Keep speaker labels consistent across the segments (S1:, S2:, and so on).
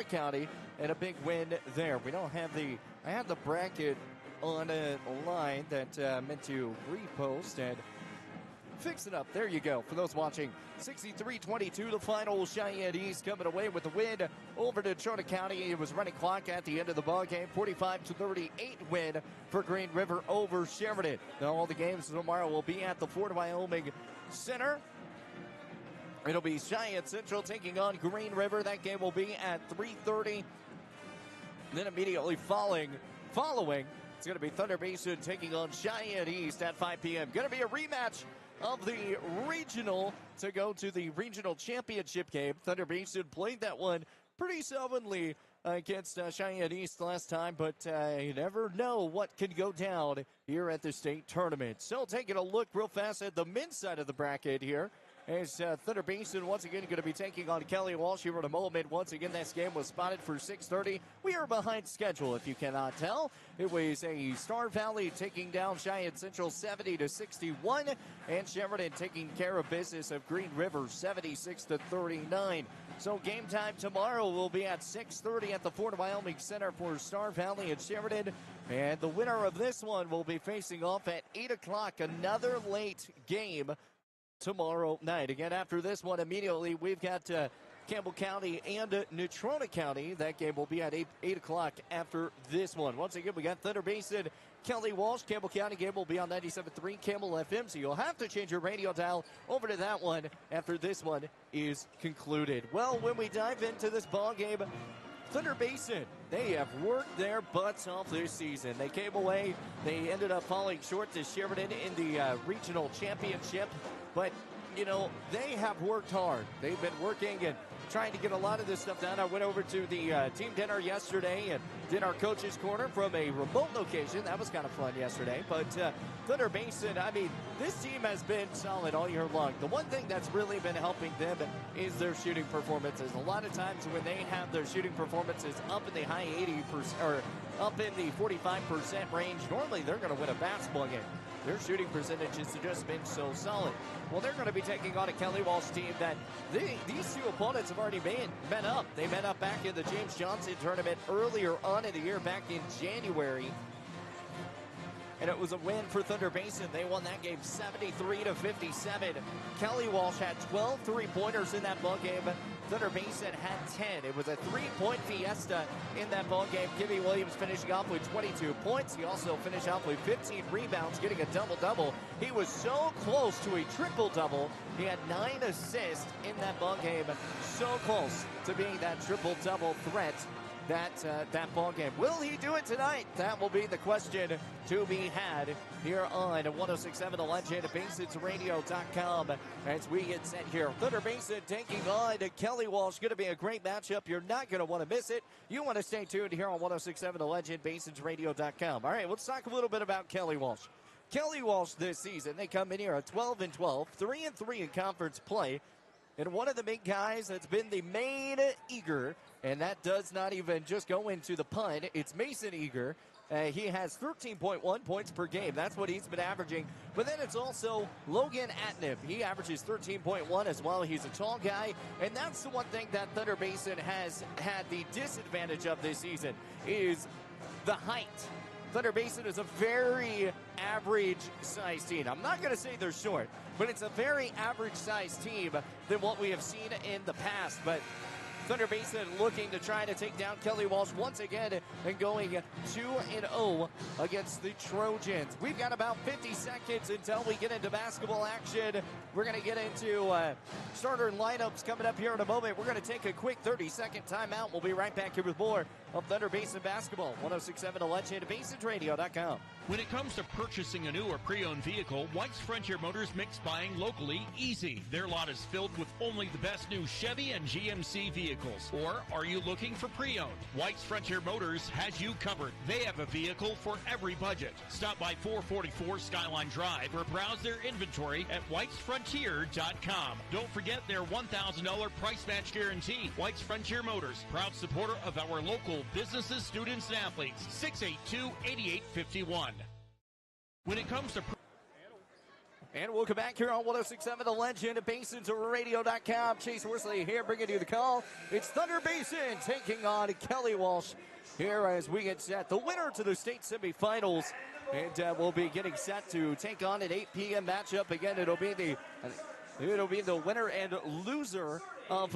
S1: County, and a big win there. We don't have I have the bracket on a line that meant to repost and fix it up. There you go. For those watching, 63-22 the final. Cheyenne East coming away with the win over to Natrona County. It was running clock at the end of the ball game. 45-38 win for Green River over Sheridan. Now all the games tomorrow will be at the Fort Wyoming Center. It'll be Cheyenne Central taking on Green River. That game will be at 3:30. Then immediately following, it's going to be Thunder Basin taking on Cheyenne East at 5 p.m. Going to be a rematch of the regional to go to the regional championship game. Thunder Basin played that one pretty solidly against Cheyenne East last time, but you never know what can go down here at the state tournament. So taking a look real fast at the men's side of the bracket here. As Thunder Basin once again going to be taking on Kelly Walsh here in a moment. Once again, this game was spotted for 6:30. We are behind schedule, if you cannot tell. It was a Star Valley taking down Cheyenne Central 70-61, and Sheridan taking care of business of Green River 76-39. So game time tomorrow will be at 6:30 at the Fort Wyoming Center for Star Valley and Sheridan. And the winner of this one will be facing off at 8 o'clock. Another late game tomorrow night. Again, after this one, immediately we've got Campbell County and Natrona County. That game will be at 8 o'clock after this one. Once again, we got Thunder Basin, Kelly Walsh. Campbell County game will be on 97.3 Campbell FM, so you'll have to change your radio dial over to that one after this one is concluded. Well, when we dive into this ball game, Thunder Basin, they have worked their butts off this season. They came away, they ended up falling short to Sheridan in the regional championship. But, you know, they have worked hard. They've been working and trying to get a lot of this stuff done. I went over to the team dinner yesterday and did our coach's corner from a remote location. That was kind of fun yesterday. But Thunder Basin, I mean, this team has been solid all year long. The one thing that's really been helping them is their shooting performances. A lot of times when they have their shooting performances up in the high 80% or up in the 45% range, normally they're going to win a basketball game. Their shooting percentages have just been so solid. Well, they're going to be taking on a Kelly Walsh team that these two opponents have already met up. They met up back in the James Johnson tournament earlier on in the year, back in January. And it was a win for Thunder Basin. They won that game 73-57. Kelly Walsh had 12 three-pointers in that ball game. Thunder Basin had 10. It was a three-point fiesta in that ball game. Kimmy Williams finishing off with 22 points. He also finished off with 15 rebounds, getting a double-double. He was so close to a triple-double. He had 9 assists in that ball game. So close to being that triple-double threat that ball game. Will he do it tonight? That will be the question to be had here on 106.7 The Legend, BasinsRadio.com as we get set here. Thunder Basin taking on Kelly Walsh. Going to be a great matchup. You're not going to want to miss it. You want to stay tuned here on 106.7 The Legend, BasinsRadio.com. All right, let's talk a little bit about Kelly Walsh. Kelly Walsh this season, they come in here at 12-12, 3-3 in conference play. And one of the big guys that's been the main eager, and that does not even just go into the pun, it's Mason Eager. He has 13.1 points per game. That's what he's been averaging. But then it's also Logan Atnip. He averages 13.1 as well. He's a tall guy. And that's the one thing that Thunder Basin has had the disadvantage of this season is the height. Thunder Basin is a very average-sized team. I'm not going to say they're short, but it's a very average-sized team than what we have seen in the past. But Thunder Basin looking to try to take down Kelly Walsh once again and going 2-0 against the Trojans. We've got about 50 seconds until we get into basketball action. We're going to get into starter lineups coming up here in a moment. We're going to take a quick 30-second timeout. We'll be right back here with more of Thunder Basin basketball. 106.7 The Legend, BasinsRadio.com.
S2: When it comes to purchasing a new or pre-owned vehicle, White's Frontier Motors makes buying locally easy. Their lot is filled with only the best new Chevy and GMC vehicles. Or are you looking for pre-owned? White's Frontier Motors has you covered. They have a vehicle for every budget. Stop by 444 Skyline Drive or browse their inventory at whitesfrontier.com. Don't forget their $1,000 price match guarantee. White's Frontier Motors, proud supporter of our local businesses, students, and athletes. 682-8851. When it comes to...
S1: And welcome back here on 106.7 The Legend at BasinRadio.com. Chase Worsley here bringing you the call. It's Thunder Basin taking on Kelly Walsh here as we get set. The winner to the state semifinals. And we'll be getting set to take on an 8 p.m. matchup. Again, it'll be the winner and loser of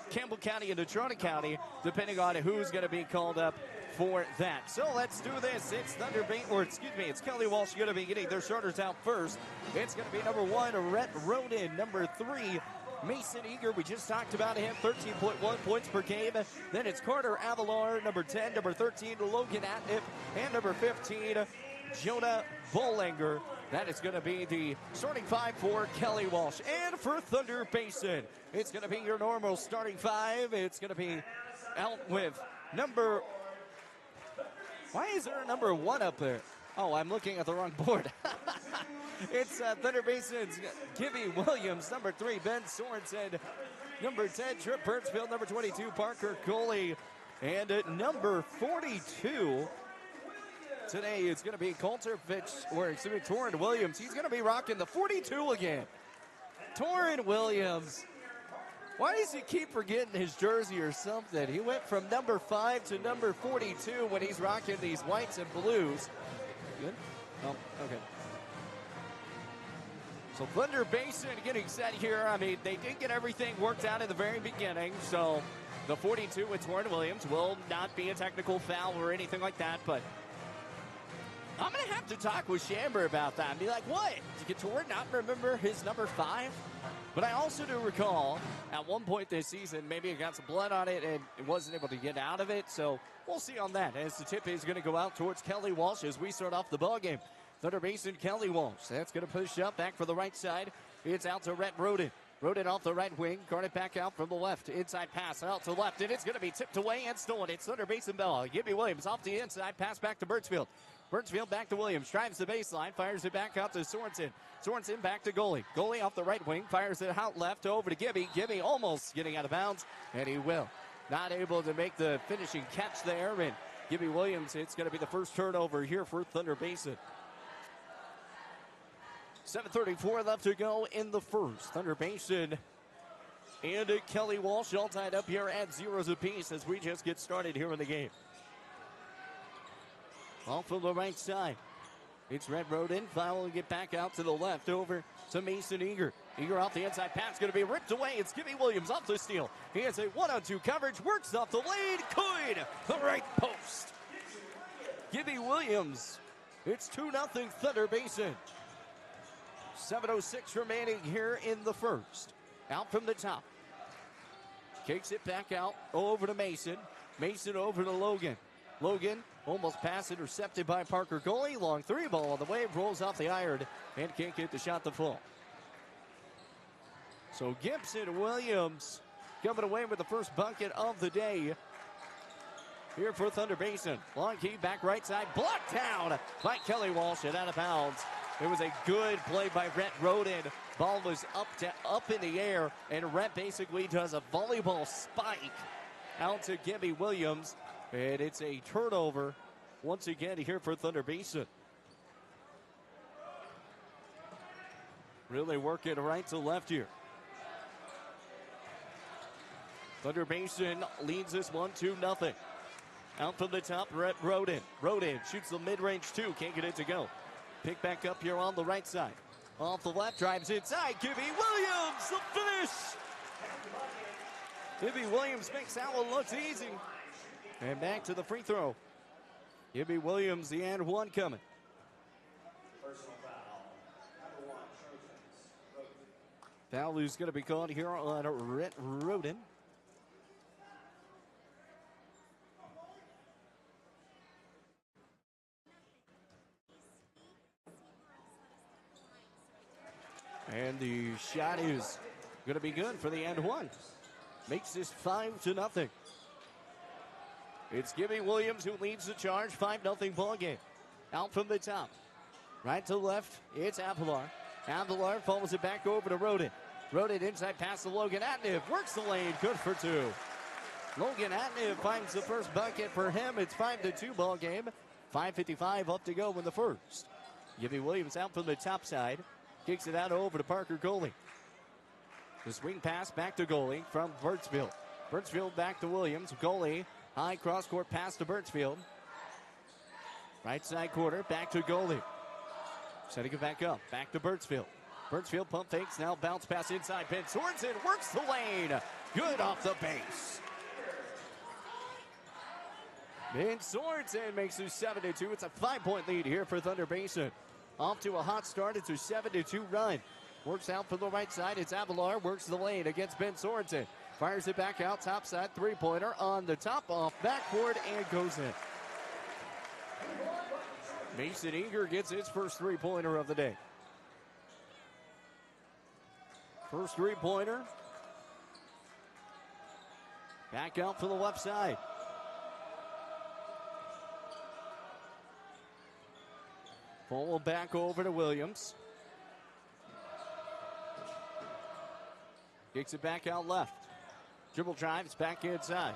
S1: Campbell County and Natrona County, depending on who's going to be called up for that. So let's do this. It's it's Kelly Walsh going to be getting their starters out first. It's going to be number 1, Rhett Roden. Number 3, Mason Eager. We just talked about him, 13.1 points per game. Then it's Carter Avalar, number 10, number 13, Logan Atnip, and number 15, Jonah Bollinger. That is going to be the starting 5 for Kelly Walsh. And for Thunder Basin, it's going to be your normal starting 5. It's going to be out with number... Why is there a number 1 up there? Oh, I'm looking at the wrong board. It's Thunder Basin's Gibby Williams, number 3, Ben Sorensen, number 10, Trip Birchfield, number 22, Parker Coley, and number 42 today is going to be Torrin Williams. He's going to be rocking the 42 again. Torrin Williams. Why does he keep forgetting his jersey or something? He went from number 5 to number 42 when he's rocking these whites and blues. Good? Oh, okay. So Thunder Basin getting set here. I mean, they did get everything worked out in the very beginning. So the 42 with Torrin Williams will not be a technical foul or anything like that. But I'm going to have to talk with Chamber about that and be like, what? Did Torrin not remember his number 5? But I also do recall at one point this season, maybe it got some blood on it and it wasn't able to get out of it. So we'll see on that as the tip is going to go out towards Kelly Walsh as we start off the ball game. Thunder Basin, Kelly Walsh. That's going to push up back for the right side. It's out to Rhett Roden. Roden off the right wing. Guard it back out from the left. Inside pass out to left. And it's going to be tipped away and stolen. It's Thunder Basin ball. Gibby Williams off the inside. Pass back to Birchfield. Birchfield back to Williams. Drives the baseline. Fires it back out to Sorensen. Sorensen back to goalie. Goalie off the right wing. Fires it out left over to Gibby. Gibby almost getting out of bounds. And he will. Not able to make the finishing catch there. And Gibby Williams, it's going to be the first turnover here for Thunder Basin. 7:34 left to go in the first. Thunder Basin and Kelly Walsh all tied up here at 0s apiece as we just get started here in the game. Off from the right side. It's Rhett Roden. Foul get back out to the left over to Mason Eager. Eager off the inside pass. Going to be ripped away. It's Gibby Williams off the steal. He has a 1-on-2 coverage. Works off the lane. Good. The right post. Gibby Williams. It's 2-0 Thunder Basin. 7:06 remaining here in the first. Out from the top. Kicks it back out over to Mason. Mason over to Logan. Logan almost pass intercepted by Parker Goalie. Long 3 ball on the wave. Rolls off the iron and can't get the shot to fall. So Gibson Williams coming away with the first bucket of the day here for Thunder Basin. Long key back right side. Blocked down by Kelly Walsh and out of bounds. It was a good play by Rhett Roden. Ball was up in the air, and Rhett basically does a volleyball spike out to Gibby Williams. And it's a turnover once again here for Thunder Basin. Really working right to left here. Thunder Basin leads this one 2-0. Out from the top, Rhett Roden. Roden shoots the mid-range 2. Can't get it to go. Pick back up here on the right side. Off the left, drives inside. Gibby Williams, the finish. Gibby Williams makes that one look easy. And back to the free throw. Gibby Williams, the and 1 coming. Foul is going to be called here on Rhett Roden. And the shot is going to be good for the and 1. Makes this 5-0. It's Gibby Williams who leads the charge. 5-0 ball game. Out from the top. Right to left, it's Avalar. Avalar follows it back over to Roden. Roden inside pass to Logan Atniv. Works the lane, good for 2. Logan Atniv finds the first bucket for him. It's 5-2 ball game. 5:55 up to go in the first. Gibby Williams out from the top side. Kicks it out over to Parker Goalie. The swing pass back to Goalie from Birchfield. Birchfield back to Williams. Goalie, high cross-court pass to Birchfield. Right side quarter, back to Goalie. Setting it back up, back to Birchfield. Birchfield pump fakes, now bounce pass inside. Ben Sorensen works the lane. Good off the base. Ben Sorensen makes it 7-2. It's a 5-point lead here for Thunder Basin. Off to a hot start. It's a 7-2 run. Works out for the right side. It's Avalar. Works the lane against Ben Sorensen. Fires it back out. Top side. Three-pointer on the top off. Backboard and goes in. Mason Eager gets his first three-pointer of the day. First three-pointer. Back out for the left side. Pull back over to Williams. Kicks it back out left. Dribble drives back inside.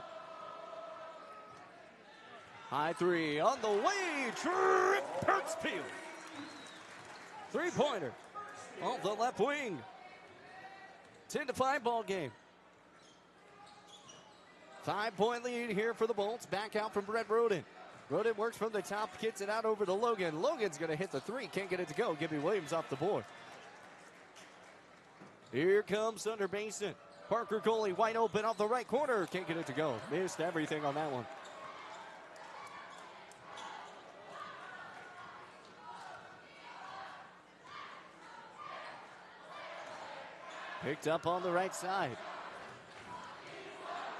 S1: High three on the way. Trip Birchfield. Three-pointer off the left wing. 10-5 ball game. 5-point lead here for the Bolts. Back out from Brett Roden. Roden works from the top, gets it out over to Logan. Logan's going to hit the three. Can't get it to go. Gibby Williams off the board. Here comes Thunder Basin. Parker Goalie wide open off the right corner. Can't get it to go. Missed everything on that one. Picked up on the right side.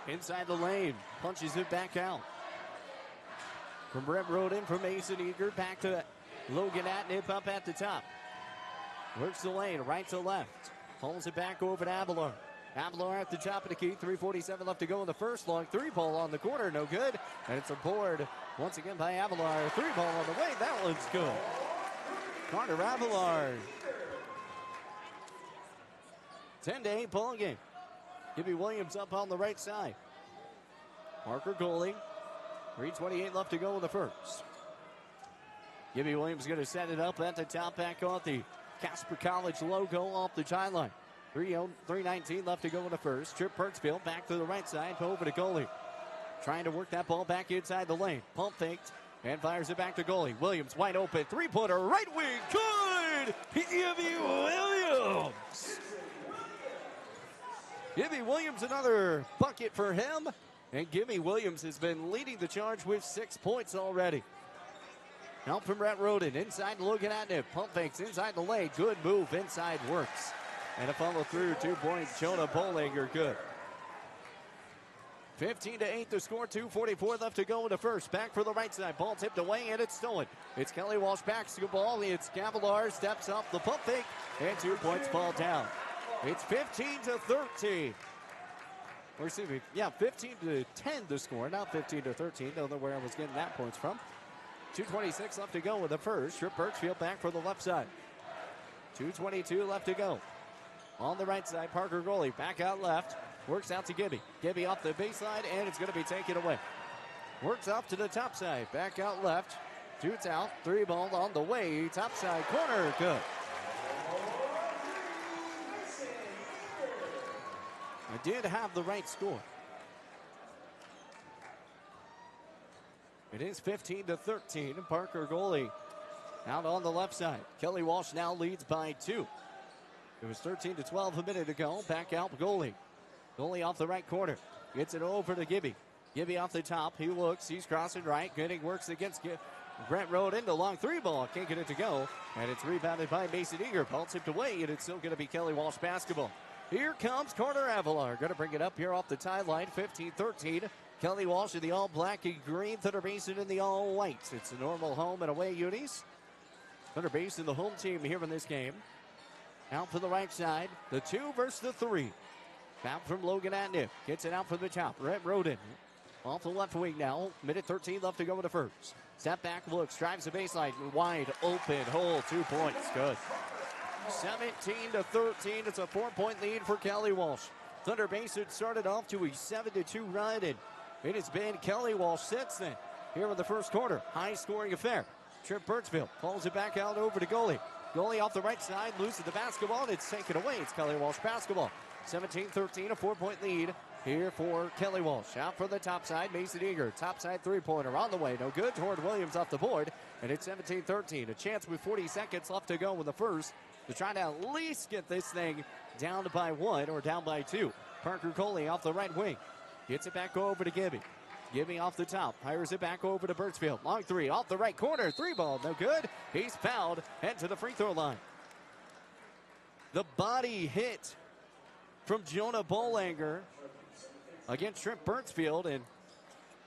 S1: Inside the lane. Punches it back out. From Brett Roden, from Mason Eager, back to Logan Atnip up at the top. Works the lane, right to left. Pulls it back over to Avalar. Avalar at the top of the key, 3:47 left to go in the first. Long three ball on the corner, no good. And it's a board once again by Avalar. Three ball on the way, that one's good. Carter Avalar. 10-8 ball game. Gibby Williams up on the right side. Parker Goalie. 3:28 left to go in the first. Gibby Williams going to set it up at the top, back on the Casper College logo off the sideline. 3:19 left to go in the first. Trip Birchfield back to the right side, over to Goalie. Trying to work that ball back inside the lane. Pump faked and fires it back to Goalie. Williams wide open, three-pointer, right wing, good! Gibby Williams! Gibby Williams, another bucket for him. And Gibby Williams has been leading the charge with 6 points already. Out from Brett Roden, inside looking at him. Pump fakes inside the lane. Good move, inside works. And a follow through, 2 points. Jonah Bollinger, good. 15-8 the score, 2:44 left to go in the first. Back for the right side, ball tipped away and it's stolen. It's Kelly Walsh basketball. It's Cavalier, steps up the pump fake, and 2 points fall down. It's 15-13. Or excuse me, 15-10 the score, not 15-13. Don't know where I was getting that points from. 2:26 left to go with the first. Trip Birchfield back for the left side. 2:22 left to go. On the right side, Parker Goalie back out left. Works out to Gibby. Gibby off the baseline, and it's going to be taken away. Works off to the top side. Back out left. Shoots out. Three ball on the way. Top side corner. Good. I did have the right score. It is 15-13. Parker Goalie out on the left side. Kelly Walsh now leads by 2. It was 13-12 a minute ago. Back out Goalie. Goalie off the right corner. Gets it over to Gibby. Gibby off the top. He looks. He's crossing right. Gooding works against Brent Roden. The long three ball. Can't get it to go. And it's rebounded by Mason Eager. Ball tipped away, and it's still going to be Kelly Walsh basketball. Here comes Carter Avalar. Going to bring it up here off the tie line. 15-13. Kelly Walsh in the all black and green. Thunder Basin in the all white. It's a normal home and away unis. Thunder Basin, the home team here in this game. Out for the right side. The 2 versus the 3. Out from Logan Atnip. Gets it out from the top. Brett Roden off the left wing now. Minute 13 left to go in the first. Step back, looks, drives the baseline. Wide open hole. 2 points. Good. 17-13. It's a 4-point lead for Kelly Walsh. Thunder Basin started off to a 7-2 run, and it has been Kelly Walsh since then. Here in the first quarter, high scoring affair. Trip Birchfield pulls it back out over to Goalie. Goalie off the right side, loses the basketball, and it's taken away. It's Kelly Walsh basketball. 17-13, a 4-point lead here for Kelly Walsh. Out for the top side, Mason Eager. Top side three-pointer on the way. No good. Torrin Williams off the board, and it's 17-13. A chance with 40 seconds left to go in the first to try to at least get this thing down by 1 or down by 2. Parker Coley off the right wing. Gets it back over to Gibby. Gibby off the top. Fires it back over to Birchfield. Long three off the right corner. Three ball. No good. He's fouled. Head to the free throw line. The body hit from Jonah Bolanger against Trent Birchfield. And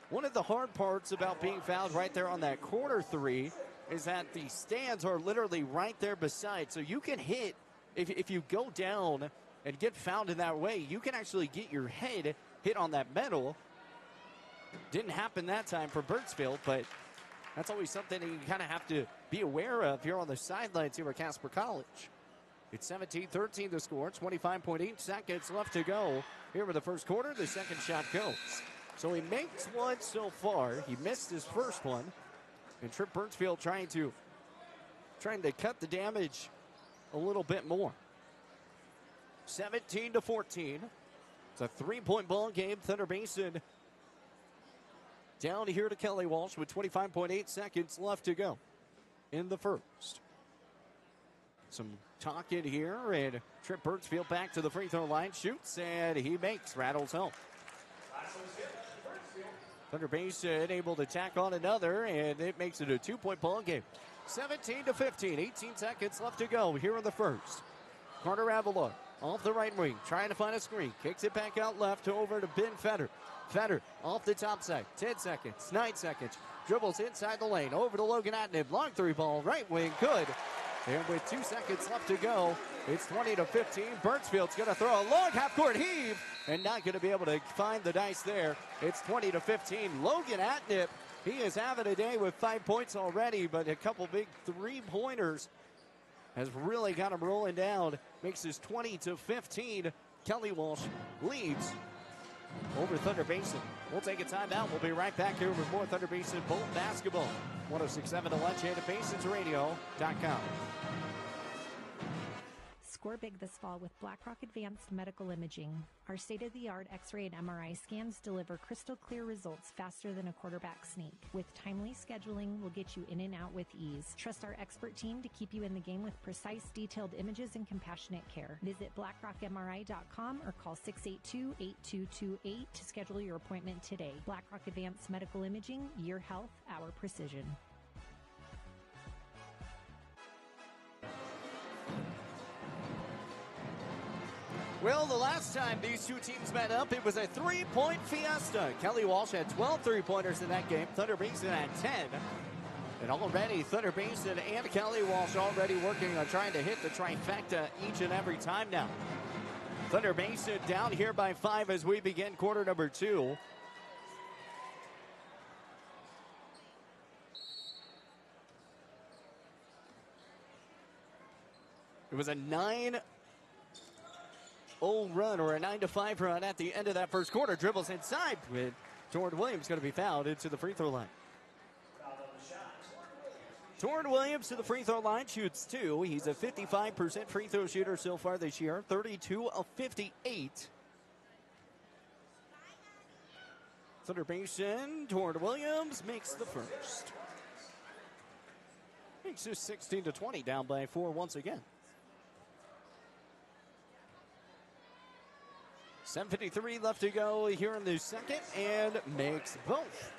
S1: one of the hard parts about being fouled right there on that corner three is that the stands are literally right there beside. So you can hit, if you go down and get fouled in that way, you can actually get your head hit on that metal. Didn't happen that time for Birchfield, but that's always something that you kind of have to be aware of here on the sidelines here at Casper College. It's 17-13 to score. 25.8 seconds left to go here in the first quarter. The second shot goes. So he makes one so far. He missed his first one. And Trent Birchfield trying to cut the damage a little bit more. 17-14. It's a three-point ball game. Thunder Basin down here to Kelly Walsh with 25.8 seconds left to go in the first. Some talking here, and Trent Birchfield back to the free throw line, shoots, and he makes, rattles home. Thunder Basin able to tack on another, and it makes it a two-point ball game. 17-15, 18 seconds left to go here in the first. Carter Avalar off the right wing, trying to find a screen, kicks it back out left over to Ben Fetter. Fetter off the top side, 10 seconds, 9 seconds, dribbles inside the lane, over to Logan Atnib, long three ball, right wing, good. And with 2 seconds left to go, it's 20-15. Birchfield's going to throw a long half-court heave and not going to be able to find the dice there. It's 20-15. Logan Atnip, he is having a day with 5 points already, but a couple big three-pointers has really got him rolling down. Makes this 20-15. Kelly Walsh leads over Thunder Basin. We'll take a timeout. We'll be right back here with more Thunder Basin Bolt basketball. 106.7 to lunch and at BasinsRadio.com.
S3: Score big this fall with BlackRock Advanced Medical Imaging. Our state-of-the-art X-ray and MRI scans deliver crystal clear results faster than a quarterback sneak. With timely scheduling, we'll get you in and out with ease. Trust our expert team to keep you in the game with precise, detailed images and compassionate care. Visit blackrockmri.com or call 682-8228 to schedule your appointment today. BlackRock Advanced Medical Imaging, your health, our precision.
S1: Well, the last time these two teams met up, it was a three-point fiesta. Kelly Walsh had 12 three-pointers in that game. Thunder Basin had 10. And already, Thunder Basin and Kelly Walsh already working on trying to hit the trifecta each and every time now. Thunder Basin down here by 5 as we begin quarter number 2. It was a 9-0 run, or a 9-5 run at the end of that first quarter. Dribbles inside with Torrin Williams going to be fouled into the free throw line. Torrin Williams to the free throw line, shoots 2. He's a 55% free throw shooter so far this year, 32 of 58. Thunder Basin, Torrin Williams makes the first. Makes this 16-20, down by 4 once again. 7:53 left to go here in the second, and makes both.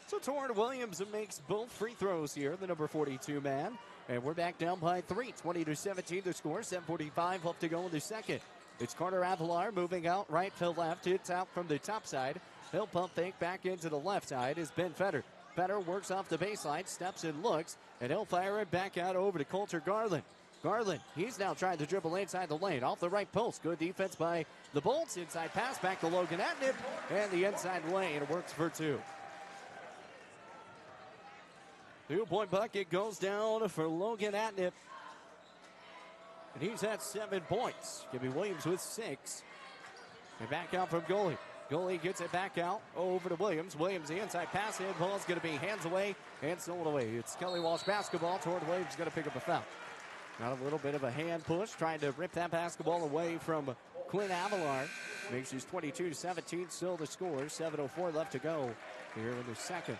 S1: So Torrin Williams makes both free throws here, the number 42 man. And we're back down by 3, 20-17 to score. 7:45 left to go in the second. It's Carter Avalar moving out right to left. Hits out from the top side. He'll pump fake back into the left side is Ben Fetter. Fetter works off the baseline, steps and looks, and he'll fire it back out over to Coulter Garland. Garland, he's now trying to dribble inside the lane, off the right post. Good defense by the Bolts. Inside pass back to Logan Atnip, and the inside lane works for 2. 2-point bucket goes down for Logan Atnip. And he's at 7 points. Gibby Williams with 6. And back out from goalie. Goalie gets it back out over to Williams. Williams, the inside pass ball is going to be hands away and stolen away. It's Kelly Walsh basketball. Torrin Williams is going to pick up a foul. Got a little bit of a hand push, trying to rip that basketball away from Quinn Avalar. Makes it 22-17, still the score. 7:04 left to go here in the second.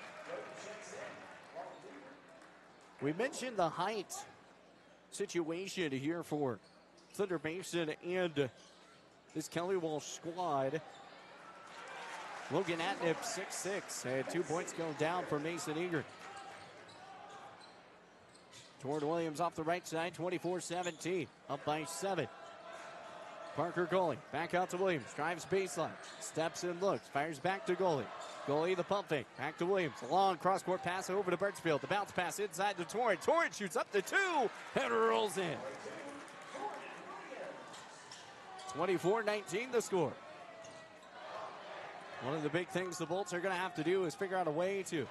S1: We mentioned the height situation here for Thunder Basin and this Kelly Walsh squad. Logan Atnip, 6'6", had 2 points go down for Mason Eager. Jordan Williams off the right side, 24-17, up by 7. Parker goalie, back out to Williams, drives baseline, steps and looks, fires back to goalie. Goalie, the pump fake, back to Williams. Long cross-court pass over to Birchfield. The bounce pass inside to Torrent. Torrent shoots up to 2 and rolls in. 24-19 the score. One of the big things the Bolts are going to have to do is figure out a way to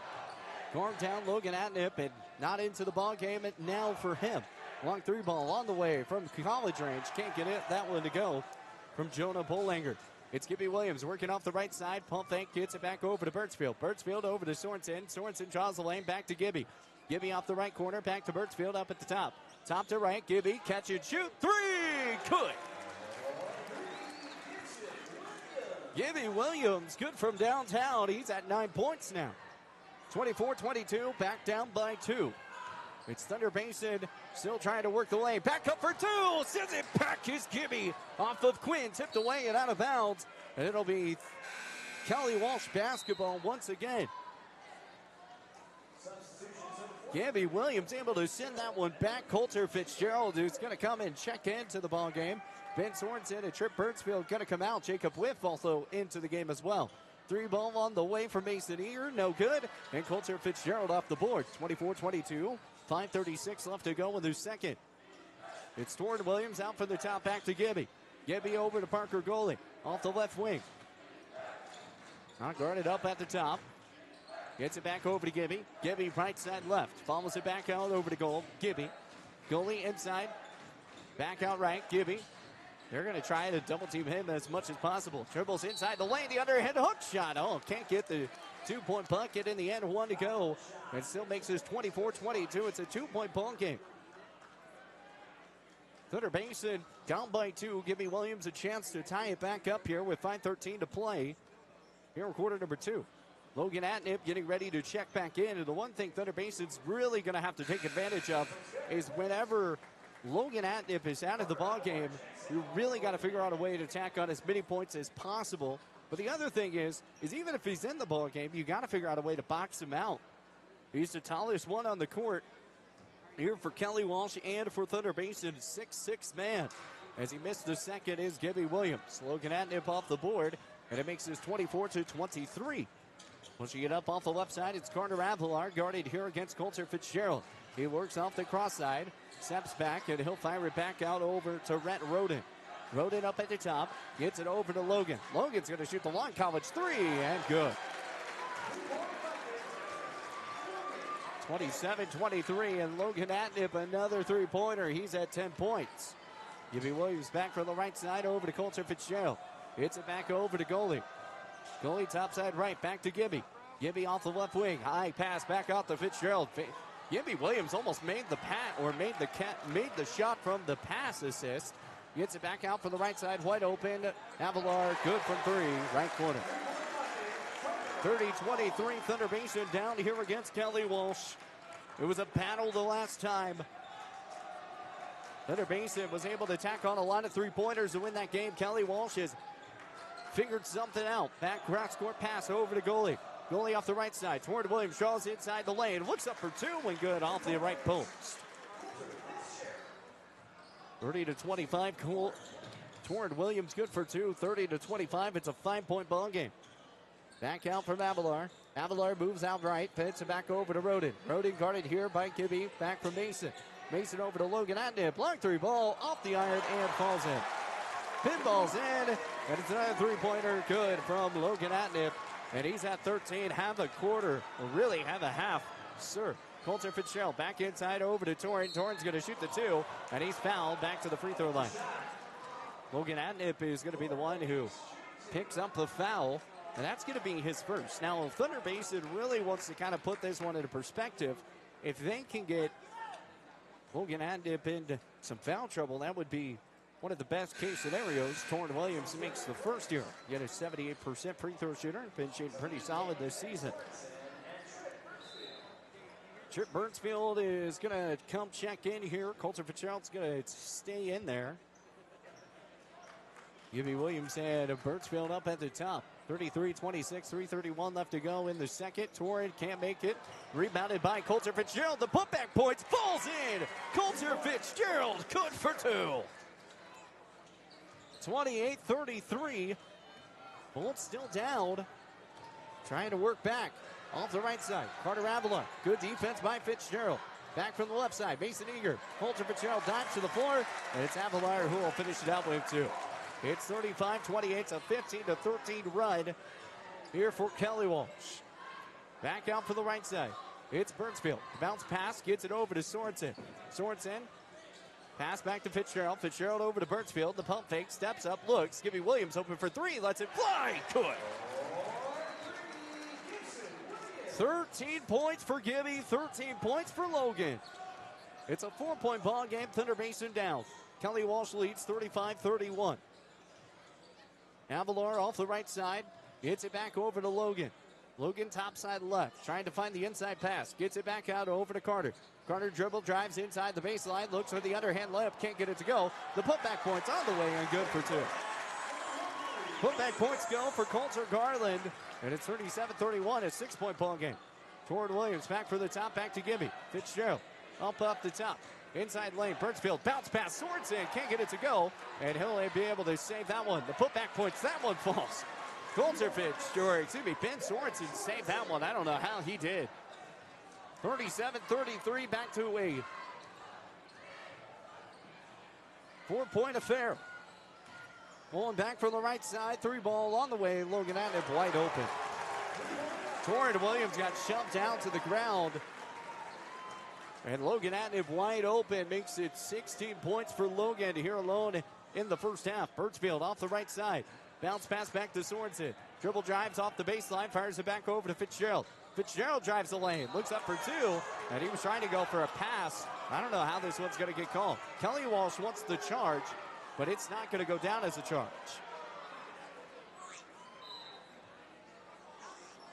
S1: calm down Logan Atnip, and not into the ball game now for him. Long 3 ball on the way from college range. Can't get it. That one to go from Jonah Bolanger. It's Gibby Williams working off the right side. Pump fake, gets it back over to Birchfield. Birchfield over to Sorensen. Sorensen draws the lane, back to Gibby. Gibby off the right corner, back to Birchfield up at the top. Top to right, Gibby, catch and shoot. 3, good. Gibby Williams, good from downtown. He's at 9 points now. 24-22, back down by 2. It's Thunder Basin still trying to work the lane. Back up for 2. Sends it back is Gibby off of Quinn. Tipped away and out of bounds. And it'll be Kelly Walsh basketball once again. Gibby Williams able to send that one back. Coulter Fitzgerald, who's going to come and check into the ball game. Ben Sorensen and Trip Birchfield going to come out. Jacob Whiff also into the game as well. 3 ball on the way for Mason Eager. No good. And Coulter Fitzgerald off the board. 24-22. 5:36 left to go in the second. It's Torrent Williams out for the top, back to Gibby. Gibby over to Parker goalie. Off the left wing. Not guarded up at the top. Gets it back over to Gibby. Gibby right side left. Follows it back out over to goal. Gibby. Goalie inside. Back out right. Gibby. They're going to try to double team him as much as possible. Dribbles inside the lane. The underhand hook shot. Oh, can't get the 2-point bucket in the end. 1 to go. It still makes this 24-22. It's a 2-point ball game. Thunder Basin down by 2. Gibby Williams a chance to tie it back up here with 5:13 to play here in quarter number 2. Logan Atnip getting ready to check back in. And the one thing Thunder Basin's really going to have to take advantage of is whenever Logan Atnip is out of the ball game, you really got to figure out a way to attack on as many points as possible. But the other thing is even if he's in the ball game, you got to figure out a way to box him out. He's the tallest one on the court here for Kelly Walsh and for Thunder Basin, 6'6" man. As he missed the second is Gibby Williams. Logan Atnip off the board, and it makes this 24-23. Once you get up off the left side, it's Carter Avalar guarded here against Coulter Fitzgerald. He works off the cross side, steps back, and he'll fire it back out over to Rhett Roden. Roden up at the top, gets it over to Logan. Logan's going to shoot the long college 3, and good. 27-23, and Logan Atnip another 3-pointer. He's at 10 points. Gibby Williams back from the right side over to Coulter Fitzgerald. Hits it back over to goalie. Goalie topside right, back to Gibby. Gibby off the left wing, high pass back out to Fitzgerald. Gibby Williams almost made the made the shot from the pass assist. Gets it back out for the right side, wide open. Avalar good from 3, right corner. 30-23, Thunder Basin down here against Kelly Walsh. It was a battle the last time. Thunder Basin was able to tack on a lot of 3-pointers to win that game. Kelly Walsh has figured something out. Back cross-court pass over to goalie. Goalie off the right side. Torrent Williams draws inside the lane. Looks up for 2 and good off the right post. 30-25. Torrent Williams good for 2. 30-25. It's a 5-point ball game. Back out from Avalar. Avalar moves out right. Pits it back over to Roden. Roden guarded here by Gibby. Back from Mason. Mason over to Logan Atnip. Long 3 ball off the iron and falls in. Pinball's in. And it's another 3-pointer good from Logan Atnip. And he's at 13. Have a quarter. Or really have a half. Sir. Coulter Fitzgerald back inside over to Torrent. Torrent's going to shoot the 2. And he's fouled back to the free throw line. Logan Atnip is going to be the one who picks up the foul. And that's going to be his first. Now, if Thunder Basin really wants to kind of put this one into perspective, if they can get Logan Adnip into some foul trouble. That would be one of the best case scenarios. Torrin Williams makes the first year. Yet a 78% free throw shooter. Been shooting pretty solid this season. Chip Burnsfield is going to come check in here. Coulter Fitzgerald's going to stay in there. Gibby Williams and Burnsfield up at the top. 33-26, 3:31 left to go in the second. Torrin can't make it. Rebounded by Coulter Fitzgerald. The putback points falls in. Coulter Fitzgerald good for two. 28-33. Bolts still down. Trying to work back. Off the right side, Carter Avila. Good defense by Fitzgerald. Back from the left side, Mason Eager. Coulter Fitzgerald dives to the floor, and it's Avila who will finish it out with two. It's 35-28, it's a 15-13 run here for Kelly Walsh. Back out for the right side. It's Burnsfield. Bounce pass, gets it over to Sorensen. Sorensen, pass back to Fitzgerald. Fitzgerald over to Burnsfield. The pump fake, steps up, looks. Gibby Williams open for three, lets it fly. Good. 13 points for Gibby, 13 points for Logan. It's a 4-point ball game. Thunder Basin down. Kelly Walsh leads 35-31. Avalar off the right side. Gets it back over to Logan. Logan top side left. Trying to find the inside pass. Gets it back out over to Carter. Carter dribble, drives inside the baseline. Looks for the underhand layup. Can't get it to go. The putback points on the way and good for two. Putback points go for Coulter Garland. And it's 37-31, a 6-point ball game. Torrin Williams back for the top, back to Gibby. Fitzgerald up the top. Inside lane, Burnsfield, bounce pass, Sorensen can't get it to go. And he'll be able to save that one. The putback points, that one falls. Coulter Fitzgerald, Ben Sorensen saved that one. I don't know how he did. 37-33, back to a 4-point affair. Pulling back from the right side, three ball on the way. Logan Adnip wide open. Torrin Williams got shoved down to the ground. And Logan Adnip wide open makes it 16 points for Logan here alone in the first half. Burnsfield off the right side. Bounce pass back to Sorensen. Dribble drives off the baseline, fires it back over to Fitzgerald. Fitzgerald drives the lane, looks up for two, and he was trying to go for a pass. I don't know how this one's going to get called. Kelly Walsh wants the charge, but it's not going to go down as a charge.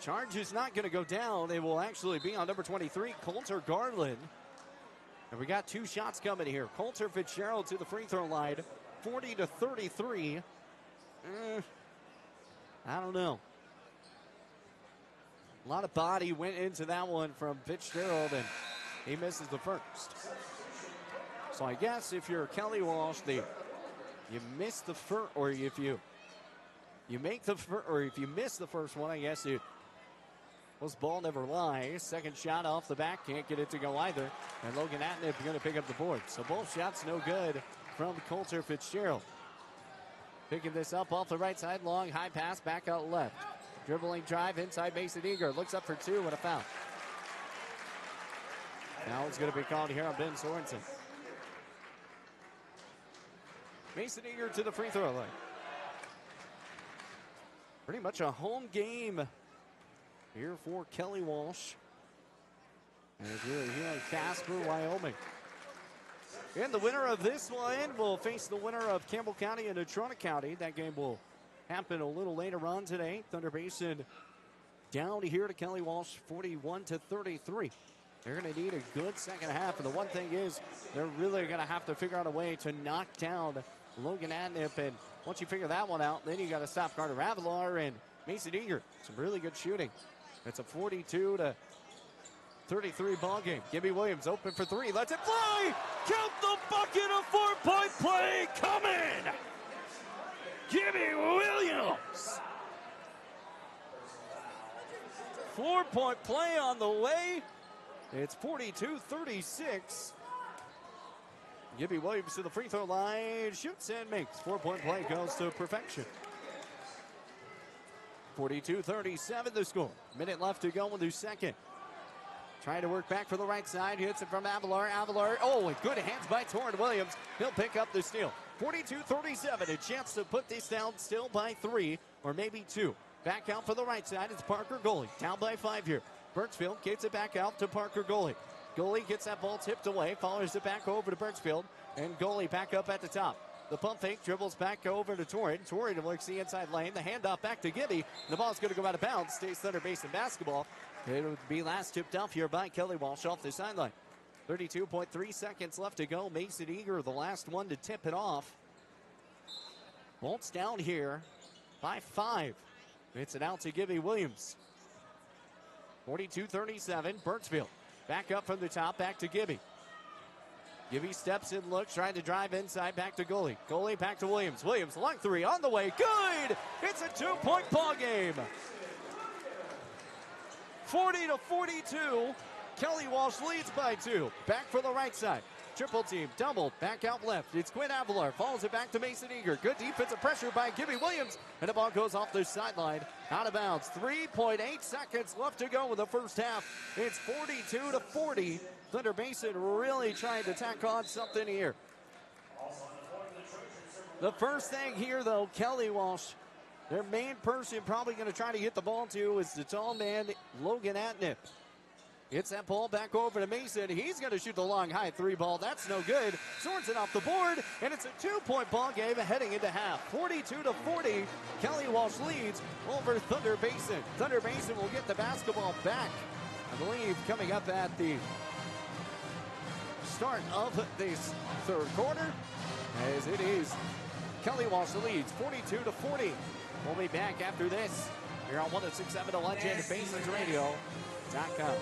S1: Charge is not going to go down. It will actually be on number 23, Coulter Garland. And we got two shots coming here. Coulter Fitzgerald to the free throw line, 40-33. I don't know. A lot of body went into that one from Fitzgerald, and he misses the first. So I guess if you're Kelly Walsh, you miss the first, or if you make the first, or if you miss the first one, I guess this ball never lies. Second shot off the back, can't get it to go either. And Logan Adnip going to pick up the board. So both shots no good from Coulter Fitzgerald. Picking this up off the right side, long high pass back out left. Dribbling drive inside Mason Eager, looks up for two and a foul. Now it's going to be called here on Ben Sorensen. Mason Eager to the free throw line. Pretty much a home game here for Kelly Walsh. And here in Casper, Wyoming. And the winner of this one will face the winner of Campbell County and Natrona County. That game will happen a little later on today. Thunder Basin down here to Kelly Walsh, 41-33. They're going to need a good second half. And the one thing is, they're really going to have to figure out a way to knock down Logan Adnip. And once you figure that one out, then you got to stop Carter Avalar and Mason Eager. Some really good shooting. It's a 42-33 ball game. Gibby Williams open for three. Lets it fly. Count the bucket. A 4-point play coming. Gibby Williams. 4-point play on the way. It's 42-36. Gibby Williams to the free throw line. Shoots and makes. 4-point play goes to perfection. 42-37 the score. Minute left to go in the second. Trying to work back for the right side. Hits it from Avalar. Avalar. Oh, and good hands by Torrin Williams. He'll pick up the steal. 42-37. A chance to put this down still by 3 or maybe 2. Back out for the right side. It's Parker Goalie. Down by 5 here. Burnsfield gets it back out to Parker Goalie. Goalie gets that ball tipped away, follows it back over to Birchfield, and goalie back up at the top. The pump fake dribbles back over to Torrin. Torrin looks the inside lane. The handoff back to Gibby. The ball's going to go out of bounds. Stays Thunder Basin basketball. It would be last tipped off here by Kelly Walsh off the sideline. 32.3 seconds left to go. Mason Eager, the last one to tip it off. Bolts down here by 5. It's it out to Gibby Williams. 42-37, Birchfield. Back up from the top, back to Gibby. Gibby steps in, looks, trying to drive inside, back to goalie. Goalie back to Williams. Williams, long three, on the way, good! It's a 2-point ball game. 40-42, Kelly Walsh leads by 2. Back for the right side. Triple team, double, back out left. It's Quinn Avalar, follows it back to Mason Eager. Good defensive pressure by Gibby Williams, and the ball goes off the sideline, out of bounds. 3.8 seconds left to go in the first half. It's 42-40. Thunder Basin really trying to tack on something here. The first thing here, though, Kelly Walsh, their main person probably going to try to get the ball to is the tall man, Logan Atnip. Gets that ball back over to Mason. He's going to shoot the long high 3 ball. That's no good. Sorensen off the board, and it's a 2-point ball game heading into half. 42-40. Kelly Walsh leads over Thunder Basin. Thunder Basin will get the basketball back, I believe, coming up at the start of this third quarter, as it is Kelly Walsh leads 42-40. We'll be back after this here on 106.7 The Legend, BasinsRadio.com.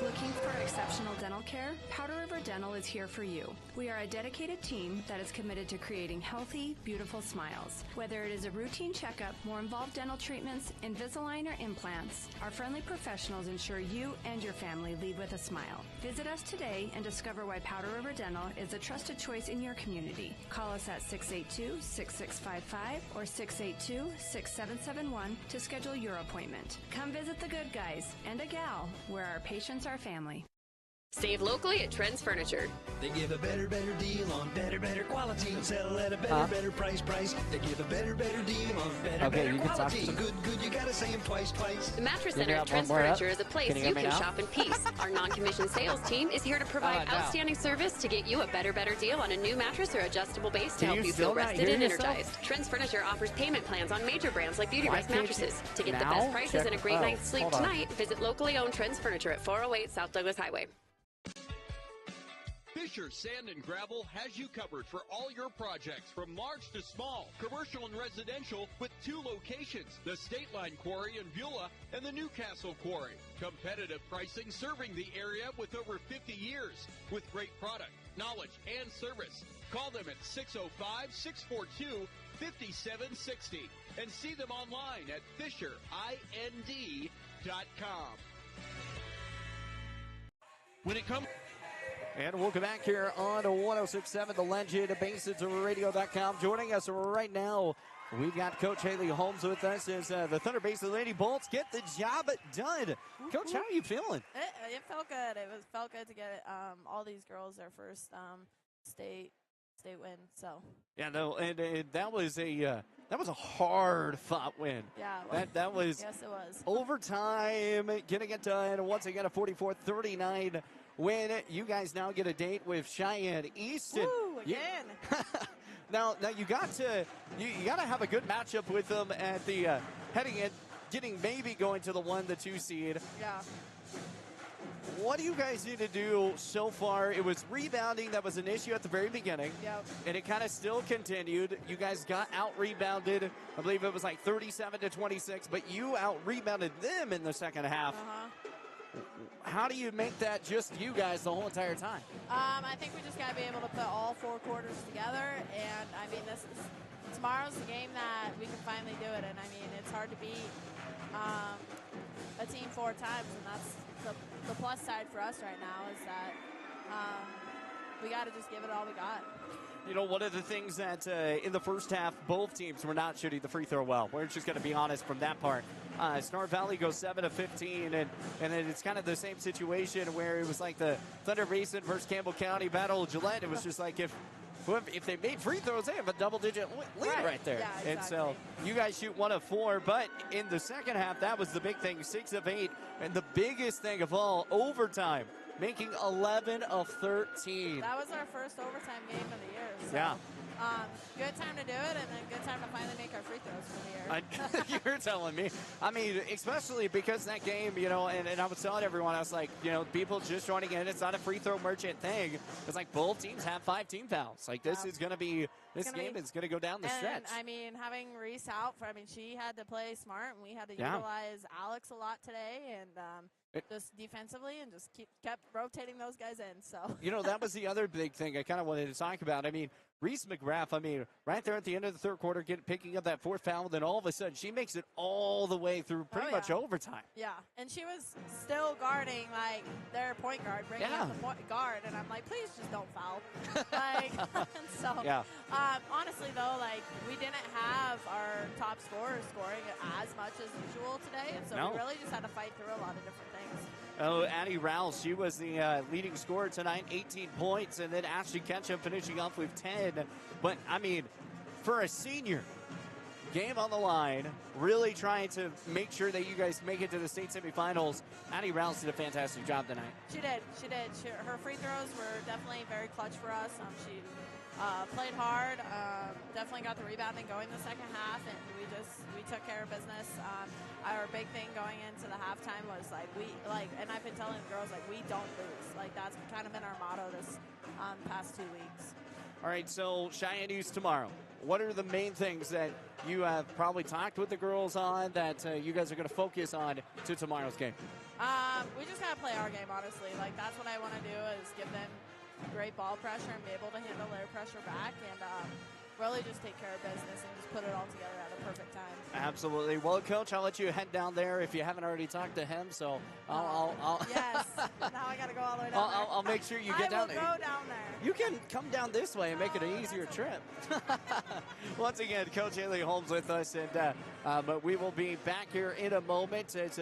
S4: Looking for exceptional dental care? Powder River Dental is here for you. We are a dedicated team that is committed to creating healthy, beautiful smiles. Whether it is a routine checkup, more involved dental treatments, Invisalign, or implants, our friendly professionals ensure you and your family leave with a smile. Visit us today and discover why Powder River Dental is a trusted choice in your community. Call us at 682-6655 or 682-6771 to schedule your appointment. Come visit the good guys and a gal where our patients are family.
S5: Save locally at Trent's Furniture.
S6: They give a better deal on better quality and sell at a better price. They give a better deal on better quality. Good, you gotta say them twice.
S5: The Mattress Center at Trent's Furniture is a place you can shop in peace. Our non-commissioned sales team is here to provide outstanding service to get you a better deal on a new mattress or adjustable base to help you feel rested and energized. Trent's Furniture offers payment plans on major brands like Beauty Rest mattresses. To get the best prices and a great night's sleep tonight, visit locally owned Trent's Furniture at 408 South Douglas Highway.
S2: Fisher Sand and Gravel has you covered for all your projects, from large to small, commercial and residential, with 2 locations, the State Line Quarry in Beulah and the Newcastle Quarry. Competitive pricing serving the area with over 50 years, with great product, knowledge, and service. Call them at 605-642-5760 and see them online at FisherIND.com. When it comes...
S1: And we'll come back here on 106.7 The Legend, BasinsRadio.com. Joining us right now, we've got Coach Haley Holmes with us as the Thunder Basin Lady Bolts get the job done. Coach, how are you feeling?
S7: It felt good. It felt good to get all these girls their first state win. So
S1: yeah, no, and that was a hard fought win.
S7: Yeah,
S1: that was
S7: yes, it was
S1: overtime, getting it done. Once again, a 44-39 win. You guys now get a date with Cheyenne East.
S7: Woo, again.
S1: Now you got to have a good matchup with them at the heading in, getting maybe going to the 1-2 seed.
S7: Yeah.
S1: What do you guys need to do so far? It was rebounding that was an issue at the very beginning.
S7: Yep. And
S1: it kind of still continued. You guys got out-rebounded. I believe it was like 37-26, but you out-rebounded them in the second half.
S7: Uh-huh.
S1: How do you make that just you guys the whole entire time?
S7: I think we just got to be able to put all 4 quarters together. And, I mean, tomorrow's the game that we can finally do it. And, I mean, it's hard to beat a team 4 times. And that's the plus side for us right now is that we got to just give it all we got.
S1: You know, one of the things that in the first half, both teams were not shooting the free throw well. We're just going to be honest from that part. Star Valley goes 7 of 15, and then it's kind of the same situation where it was like the Thunder Basin versus Campbell County Battle of Gillette. It was just like if they made free throws, they have a double-digit lead right there.
S7: Yeah, exactly.
S1: And so you guys shoot 1 of 4, but in the second half, that was the big thing, 6 of 8, and the biggest thing of all, overtime. making 11 of 13.
S7: That was our first overtime game of the year. So,
S1: yeah.
S7: Good time to do it, and then good time to finally make our free throws for the year.
S1: You're telling me. I mean, especially because that game, you know, and I was telling everyone, I was like, you know, people just joining in, it's not a free throw merchant thing. It's like both teams have 5 team fouls. Like, this is going to be, this game is going to go down the stretch.
S7: I mean, having Reese out, she had to play smart, and we had to utilize Alex a lot today, and just defensively, and just kept rotating those guys in. So,
S1: you know, that was the other big thing I kind of wanted to talk about. I mean, Reese McGrath, I mean, right there at the end of the third quarter, picking up that 4th foul, and then all of a sudden she makes it all the way through pretty much overtime.
S7: Yeah, and she was still guarding, like, their point guard, bringing up the point guard, and I'm like, please just don't foul. Like, so, honestly, though, like, we didn't have our top scorers scoring as much as usual today, and so we really just had to fight through a lot of different things.
S1: Oh, Addie Rouse, she was the leading scorer tonight, 18 points, and then Ashley Ketchum finishing off with 10. But, I mean, for a senior, game on the line, really trying to make sure that you guys make it to the state semifinals. Addie Rouse did a fantastic job tonight.
S7: She did. Her free throws were definitely very clutch for us. She played hard, definitely got the rebounding going the second half, and we took care of business. Our big thing going into the halftime was and I've been telling the girls, like, we don't lose. Like, that's kind of been our motto this past 2 weeks.
S1: All right, so Cheyenne East tomorrow. What are the main things that you have probably talked with the girls on that you guys are going to focus on to tomorrow's game?
S7: We just got to play our game, honestly. Like, that's what I want to do, is give them great ball pressure and be able to handle their pressure back, and really just take care of business and just put it all together at a perfect time.
S1: Absolutely. Well, Coach, I'll let you head down there if you haven't already talked to him. So I'll
S7: yes. Now I got to go all the way down there.
S1: I'll make sure you get down there.
S7: I will go down there.
S1: You can come down this way and make it an easier trip. Once again, Coach Haley Holmes with us, and but we will be back here in a moment. It's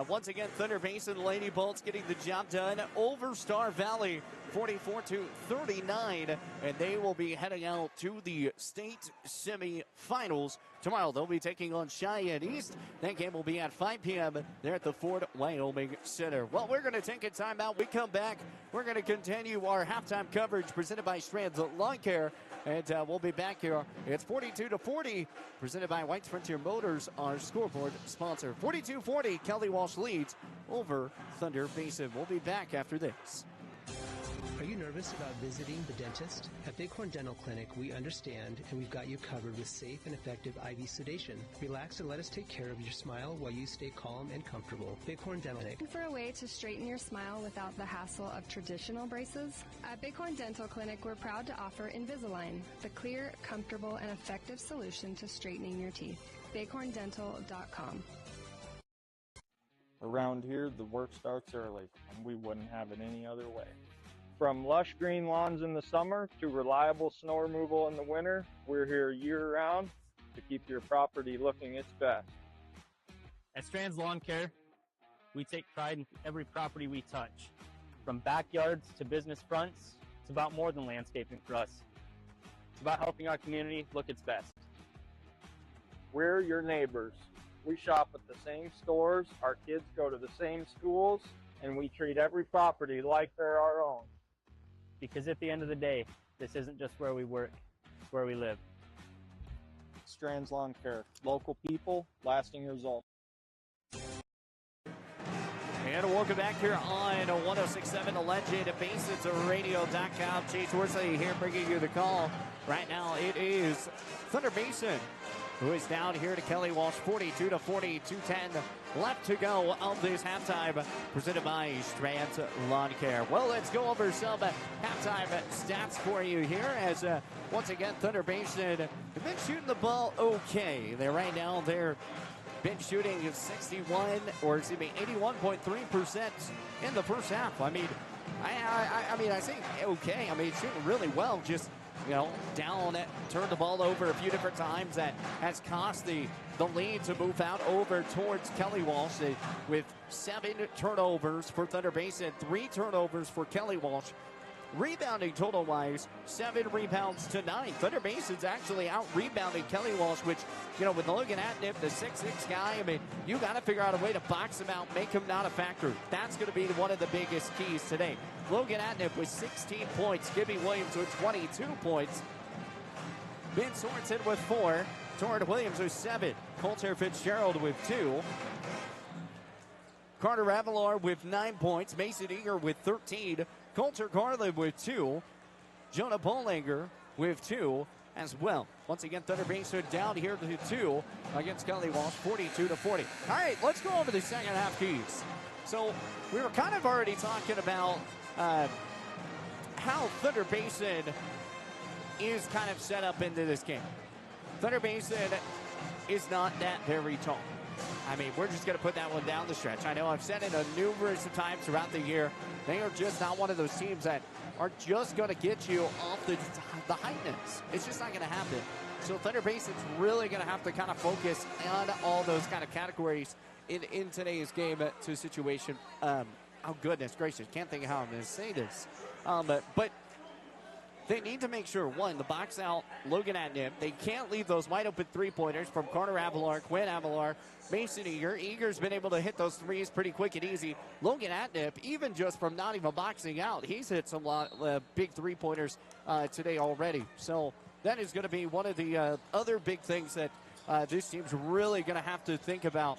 S1: once again Thunder Basin Lady Bolts getting the job done over Star Valley, 44-39, and they will be heading out to the state semifinals tomorrow. They'll be taking on Cheyenne East. That game will be at 5 p.m. there at the Ford Wyoming Center. Well, we're going to take a timeout. We come back. We're going to continue our halftime coverage presented by Strand's Lawn Care, and we'll be back here. It's 42-40, presented by White's Frontier Motors, our scoreboard sponsor. 42-40, Kelly Walsh leads over Thunder Basin. We'll be back after this.
S8: Are you nervous about visiting the dentist? At Bighorn Dental Clinic, we understand, and we've got you covered with safe and effective IV sedation. Relax and let us take care of your smile while you stay calm and comfortable. Bighorn Dental Clinic.
S9: Looking for a way to straighten your smile without the hassle of traditional braces? At Bighorn Dental Clinic, we're proud to offer Invisalign, the clear, comfortable, and effective solution to straightening your teeth. BighornDental.com.
S10: Around here, the work starts early, and we wouldn't have it any other way. From lush green lawns in the summer to reliable snow removal in the winter, we're here year-round to keep your property looking its best.
S11: At Strand's Lawn Care, we take pride in every property we touch. From backyards to business fronts, it's about more than landscaping for us. It's about helping our community look its best.
S10: We're your neighbors. We shop at the same stores, our kids go to the same schools, and we treat every property like they're our own.
S11: Because at the end of the day, this isn't just where we work, it's where we live.
S10: Strand's Lawn Care. Local people, lasting results.
S1: And welcome back here on 106.7 The Legend at Basins.radio.com. Chase Worsley here bringing you the call. Right now it is Thunder Basin, who is down here to Kelly Walsh, 42-40, 2:10 left to go of this halftime, presented by Strand's Lawn Care. Well, let's go over some halftime stats for you here as, once again, Thunder Basin have been shooting the ball okay. Right now they're been shooting 81.3% in the first half. I mean, I think okay. I mean, shooting really well, just, you know, down, turned the ball over a few different times. That has cost the lead to move out over towards Kelly Walsh with 7 turnovers for Thunder Basin, 3 turnovers for Kelly Walsh. Rebounding total-wise, 7 rebounds to 9. Thunder Basin's actually out-rebounding Kelly Walsh, which, you know, with Logan Atnip, the 6'6" guy, I mean, you got to figure out a way to box him out, make him not a factor. That's going to be one of the biggest keys today. Logan Atnip with 16 points. Gibby Williams with 22 points. Ben Sorensen with 4. Torrin Williams with 7. Coulter Fitzgerald with 2. Carter Avalar with 9 points. Mason Eager with 13. Coulter Garland with 2. Jonah Bollinger with 2 as well. Once again, Thunder Basin down here to 2 against Kelly Walsh, 42-40. All right, let's go over the second half keys. So we were kind of already talking about how Thunder Basin is kind of set up into this game. Thunder Basin is not that very tall. I mean, we're just going to put that one down the stretch. I know I've said it numerous of times throughout the year. They are just not one of those teams that are just going to get you off the heightness. It's just not going to happen. So Thunder Basin's really going to have to kind of focus on all those kind of categories in today's game to situation. Oh, goodness gracious. Can't think of how I'm going to say this. But they need to make sure, one, the box out Logan Atnip. They can't leave those wide open three-pointers from Carter Avalar, Quinn Avalar, Mason Eager. Eager's been able to hit those threes pretty quick and easy. Logan Atnip, even just from not even boxing out, he's hit some big three-pointers today already. So that is going to be one of the other big things that this team's really going to have to think about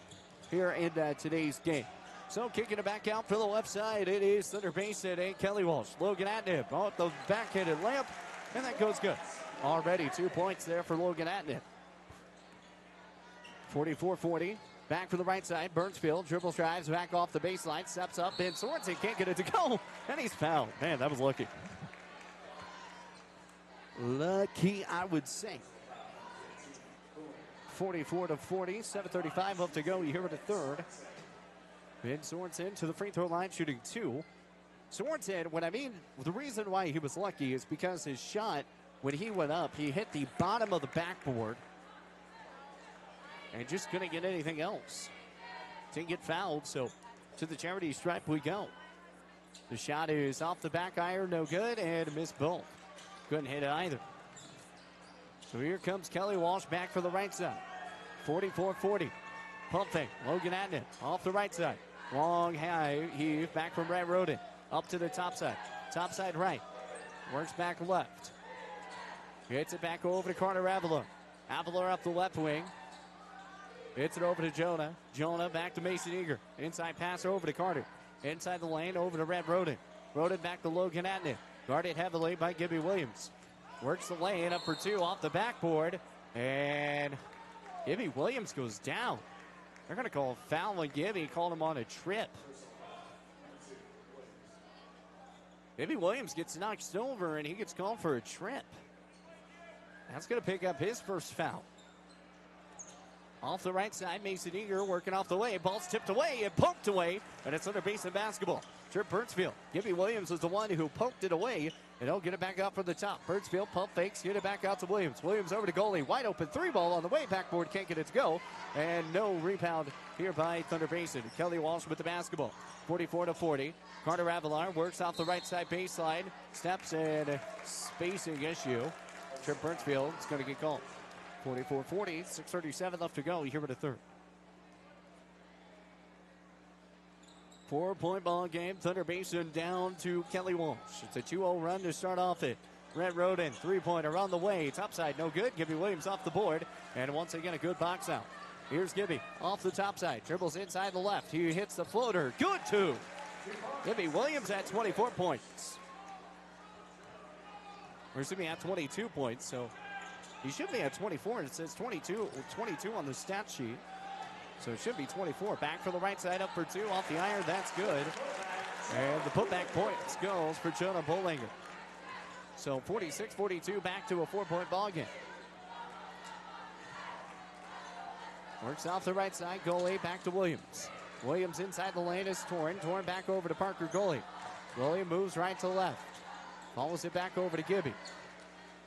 S1: here in today's game. So kicking it back out for the left side, it is Thunder Basin and Kelly Walsh. Logan Atnip off the backhanded layup, and that goes good. Already 2 points there for Logan Atnip. 44-40. Back for the right side. Burnsfield dribbles, drives back off the baseline, steps up. Ben Sorensen can't get it to go, and he's fouled. Man, that was lucky. Lucky, I would say. 44-40. 7:35 up to go here in the third. Ben Sorensen to the free throw line, shooting 2. Sorensen, the reason why he was lucky is because his shot, when he went up, he hit the bottom of the backboard and just couldn't get anything else. Didn't get fouled, so to the charity stripe we go. The shot is off the back iron, no good, and missed both. Couldn't hit it either. So here comes Kelly Walsh back for the right side. 44-40. Pump fake. Logan Atnip off the right side. Long high heave back from Brad Roden. Up to the top side. Top side right. Works back left. Hits it back over to Carter Avalar. Avalar up the left wing. Hits it over to Jonah. Jonah back to Mason Eager. Inside pass over to Carter. Inside the lane over to Brad Roden. Roden back to Logan Atnip. Guarded heavily by Gibby Williams. Works the lane up for 2 off the backboard. And Gibby Williams goes down. They're going to call a foul on Gibby. Called him on a trip. Gibby Williams gets knocked over, and he gets called for a trip. That's going to pick up his first foul. Off the right side, Mason Eager working off the way. Ball's tipped away and poked away, and it's Thunder Basin basketball. Trip Burnsfield. Gibby Williams was the one who poked it away, and he'll get it back out from the top. Burnsfield pump fakes, get it back out to Williams. Williams over to goalie. Wide open 3-ball on the way. Backboard can't get it to go, and no rebound here by Thunder Basin. Kelly Walsh with the basketball. 44-40. Carter Avalar works off the right side baseline. Steps and spacing issue. Trip Burnsfield is going to get called. 44-40, 6:37 left to go here in the third. 4-point ball game. Thunder Basin down to Kelly Walsh. It's a 2-0 run to start off it. Red Roden, 3-pointer on the way. Topside, no good. Gibby Williams off the board. And once again, a good box out. Here's Gibby off the top side. Dribbles inside the left. He hits the floater. Good, 2. Gibby Williams at 24 points. Or excuse me, at 22 points. So he should be at 24, and it says 22 on the stat sheet. So it should be 24. Back for the right side, up for 2. Off the iron, that's good. And the putback points goes for Jonah Bollinger. So 46-42, back to a 4-point ball game. Works off the right side, goalie back to Williams. Williams inside the lane is Torrin. Torrin back over to Parker goalie. Goalie moves right to left. Follows it back over to Gibby.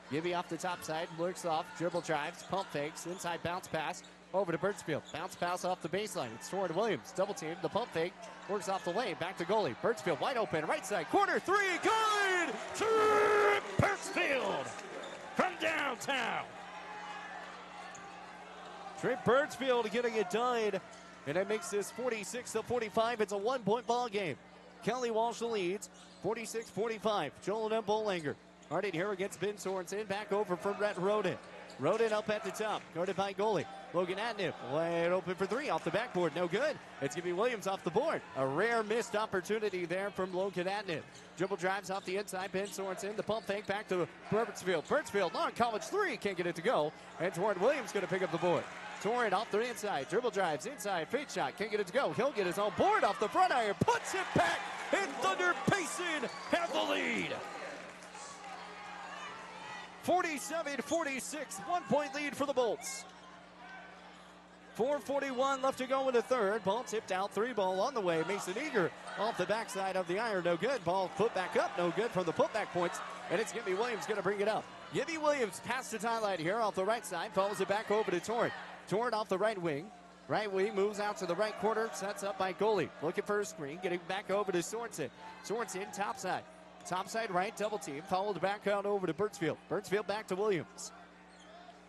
S1: Gibby off the top side, looks off, dribble drives, pump fakes, inside bounce pass, over to Birchfield. Bounce pass off the baseline. It's Torrin Williams, double team, the pump fake, works off the lane, back to goalie. Birchfield wide open, right side, corner 3, good! good to Birchfield from downtown. Trent Birchfield getting it done, and it makes this 46-45. It's a 1-point ball game. Kelly Walsh leads 46-45. Joel and Bolanger. Harding here against Ben Sorensen. Back over from Rhett Roden. Roden up at the top, guarded by goalie Logan Atnip. Wide open for three off the backboard. No good. It's going to be Williams off the board. A rare missed opportunity there from Logan Atnip. Dribble drives off the inside. Ben Sorensen. The pump fake back to Birchfield. Birchfield long college three. Can't get it to go. And Torrent Williams going to pick up the board. Torrent off the inside. Dribble drives inside. Fade shot. Can't get it to go. He'll get his own board off the front iron. Puts it back. And Thunder Basin have the lead. 47-46, 1-point lead for the Bolts. 4:41 left to go in the third. Ball tipped out, 3-ball on the way. Mason Eager off the backside of the iron, no good. Ball put back up, no good from the putback points. And it's Gibby Williams going to bring it up. Gibby Williams past the tie line here off the right side, follows it back over to Torrent. Torrent off the right wing. Right wing moves out to the right corner, sets up by goalie. Looking for a screen, getting back over to Sorensen. Sorensen top side. Topside right, double team, followed back out over to Birchfield. Birchfield back to Williams.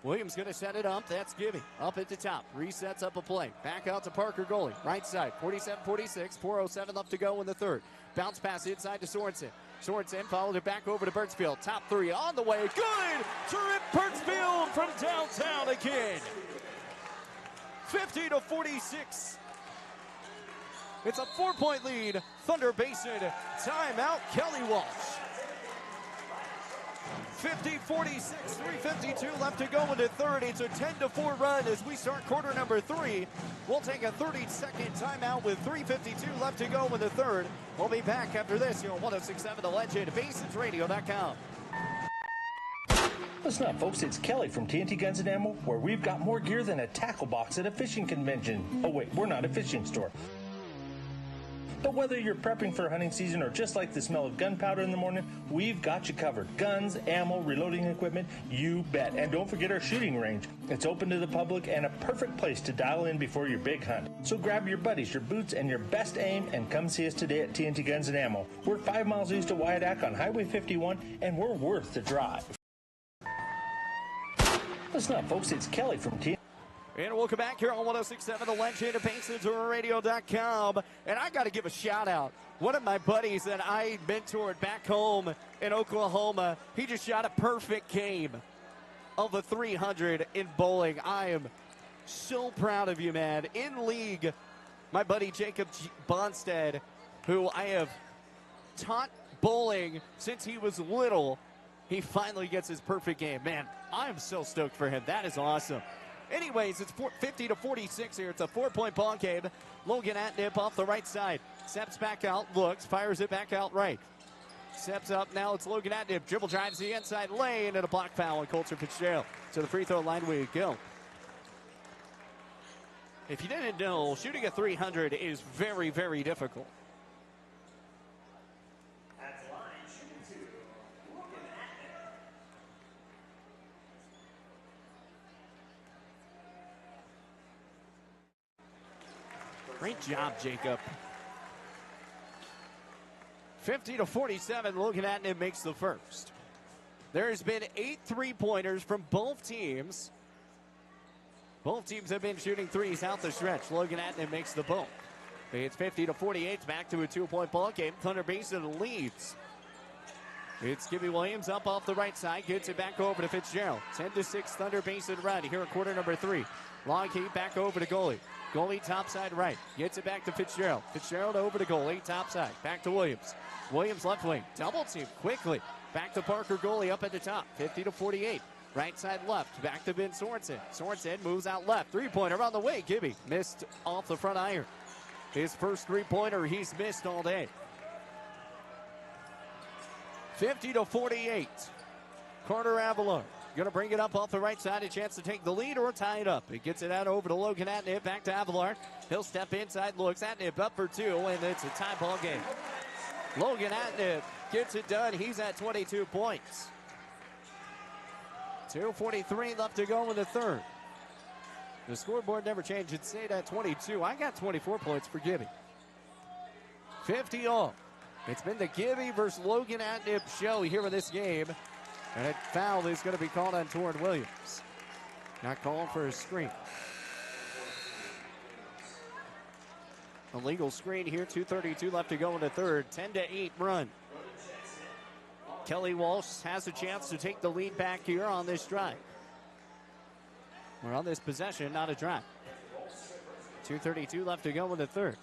S1: Williams going to set it up. That's Gibby. Up at the top. Resets up a play. Back out to Parker goalie. Right side. 47-46. 4:07 left to go in the third. Bounce pass inside to Sorensen. Sorensen followed it back over to Birchfield. Top three on the way. Good to Rip Birchfield from downtown again. 50-46. It's a 4-point lead. Thunder Basin. Timeout, Kelly Walsh. 50-46, 3:52 left to go in the third. It's a 10-4 run as we start quarter number 3. We'll take a 30-second timeout with 3:52 left to go in the third. We'll be back after this here on 106.7 The Legend, BasinsRadio.com.
S12: Listen up, folks. It's Kelly from TNT Guns and Ammo, where we've got more gear than a tackle box at a fishing convention. Oh, wait, we're not a fishing store. But whether you're prepping for hunting season or just like the smell of gunpowder in the morning, we've got you covered. Guns, ammo, reloading equipment, you bet. And don't forget our shooting range. It's open to the public and a perfect place to dial in before your big hunt. So grab your buddies, your boots, and your best aim and come see us today at TNT Guns and Ammo. We're 5 miles east of Wyandotte on Highway 51, and we're worth the drive. Listen up, folks. It's Kelly from TNT.
S1: And welcome back here on 106.7 The Legend of BasinsRadio.com. And I got to give a shout out. One of my buddies that I mentored back home in Oklahoma, he just shot a perfect game of a 300 in bowling. I am so proud of you, man. In league, my buddy Jacob Bonstead, who I have taught bowling since he was little, he finally gets his perfect game. Man, I am so stoked for him. That is awesome. Anyways, it's 50-46 here. It's a 4-point ball game. Logan Atnip off the right side. Steps back out, looks, fires it back out right. Steps up, now it's Logan Atnip. Dribble drives the inside lane, and a block foul on Colter Fitzgerald. To the free throw line we go. If you didn't know, shooting a 300 is very, very difficult. Great job, Jacob. 50-47, looking at it, makes the first. There's been 8 3-pointers from both teams. Both teams have been shooting threes out the stretch. Logan Atnip makes the bulk. It's 50-48, back to a 2-point ball game. Thunder Basin leads. It's Gibby Williams up off the right side, gets it back over to Fitzgerald. 10-6 Thunder Basin run here in quarter number 3. Long keep back over to goalie. Goalie topside right. Gets it back to Fitzgerald. Fitzgerald over to goalie topside. Back to Williams. Williams left wing. Double team quickly. Back to Parker goalie up at the top. 50-48. Right side left. Back to Ben Sorensen. Sorensen moves out left. 3-pointer on the way. Gibby missed off the front iron. His first 3-pointer he's missed all day. 50-48. Carter Avalon going to bring it up off the right side. A chance to take the lead or tie it up. It gets it out over to Logan Atnip. Back to Avalon. He'll step inside. Looks. Atnip up for 2. And it's a tie ball game. Logan Atnip gets it done. He's at 22 points. 2:43 left to go in the third. The scoreboard never changed. It stayed at 22. I got 24 points for Gibby. 50 all. It's been the Gibby versus Logan Atnip show here in this game. And a foul is going to be called on Torrin Williams. Not calling for a screen. A legal screen here, 2:32 left to go in the third. 10-8 run. Kelly Walsh has a chance to take the lead back here on this drive. We're on this possession, not a drive. 2:32 left to go in the third.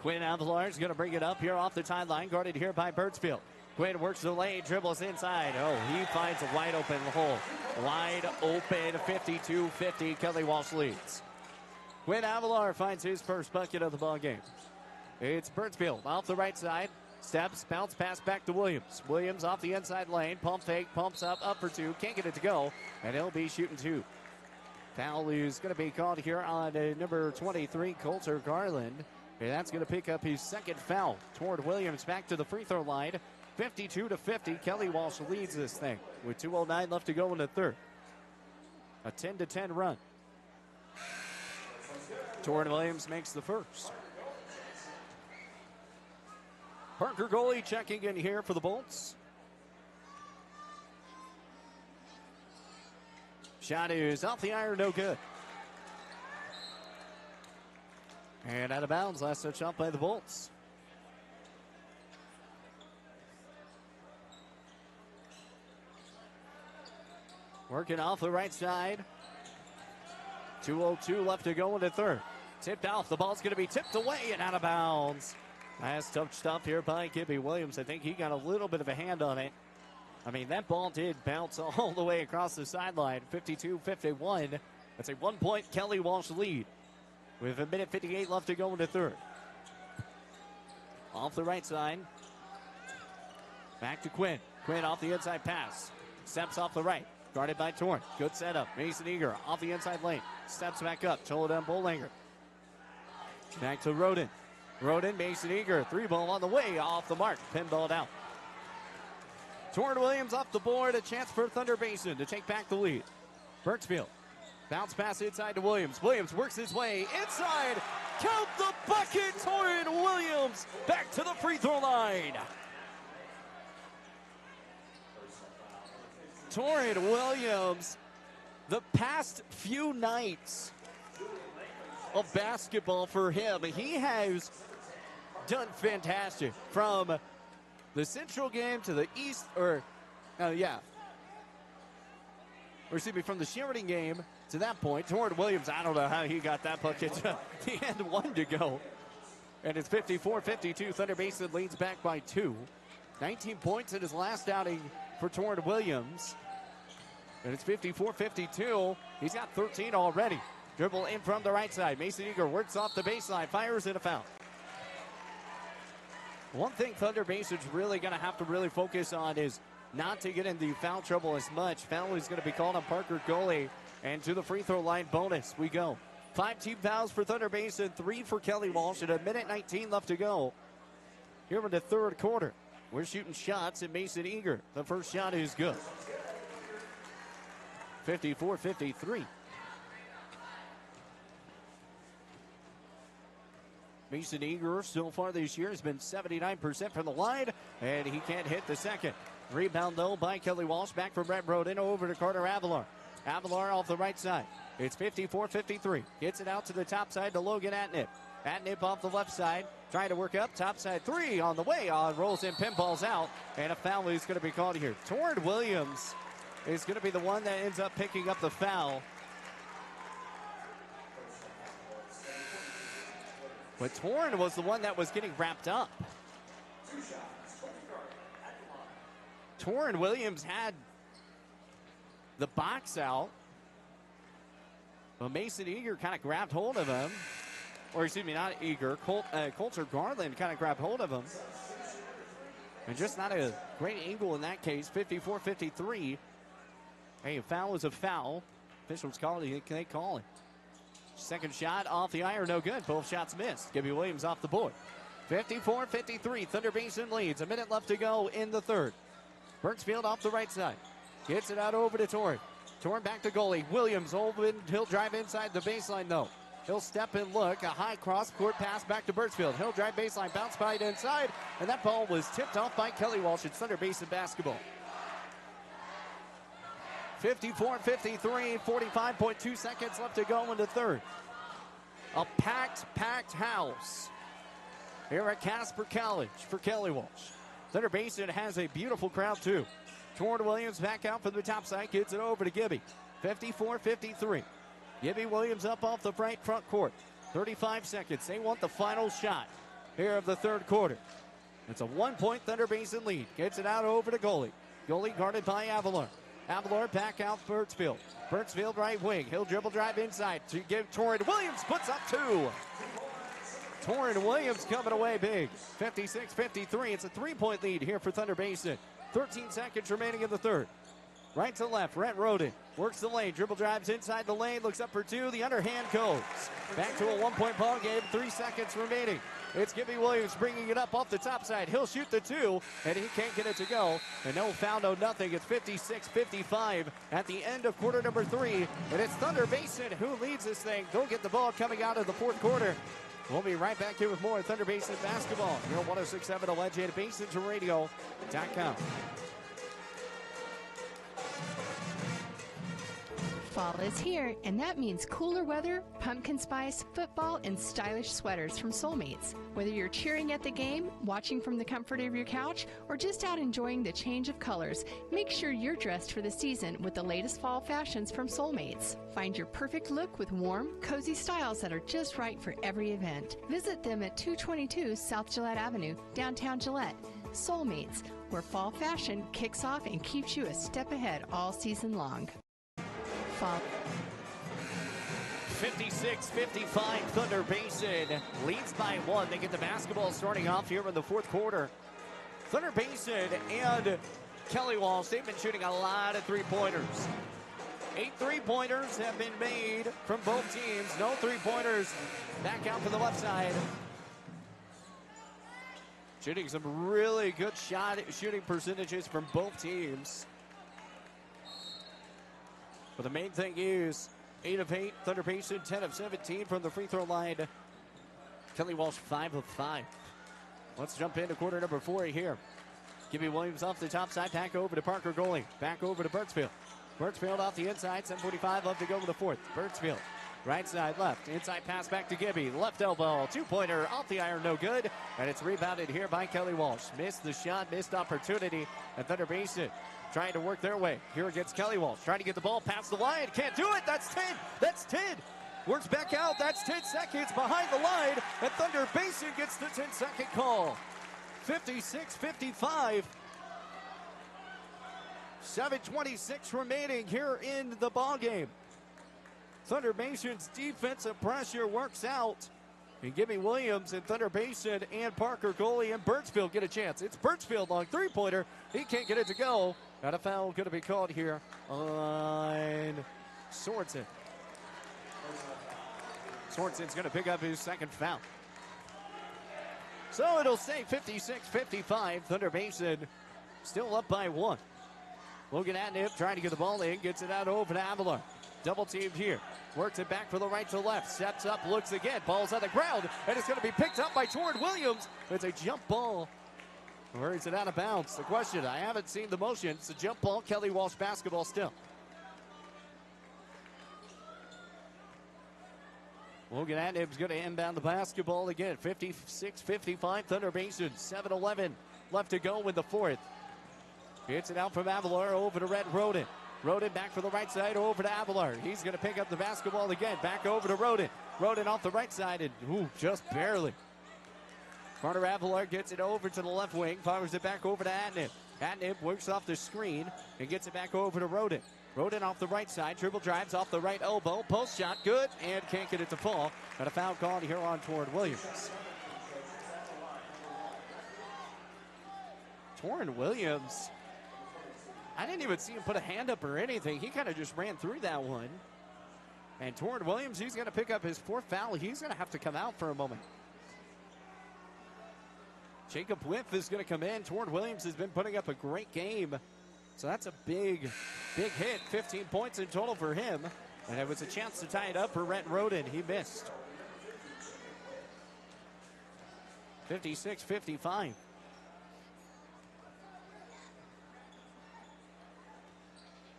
S1: Quinn Avalar is going to bring it up here off the timeline, guarded here by Birdsfield. Quinn works the lane, dribbles inside. Oh, he finds a wide open hole. Wide open, 52-50. Kelly Walsh leads. Quinn Avalar finds his first bucket of the ball game. It's Birdsfield off the right side. Steps, bounce pass back to Williams. Williams off the inside lane. Pump fake, pumps up for two. Can't get it to go, and he'll be shooting two. Foul is going to be called here on number 23, Coulter Garland. And that's going to pick up his second foul. Toward Williams back to the free throw line. 52-50. Kelly Walsh leads this thing with 2:09 left to go in the third. A 10-10 run. Torrin Williams makes the first. Parker goalie checking in here for the Bolts. Shot is off the iron, no good. And out of bounds, last touch off by the Bolts. Working off the right side. 2:02 left to go in the third. Tipped off. The ball's going to be tipped away and out of bounds. Last touch stop here by Gibby Williams. I think he got a little bit of a hand on it. I mean, that ball did bounce all the way across the sideline. 52-51. That's a 1-point Kelly Walsh lead with 1:58 left to go in the third. Off the right side. Back to Quinn. Quinn off the inside pass. Steps off the right. Guarded by Torrin. Good setup. Mason Eager off the inside lane. Steps back up. Toledon Bollinger. Back to Roden. Roden, Mason Eager. Three ball on the way. Off the mark. Pinballed out. Torrin Williams off the board. A chance for Thunder Basin to take back the lead. Birdsfield. Bounce pass inside to Williams. Williams works his way inside. Count the bucket. Torrin Williams back to the free throw line. Torrin Williams, the past few nights of basketball for him, he has done fantastic. From the Central game to the East, from the Sheridan game to that point. Torrin Williams, I don't know how he got that bucket. He had one to go. And it's 54-52. Thunder Basin leads back by 2. 19 points in his last outing for Torrin Williams. And it's 54-52. He's got 13 already. Dribble in from the right side. Mason Eager works off the baseline. Fires in a foul. One thing Thunder Basin's really going to have to really focus on is not to get into foul trouble as much. Foul is going to be called on Parker goalie. And to the free throw line bonus we go. 5 team fouls for Thunder Basin. 3 for Kelly Walsh. And 1:19 left to go here in the third quarter. We're shooting shots at Mason Eager. The first shot is good. 54-53. Mason Eager so far this year has been 79% from the line, and he can't hit the second. Rebound, though, by Kelly Walsh. Back from Brett Broden over to Carter Avalar. Avalar off the right side. It's 54-53. Gets it out to the top side to Logan Atnip. Atnip off the left side. Trying to work up. Top side three on the way. Rolls in, pinballs out. And a foul is going to be called here. Torrin Williams is going to be the one that ends up picking up the foul. But Torrin was the one that was getting wrapped up. Torrin Williams had the box out. But Mason Eager kind of grabbed hold of him. Or excuse me, not Eager. Coulter Garland kind of grabbed hold of him. And just not a great angle in that case. 54-53. Hey, a foul is a foul. Officials call it. They call it. Second shot off the iron, no good. Both shots missed. Gibby Williams off the board. 54-53. Thunder Basin leads. A minute left to go in the third. Birdsfield off the right side. Gets it out over to Torrin. Torrin back to goalie. Williams open. He'll drive inside the baseline, though. He'll step and look. A high cross-court pass back to Birchfield. He'll drive baseline, bounce by it inside, and that ball was tipped off by Kelly Walsh. It's Thunder Basin basketball. 54-53, 45.2 seconds left to go in the third. A packed house here at Casper College for Kelly Walsh. Thunder Basin has a beautiful crowd too. Torrin Williams back out from the top side, gets it over to Gibby. 54-53. Gibby Williams up off the right front court. 35 seconds. They want the final shot here of the third quarter. It's a 1-point Thunder Basin lead. Gets it out over to goalie. Goalie guarded by Avalon. Avalon back out Birchfield. Birchfield right wing. He'll dribble drive inside to give Torrin Williams. Puts up 2. Torrin Williams coming away big. 56-53. It's a 3-point lead here for Thunder Basin. 13 seconds remaining in the third. Right to left, Rhett Roden works the lane, dribble drives inside the lane, looks up for 2, the underhand goes. Back to a 1-point ball game, 3 seconds remaining. It's Gibby Williams bringing it up off the top side. He'll shoot the 2, and he can't get it to go. And no foul, no nothing. It's 56-55 at the end of quarter number 3. And it's Thunder Basin who leads this thing. They'll get the ball coming out of the fourth quarter. We'll be right back here with more Thunder Basin basketball. Here on 106.7 Alleged BasinRadio.com.
S13: Fall is here, and that means cooler weather, pumpkin spice, football, and stylish sweaters from Soulmates. Whether you're cheering at the game, watching from the comfort of your couch, or just out enjoying the change of colors, make sure you're dressed for the season with the latest fall fashions from Soulmates. Find your perfect look with warm, cozy styles that are just right for every event. Visit them at 222 South Gillette Avenue, downtown Gillette. Soulmates, where fall fashion kicks off and keeps you a step ahead all season long.
S1: 56-55, Thunder Basin leads by 1. They get the basketball starting off here in the fourth quarter. Thunder Basin and Kelly Walsh, they've been shooting a lot of three-pointers. 8 3-pointers have been made from both teams. No 3-pointers back out to the left side. Shooting some really good shooting percentages from both teams. But the main thing is 8 of 8, Thunder Basin 10 of 17 from the free throw line. Kelly Walsh 5 of 5. Let's jump into quarter number 4 here. Gibby Williams off the top side, back over to Parker goalie. Back over to Birchfield. Birchfield off the inside, 7:45 left to go to the fourth. Birchfield, right side left, inside pass back to Gibby. Left elbow, 2-pointer off the iron, no good. And it's rebounded here by Kelly Walsh. Missed the shot, missed opportunity. And Thunder Basin trying to work their way. Here against Kelly Walsh, trying to get the ball past the line. Can't do it. That's 10. That's 10. Works back out. That's 10 seconds behind the line. And Thunder Basin gets the 10-second call. 56-55. 7:26 remaining here in the ball game. Thunder Basin's defensive pressure works out. And Gibby Williams and Thunder Basin and Parker goalie and Birchfield get a chance. It's Birchfield long 3-pointer. He can't get it to go. Got a foul going to be called here on Sorensen. Sorensen's going to pick up his second foul. So it'll stay 56-55. Thunder Basin still up by 1. Logan Atnip trying to get the ball in. Gets it out over to Avalon. Double teamed here. Works it back from the right to left. Steps up, looks again. Ball's on the ground. And it's going to be picked up by Torrin Williams. It's a jump ball. Or is it out of bounds? The question, I haven't seen the motion. It's a jump ball. Kelly Walsh basketball still. Logan Atnib's going to inbound the basketball again. 56-55. Thunder Basin. 7:11 left to go in the fourth. Gets it out from Avalar over to Rhett Roden. Roden back for the right side over to Avalar. He's going to pick up the basketball again. Back over to Roden. Roden off the right side and just barely. Carter Avalar gets it over to the left wing. Fires it back over to Atnip. Atnip works off the screen and gets it back over to Roden. Roden off the right side. Dribble drives off the right elbow. Post shot good and can't get it to fall. Got a foul called here on Torrin Williams. Torrin Williams, I didn't even see him put a hand up or anything. He kind of just ran through that one. And Torrin Williams, he's going to pick up his fourth foul. He's going to have to come out for a moment. Jacob Whiff is going to come in. Torrin Williams has been putting up a great game. So that's a big hit. 15 points in total for him. And it was a chance to tie it up for Rhett Roden. He missed. 56-55.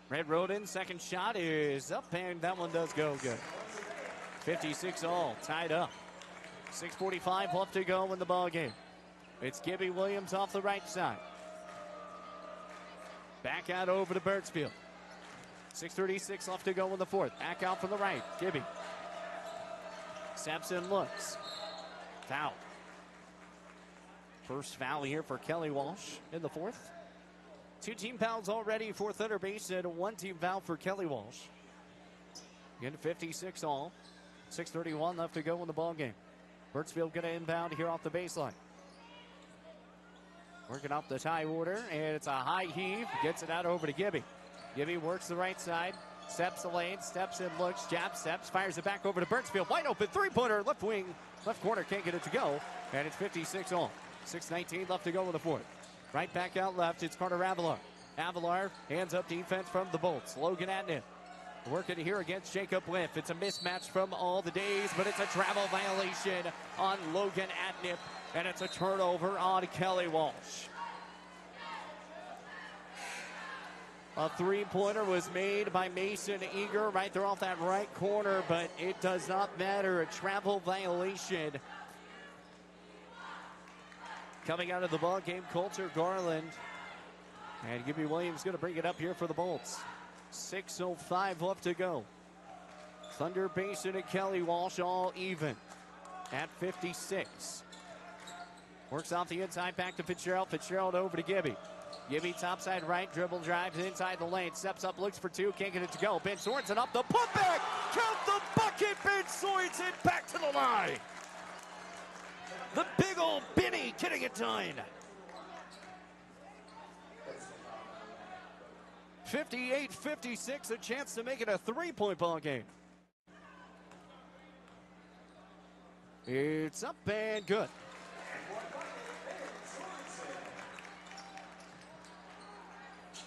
S1: Rhett Roden, second shot is up, and that one does go good. 56 all, tied up. 6:45 left to go in the ball game. It's Gibby Williams off the right side. Back out over to Birdsfield. 6:36 left to go in the fourth. Back out from the right. Gibby. Sampson looks. Foul. First foul here for Kelly Walsh in the fourth. 2 team fouls already for Thunder Basin. 1 team foul for Kelly Walsh. Again, 56 all. 6:31 left to go in the ball game. Birdsfield going to inbound here off the baseline. Working up the tie order, and it's a high heave. Gets it out over to Gibby. Gibby works the right side. Steps the lane, steps in, looks, jab, steps, fires it back over to Birdsfield. Wide open three-pointer, left wing, left corner, can't get it to go. And it's 56 all. 6:19 left to go in the fourth. Right back out left, it's Carter Avalar. Avalar hands up defense from the Bolts. Logan Atnip working here against Jacob Whiff. It's a mismatch from all the days, but it's a travel violation on Logan Atnip, and it's a turnover on Kelly Walsh. A three-pointer was made by Mason Eager right there off that right corner, but it does not matter. A travel violation. Coming out of the ball game, Coulter Garland. And Gibby Williams going to bring it up here for the Bolts. 6:05 left to go. Thunder Basin and Kelly Walsh all even at 56. Works off the inside, back to Fitzgerald. Fitzgerald over to Gibby. Gibby topside right, dribble drives inside the lane, steps up, looks for 2, can't get it to go. Ben Sorensen up the putback, count the bucket. Ben Sorensen back to the line. The big old Benny getting it done. 58-56, a chance to make it a 3-point ball game. It's up and good.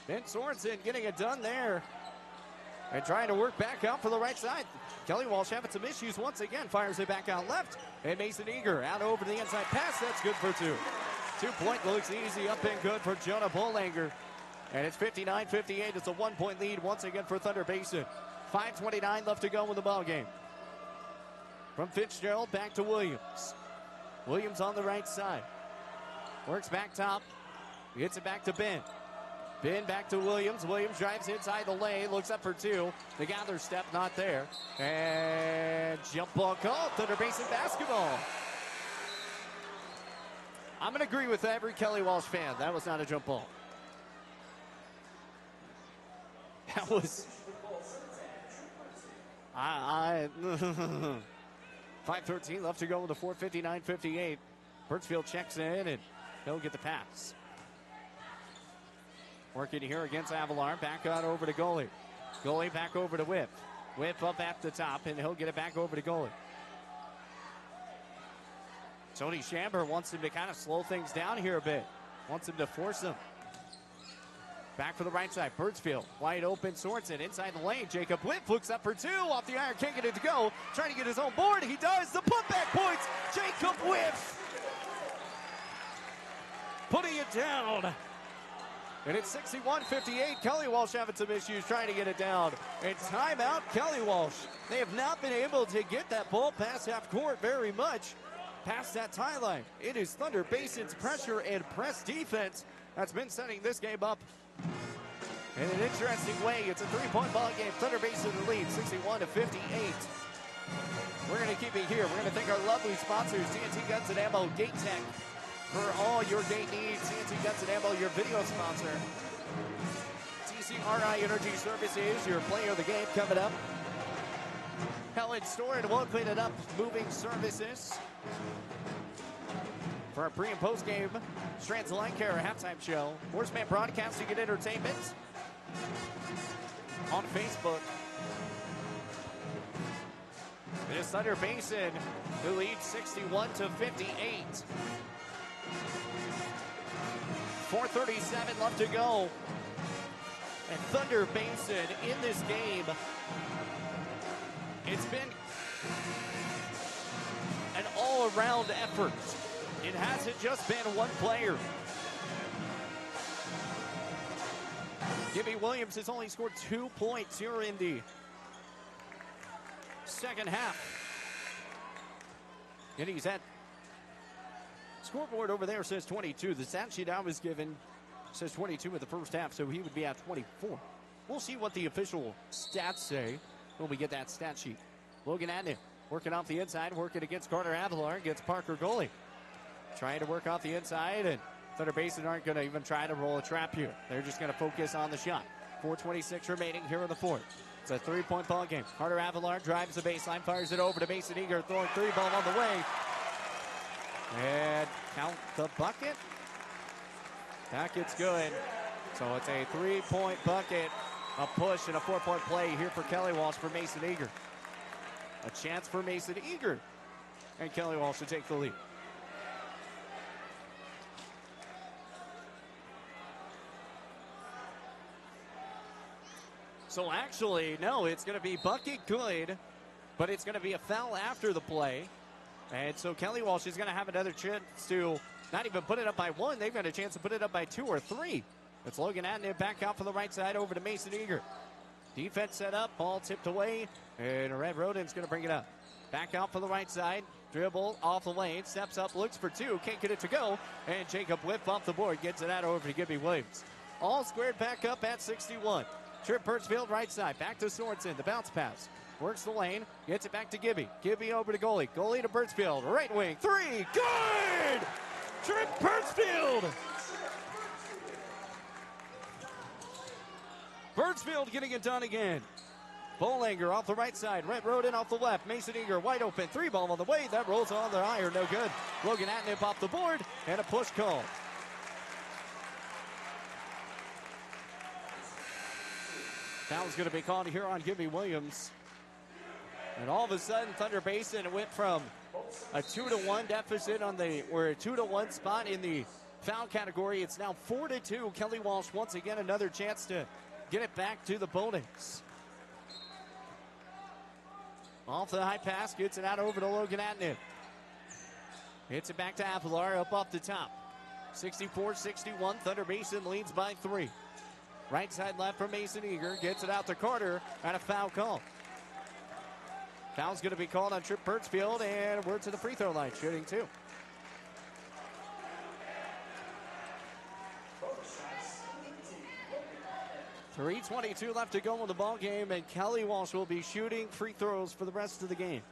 S1: Ben Sorensen getting it done there. And trying to work back out for the right side. Kelly Walsh having some issues once again. Fires it back out left. And Mason Eager out over the inside pass. That's good for 2. 2-point looks easy. Up and good for Jonah Bolanger. And it's 59-58. It's a 1-point lead once again for Thunder Basin. 5:29 left to go in the ball game. From Fitzgerald back to Williams. Williams on the right side. Works back top. Gets it back to Ben. Ben back to Williams. Williams drives inside the lane. Looks up for 2. The gather step not there. And jump ball called. Thunder Basin basketball. I'm going to agree with every Kelly Walsh fan. That was not a jump ball. That was... 5:13 left to go with the 4:59-58. Birdsfield checks in, and he'll get the pass. Working here against Avalar. Back out over to goalie. Goalie back over to Whip. Whip up at the top, and he'll get it back over to goalie. Tony Shamber wants him to kind of slow things down here a bit. Wants him to force them. Back for the right side. Birdsfield. Wide open. Sorensen inside the lane. Jacob Whip looks up for 2. Off the iron. Can't get it to go. Trying to get his own board. He does. The putback points. Jacob Whip. Putting it down. And it's 61-58. Kelly Walsh having some issues trying to get it down. And timeout, Kelly Walsh. They have not been able to get that ball past half court very much. Past that tie line. It is Thunder Basin's pressure and press defense that's been setting this game up in an interesting way. It's a 3-point ball game. Thunder Basin in the lead, 61-58. We're going to keep it here. We're going to thank our lovely sponsors, TNT Guns and Ammo, Gate Tech, for all your gate needs. TNT Guns and Ammo, your video sponsor. TCRI Energy Services, your player of the game coming up. Helen Store and We'll Clean It Up Moving Services. For our pre- and post-game Strands Line Care halftime show. Horseman Broadcasting and Entertainment on Facebook. It is Thunder Basin who leads 61-58. 4:37 left to go. And Thunder Basin in this game It's been an all-around effort. It hasn't just been one player. Gibby Williams has only scored 2 points here in the second half. And he's at scoreboard over there says 22. The stat sheet I was given says 22 in the first half, so he would be at 24. We'll see what the official stats say when we get that stat sheet. Logan Adnan working off the inside, working against Carter Avalar, gets Parker Goalie. Trying to work off the inside, and Thunder Basin aren't going to even try to roll a trap here. They're just going to focus on the shot. 4:26 remaining here in the fourth. It's a 3-point ball game. Carter Avalar drives the baseline, fires it over to Mason Eager, throwing 3 ball on the way. And count the bucket. Bucket's good. So it's a 3-point bucket, a push, and a 4-point play here for Kelly Walsh for Mason Eager. A chance for Mason Eager. And Kelly Walsh to take the lead. So actually, no, it's going to be bucket good, but it's going to be a foul after the play. And so Kelly Walsh is going to have another chance to not even put it up by 1. They've got a chance to put it up by 2 or 3. It's Logan Adnan back out from the right side over to Mason Eager. Defense set up, ball tipped away, and Red Rodin's going to bring it up. Back out from the right side, dribble off the lane, steps up, looks for 2, can't get it to go, and Jacob Whip off the board, gets it out over to Gibby Williams. All squared back up at 61. Trip Birchfield right side, back to Sorensen, the bounce pass. Works the lane, gets it back to Gibby. Gibby over to goalie. Goalie to Birchfield, right wing, 3, good! Trip Birchfield! Birchfield getting it done again. Bolanger off the right side, Red Rodin off the left. Mason Eager wide open, 3 ball on the way. That rolls on the iron, no good. Logan Atnip off the board, and a push call. Foul's going to be called here on Gibby Williams. And all of a sudden, Thunder Basin went from a 2-1 deficit on the, or a 2-1 spot in the foul category. It's now 4-2. Kelly Walsh once again another chance to get it back to the Bulldogs. Off the high pass, gets it out over to Logan Atnip. Hits it back to Avalar up off the top. 64-61, Thunder Basin leads by 3. Right side left for Mason Eager, gets it out to Carter, and a foul call. Foul's going to be called on Trip Birchfield, and we're to the free throw line, shooting 2. .322 left to go in the ball game, and Kelly Walsh will be shooting free throws for the rest of the game.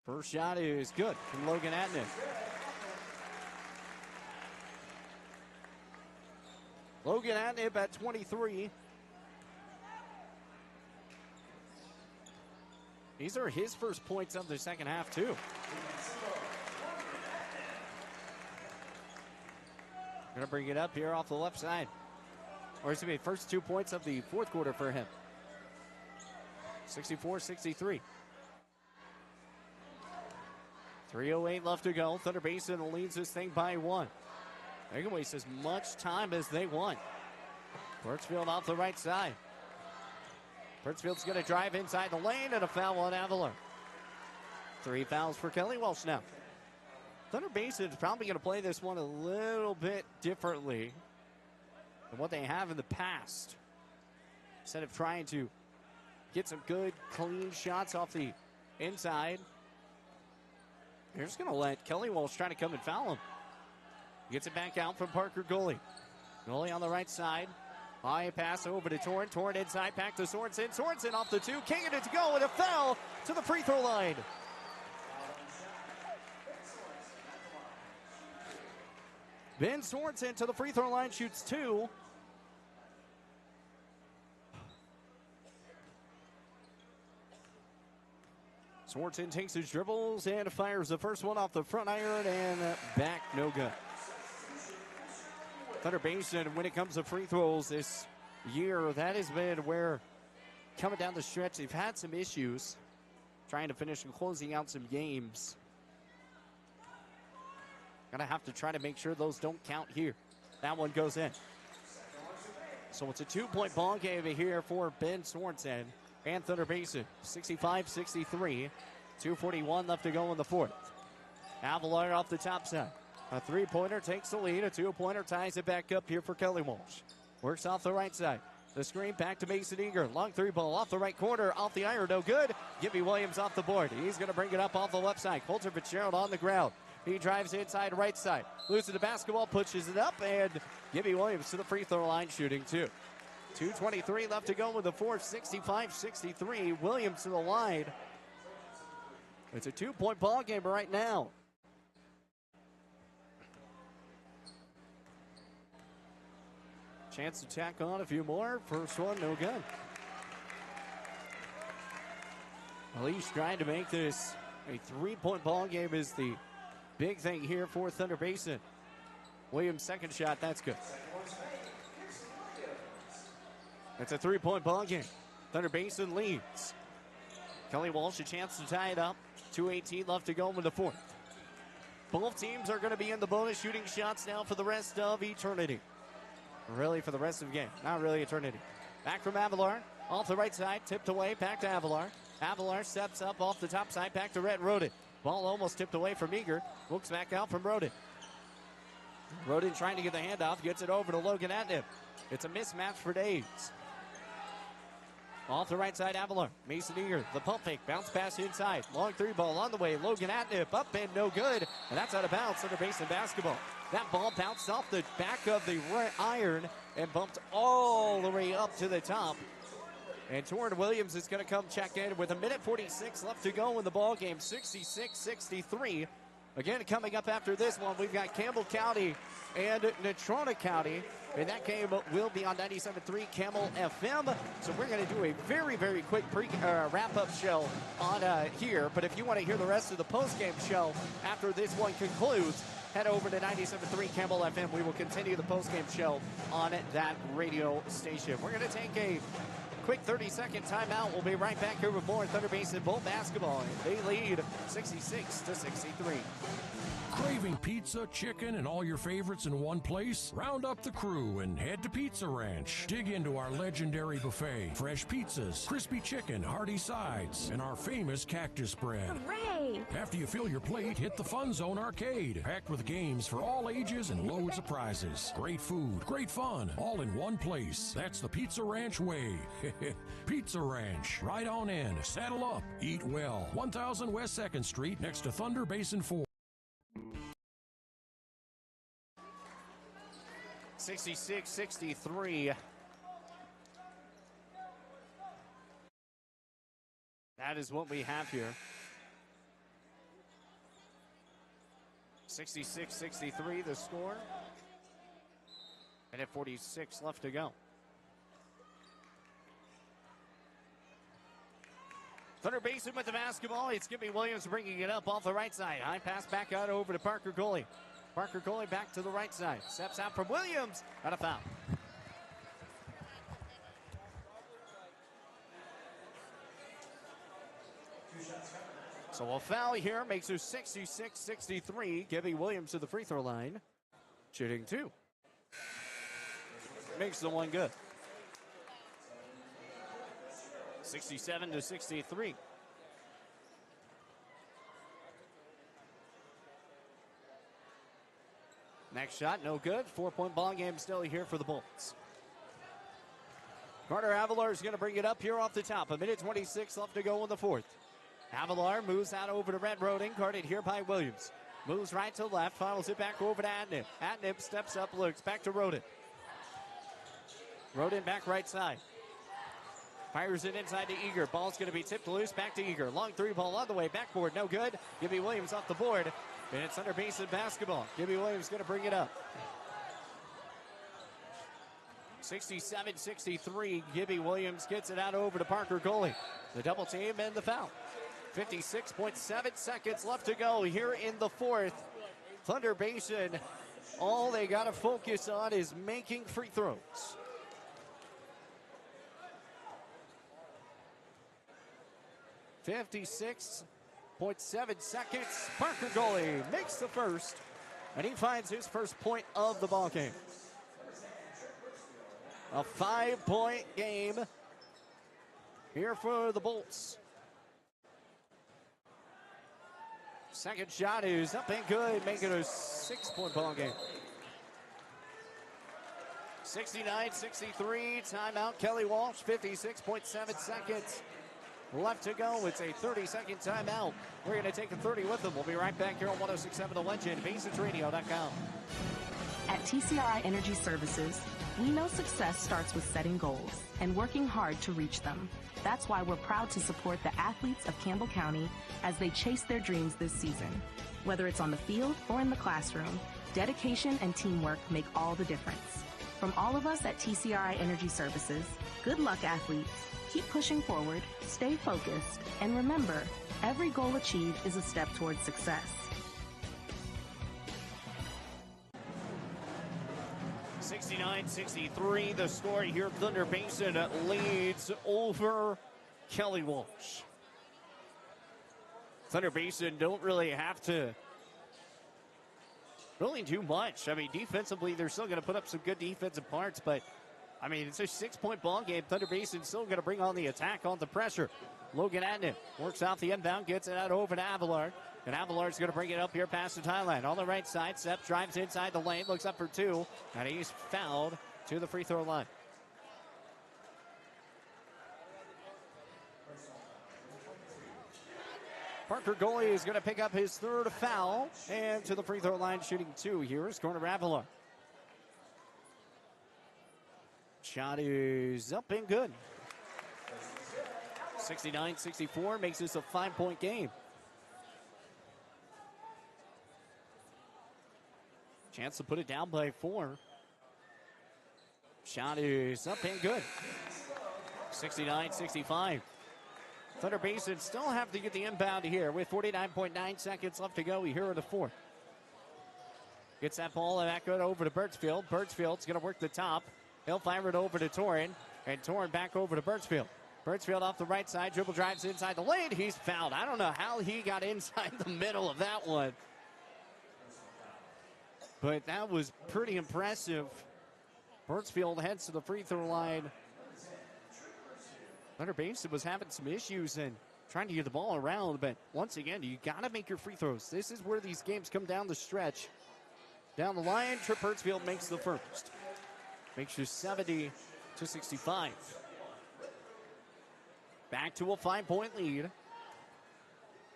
S1: First shot is good from Logan Atnip. Logan Atnip at 23. These are his first points of the second half, too. Gonna bring it up here off the left side. Or excuse me, first 2 points of the fourth quarter for him. 64-63. 3:08 left to go. Thunder Basin leads this thing by 1. They can waste as much time as they want. Birchfield off the right side. Birchfield's going to drive inside the lane, and a foul on Avalar. 3 fouls for Kelly Walsh now. Thunder Basin is probably going to play this one a little bit differently than what they have in the past. Instead of trying to get some good, clean shots off the inside, they're just going to let Kelly Walsh try to come and foul him. Gets it back out from Parker Goalie. Goalie on the right side. High pass over to Torrent. Torrent inside, back to Sorensen. Sorensen off the 2. Can't get it to go, and a foul to the free throw line. Ben Sorensen to the free throw line, shoots 2. Sorensen takes his dribbles and fires the first one off the front iron, and back, no good. Thunder Basin, when it comes to free throws this year, that has been where, coming down the stretch, they've had some issues trying to finish and closing out some games. Gonna have to try to make sure those don't count here. That one goes in. So it's a 2-point ball game here for Ben Sorensen. and Thunder Basin. 65-63. 2:41 left to go in the fourth. Avalar off the top side. A three-pointer takes the lead. A two-pointer ties it back up here for Kelly Walsh. Works off the right side. The screen back to Mason Eager. Long three ball off the right corner. Off the iron. No good. Gibby Williams off the board. He's going to bring it up off the left side. Colter Fitzgerald on the ground. He drives inside right side. Loses the basketball. Pushes it up. And Gibby Williams to the free throw line shooting two. 2:23 left to go with the fourth. 65-63. Williams to the line. It's a 2-point ball game right now. Chance to tack on a few more. First one, no good. Elise trying to make this a 3-point ball game is the big thing here for Thunder Basin. Williams' second shot, that's good. It's a 3-point ball game. Thunder Basin leads. Kelly Walsh a chance to tie it up. 2:18 left to go with the fourth. Both teams are going to be in the bonus shooting shots now for the rest of eternity. Really for the rest of the game. Not really eternity. Back from Avalar. Off the right side. Tipped away. Back to Avalar. Avalar steps up off the top side. Back to Rhett Roden. Ball almost tipped away from Eager. Looks back out from Roden. Roden trying to get the handoff. Gets it over to Logan Atnip. It's a mismatch for days. Off the right side, Avalar. Mason Eager, the pump fake, bounce pass inside. Long three ball on the way. Logan Atnip up and no good. And that's out of bounds. Thunder Basin basketball. That ball bounced off the back of the iron and bumped all the way up to the top. And Torrin Williams is going to come check in with 1:46 left to go in the ball game. 66-63. Again, coming up after this one, we've got Campbell County and Natrona County. And that game will be on 97.3 Camel FM. So we're going to do a very, very quick wrap-up show on here. But if you want to hear the rest of the post-game show after this one concludes, head over to 97.3 Camel FM. We will continue the post-game show on that radio station. We're going to take a quick 30-second timeout. We'll be right back here with more Thunder Basin Bowl basketball. They lead 66-63.
S14: Craving pizza, chicken, and all your favorites in one place? Round up the crew and head to Pizza Ranch. Dig into our legendary buffet. Fresh pizzas, crispy chicken, hearty sides, and our famous cactus bread.
S15: Hooray!
S14: After you fill your plate, hit the Fun Zone Arcade. Packed with games for all ages and loads of prizes. Great food, great fun, all in one place. That's the Pizza Ranch way. Pizza Ranch. Right on in. Saddle up. Eat well. 1000 West 2nd Street next to Thunder Basin 4.
S1: 66-63. That is what we have here. 66-63 the score. And at 46 left to go. Thunder Basin with the basketball. It's Gibby Williams bringing it up off the right side. High pass back out over to Parker Coley. Parker Coley back to the right side. Steps out from Williams. Got a foul. So a foul here makes it 66-63. Gibby Williams to the free throw line. Shooting two. Makes the one good. 67-63. Next shot, no good. 4-point ball game still here for the Bolts. Carter Avalar is going to bring it up here off the top. 1:26 left to go in the fourth. Avalar moves out over to Red Roding, guarded here by Williams. Moves right to left, funnels it back over to Atnip. Atnip steps up, looks back to Rodin. Rodin back right side. Fires it inside to Eager. Ball's going to be tipped loose, back to Eager. Long three ball on the way, backboard, no good. Gibby Williams off the board. And it's Thunder Basin basketball. Gibby Williams going to bring it up. 67-63. Gibby Williams gets it out over to Parker Coley. The double team and the foul. 56.7 seconds left to go here in the fourth. Thunder Basin, all they got to focus on is making free throws. .7 seconds. Parker Coley makes the first, and he finds his first point of the ball game. A 5-point game here for the Bolts. Second shot is up and good, making it a 6-point ball game. 69-63, timeout. Kelly Walsh, 56.7 seconds left to go. It's a 30-second timeout. We're going to take a 30 with them. We'll be right back here on 106.7 The Legend, BasisRadio.com.
S15: At TCRI Energy Services, we know success starts with setting goals and working hard to reach them. That's why we're proud to support the athletes of Campbell County as they chase their dreams this season. Whether it's on the field or in the classroom, dedication and teamwork make all the difference. From all of us at TCRI Energy Services, good luck, athletes. Keep pushing forward, stay focused, and remember, every goal achieved is a step towards success.
S1: 69-63, the score here. Thunder Basin leads over Kelly Walsh. Thunder Basin don't really have to really do much. I mean, defensively, they're still going to put up some good defensive parts, but, I mean, it's a 6-point ball game. Thunder Basin's still going to bring on the attack, on the pressure. Logan Adnan works out the inbound, gets it out over to Avillard. And Avilard's going to bring it up here past the Thailand. On the right side, Sepp drives inside the lane, looks up for two, and he's fouled to the free throw line. Parker goalie is going to pick up his third foul, and to the free throw line shooting two. Here is corner Avillard. Shot is up and good. 69-64 makes this a 5-point game. Chance to put it down by 4. Shot is up and good. 69-65. Thunder Basin still have to get the inbound here with 49.9 seconds left to go here in the fourth. Gets that ball back over to Birchfield. Birchfield's going to work the top. He'll fire it over to Torrin. And Torrin back over to Birchfield. Birchfield off the right side. Dribble drives inside the lane. He's fouled. I don't know how he got inside the middle of that one. But that was pretty impressive. Birchfield heads to the free throw line. Thunder Basin was having some issues and trying to get the ball around, but once again, you got to make your free throws. This is where these games come down the stretch. Down the line, Trip Birchfield makes the first. Makes you 70-65. Back to a 5-point lead.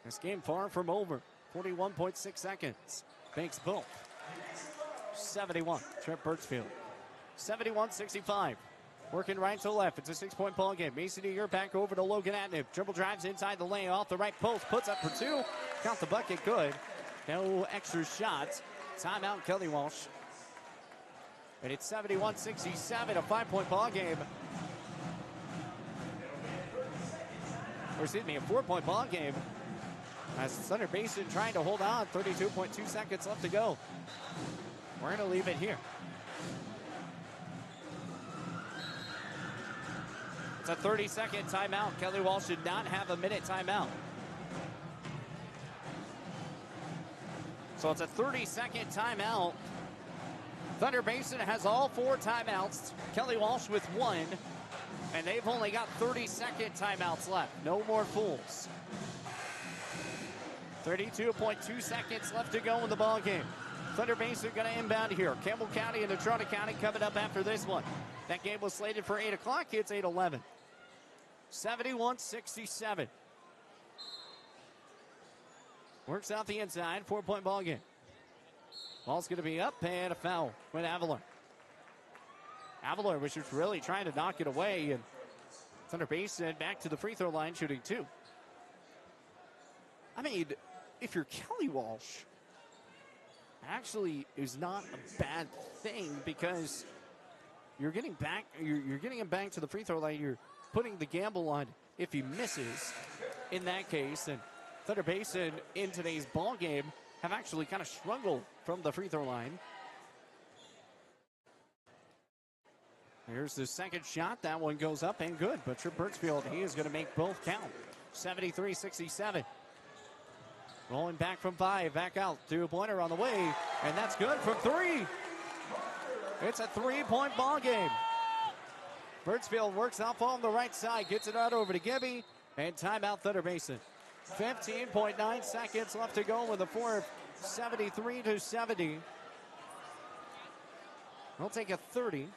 S1: This game far from over. 41.6 seconds. Makes both. 71, Trip Birchfield. 71-65. Working right to left. It's a 6-point ball game. Mason Eager back over to Logan Atnip. Dribble drives inside the lane off the right post. Puts up for two. Count the bucket good. No extra shots. Timeout Kelly Walsh. And it's 71-67, a 5-point ball game. Or excuse me, a 4-point ball game. As Thunder Basin trying to hold on. 32.2 seconds left to go. We're going to leave it here. It's a 30-second timeout. Kelly Walsh should not have a minute timeout. So it's a 30-second timeout. Thunder Basin has all 4 timeouts. Kelly Walsh with 1. And they've only got 30-second timeouts left. No more fools. 32.2 seconds left to go in the ball game. Thunder Basin going to inbound here. Campbell County and Natrona County coming up after this one. That game was slated for 8 o'clock. It's 8:11. 71-67. Works out the inside. 4-point ball game. Ball's going to be up and a foul with Avillard. Avillard was just really trying to knock it away. And Thunder Basin back to the free throw line shooting 2. I mean, if you're Kelly Walsh, actually is not a bad thing because you're getting back. You're getting him back to the free throw line. You're putting the gamble on if he misses. In that case, and Thunder Basin in today's ball game have actually kind of struggled from the free throw line. Here's the second shot. That one goes up and good. But Trip Birchfield, he is going to make both count. 73-67. Rolling back from 5, back out. 2-pointer on the way, and that's good from 3. It's a 3-point ball game. Birdsfield works off on the right side, gets it out over to Gibby, and timeout Thunder Basin. 15.9 seconds left to go with a 73-70. They'll take a 30.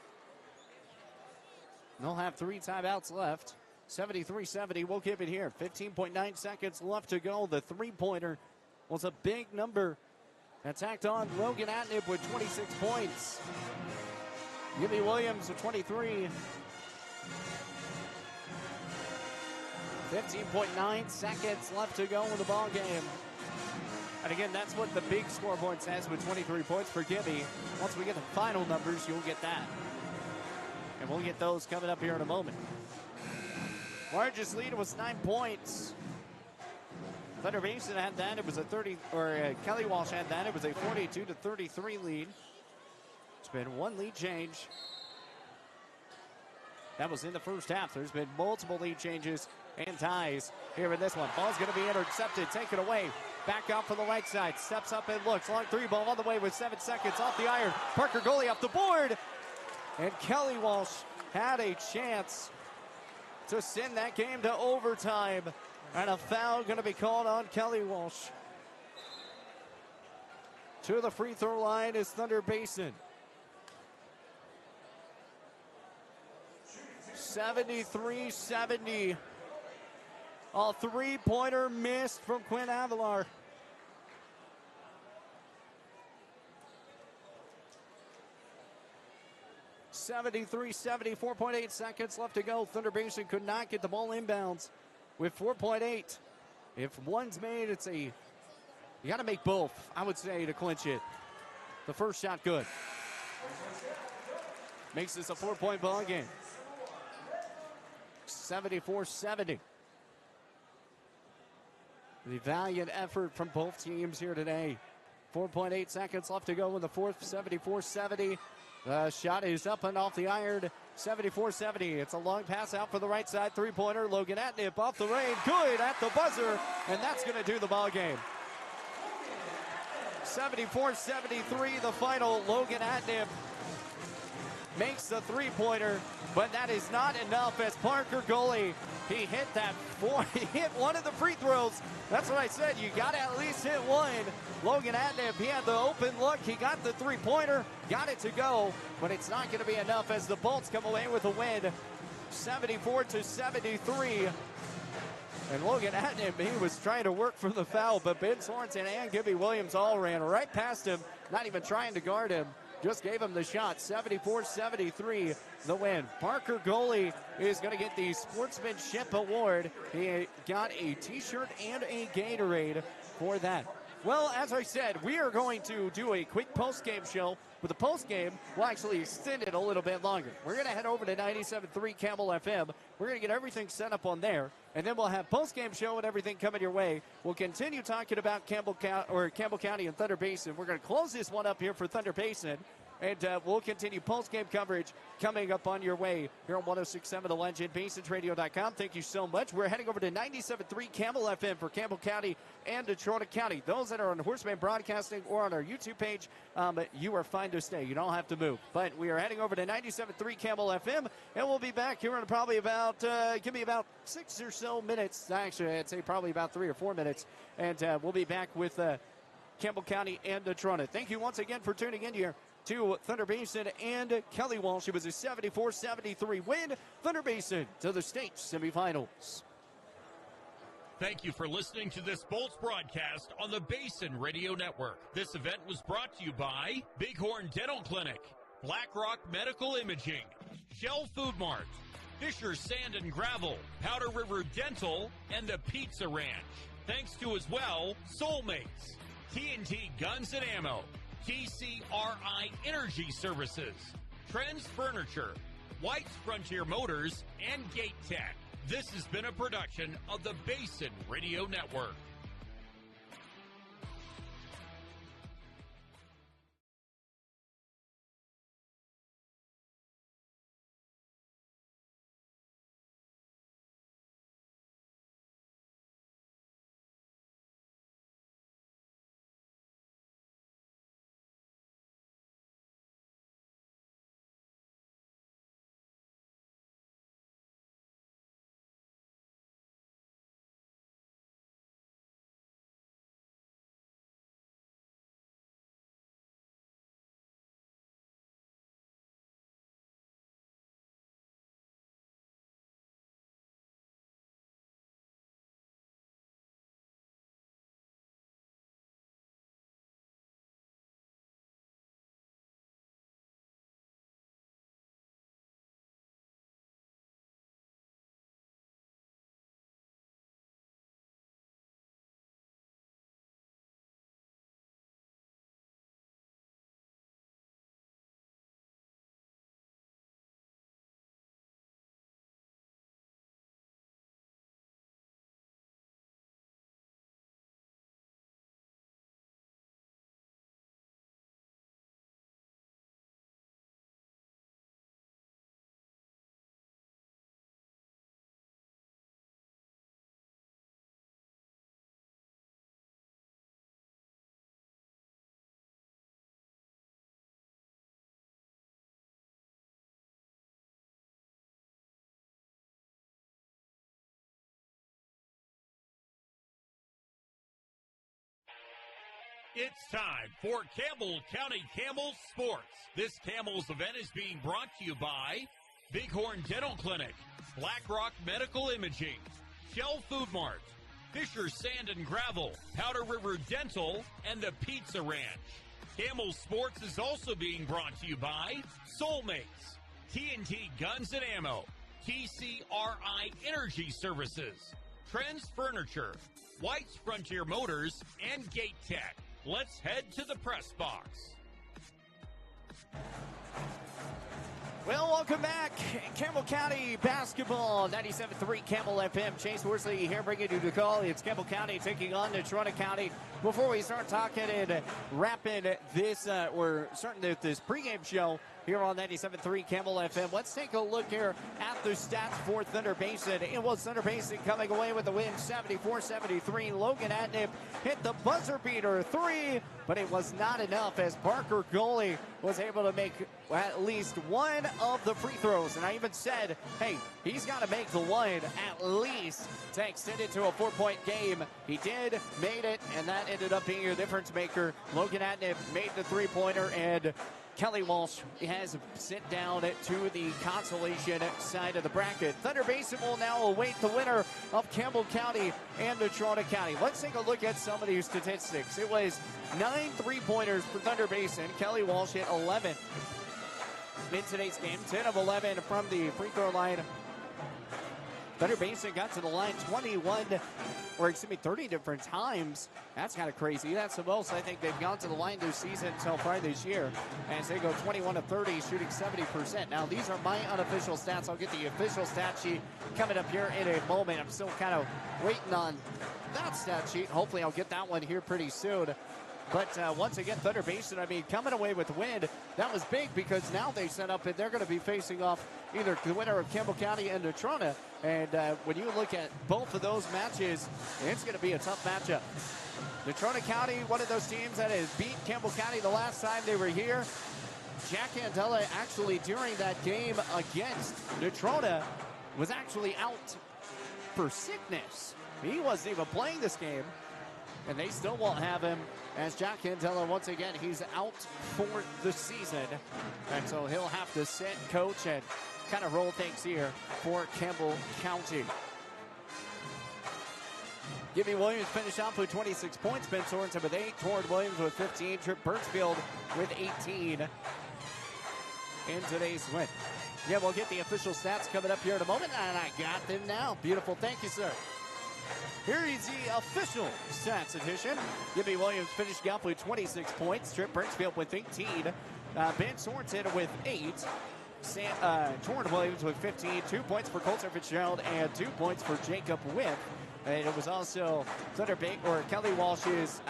S1: They'll have 3 timeouts left. 73-70, we'll keep it here. 15.9 seconds left to go. The three-pointer was a big number. Attacked on Logan Atnip with 26 points. Gibby Williams with 23. 15.9 seconds left to go in the ball game. And again, that's what the big scoreboard says with 23 points for Gibby. Once we get the final numbers, you'll get that. And we'll get those coming up here in a moment. Largest lead was 9 points. Thunder Basin had that. It was a Kelly Walsh had that. It was a 42-33 lead. It's been one lead change. That was in the first half. There's been multiple lead changes and ties here in this one. Ball's going to be intercepted, taken away. Back out from the right side. Steps up and looks. Long three ball all the way with 7 seconds off the iron. Parker goalie off the board. And Kelly Walsh had a chance to send that game to overtime. And a foul going to be called on Kelly Walsh. To the free throw line is Thunder Basin. 73-70. A three-pointer missed from Quinn Avalar. (73-70), 4.8 seconds left to go. Thunder Basin could not get the ball inbounds with 4.8. If one's made, you got to make both, I would say, to clinch it. The first shot good. Makes this a 4-point ball game. 74-70. The valiant effort from both teams here today. 4.8 seconds left to go in the fourth. 74-70. The shot is up and off the iron. 74-70. It's a long pass out for the right side. Three-pointer. Logan Atnip off the rain. Good at the buzzer. And that's going to do the ball game. 74-73 the final. Logan Atnip makes the three-pointer, but that is not enough as Parker goalie. He hit he hit one of the free throws. That's what I said. You got to at least hit one. Logan Atnip, he had the open look. He got the three-pointer, got it to go, but it's not going to be enough as the Bolts come away with a win. 74-73. And Logan Atnip, he was trying to work for the foul, but Ben Sorensen and Gibby Williams all ran right past him, not even trying to guard him. Just gave him the shot. 74-73 the win. Parker goalie is going to get the Sportsmanship Award. He got a t-shirt and a Gatorade for that. Well, as I said, we are going to do a quick post-game show. With the post-game, we'll actually extend it a little bit longer. We're going to head over to 97.3 Campbell FM. We're going to get everything set up on there, and then we'll have post-game show and everything coming your way. We'll continue talking about Campbell County and Thunder Basin. We're going to close this one up here for Thunder Basin, and we'll continue post-game coverage coming up on your way here on 106.7 The Legend, BasinsRadio.com. Thank you so much. We're heading over to 97.3 Campbell FM for Campbell County and Natrona County. Those that are on Horseman Broadcasting or on our YouTube page, you are fine to stay. You don't have to move. But we are heading over to 97.3 Campbell FM, and we'll be back here in probably about, give me about 6 or so minutes. Actually, I'd say probably about 3 or 4 minutes. And we'll be back with Campbell County and Natrona. Thank you once again for tuning in here to Thunder Basin and Kelly Walsh. It was a 74-73 win. Thunder Basin to the state semifinals.
S2: Thank you for listening to this Bolts broadcast on the Basin Radio Network. This event was brought to you by Bighorn Dental Clinic, Black Rock Medical Imaging, Shell Food Mart, Fisher Sand and Gravel, Powder River Dental, and the Pizza Ranch. Thanks to as well Soulmates, TNT Guns and Ammo, TCRI Energy Services, Trends Furniture, White's Frontier Motors, and Gate Tech. This has been a production of the Basin Radio Network. It's time for Campbell County Camels Sports. This Camels event is being brought to you by Bighorn Dental Clinic, Black Rock Medical Imaging, Shell Food Mart, Fisher Sand and Gravel, Powder River Dental, and the Pizza Ranch. Camels Sports is also being brought to you by Soulmates, TNT Guns and Ammo, TCRI Energy Services, Trends Furniture, White's Frontier Motors, and Gate Tech. Let's head to the press box.
S1: Well, welcome back. Campbell County basketball, 97.3 Campbell FM. Chase Worsley here bringing you the call. It's Campbell County taking on Natrona County. Before we start talking and wrapping this, we're starting this pregame show here on 97.3 Campbell FM. Let's take a look here at the stats for Thunder Basin. It was Thunder Basin coming away with the win, 74-73. Logan Atnip hit the buzzer beater three, but it was not enough as Parker goalie was able to make at least one of the free throws. And I even said, hey, he's got to make the one at least to extend it to a 4-point game. He did, made it, and that ended up being your difference maker. Logan Atnip made the three-pointer, and Kelly Walsh has sit down to the consolation side of the bracket. Thunder Basin will now await the winner of Campbell County and Natrona County. Let's take a look at some of these statistics. It was 9 3-pointers for Thunder Basin. Kelly Walsh hit 11 in today's game, 10 of 11 from the free throw line. Thunder Basin got to the line 30 different times. That's kind of crazy. That's the most I think they've gone to the line this season until probably this year. As they go 21 of 30, shooting 70%. Now, these are my unofficial stats. I'll get the official stat sheet coming up here in a moment. I'm still kind of waiting on that stat sheet. Hopefully, I'll get that one here pretty soon. But once again, Thunder Basin, I mean, coming away with the win, that was big because now they set up and they're going to be facing off either the winner of Campbell County and Natrona. And when you look at both of those matches, it's going to be a tough matchup. Natrona County, one of those teams that has beat Campbell County the last time they were here. Jack Andela actually during that game against Natrona was actually out for sickness. He wasn't even playing this game. And they still won't have him as Jack Cantella, once again, he's out for the season. And so he'll have to sit, coach, and kind of roll things here for Campbell County. Gibby Williams finished off with 26 points. Ben Sorensen with 8. Torrid Williams with 15. Trip Birchfield with 18 in today's win. Yeah, we'll get the official stats coming up here in a moment. And I got them now. Beautiful. Thank you, sir. Here is the official stats edition. Gibby Williams finishing up with 26 points. Trip Birchfield with 18. Ben Sorensen with 8. Torrid Williams with 15. 2 points for Colter Fitzgerald and 2 points for Jacob Whip. And it was also Kelly Walsh's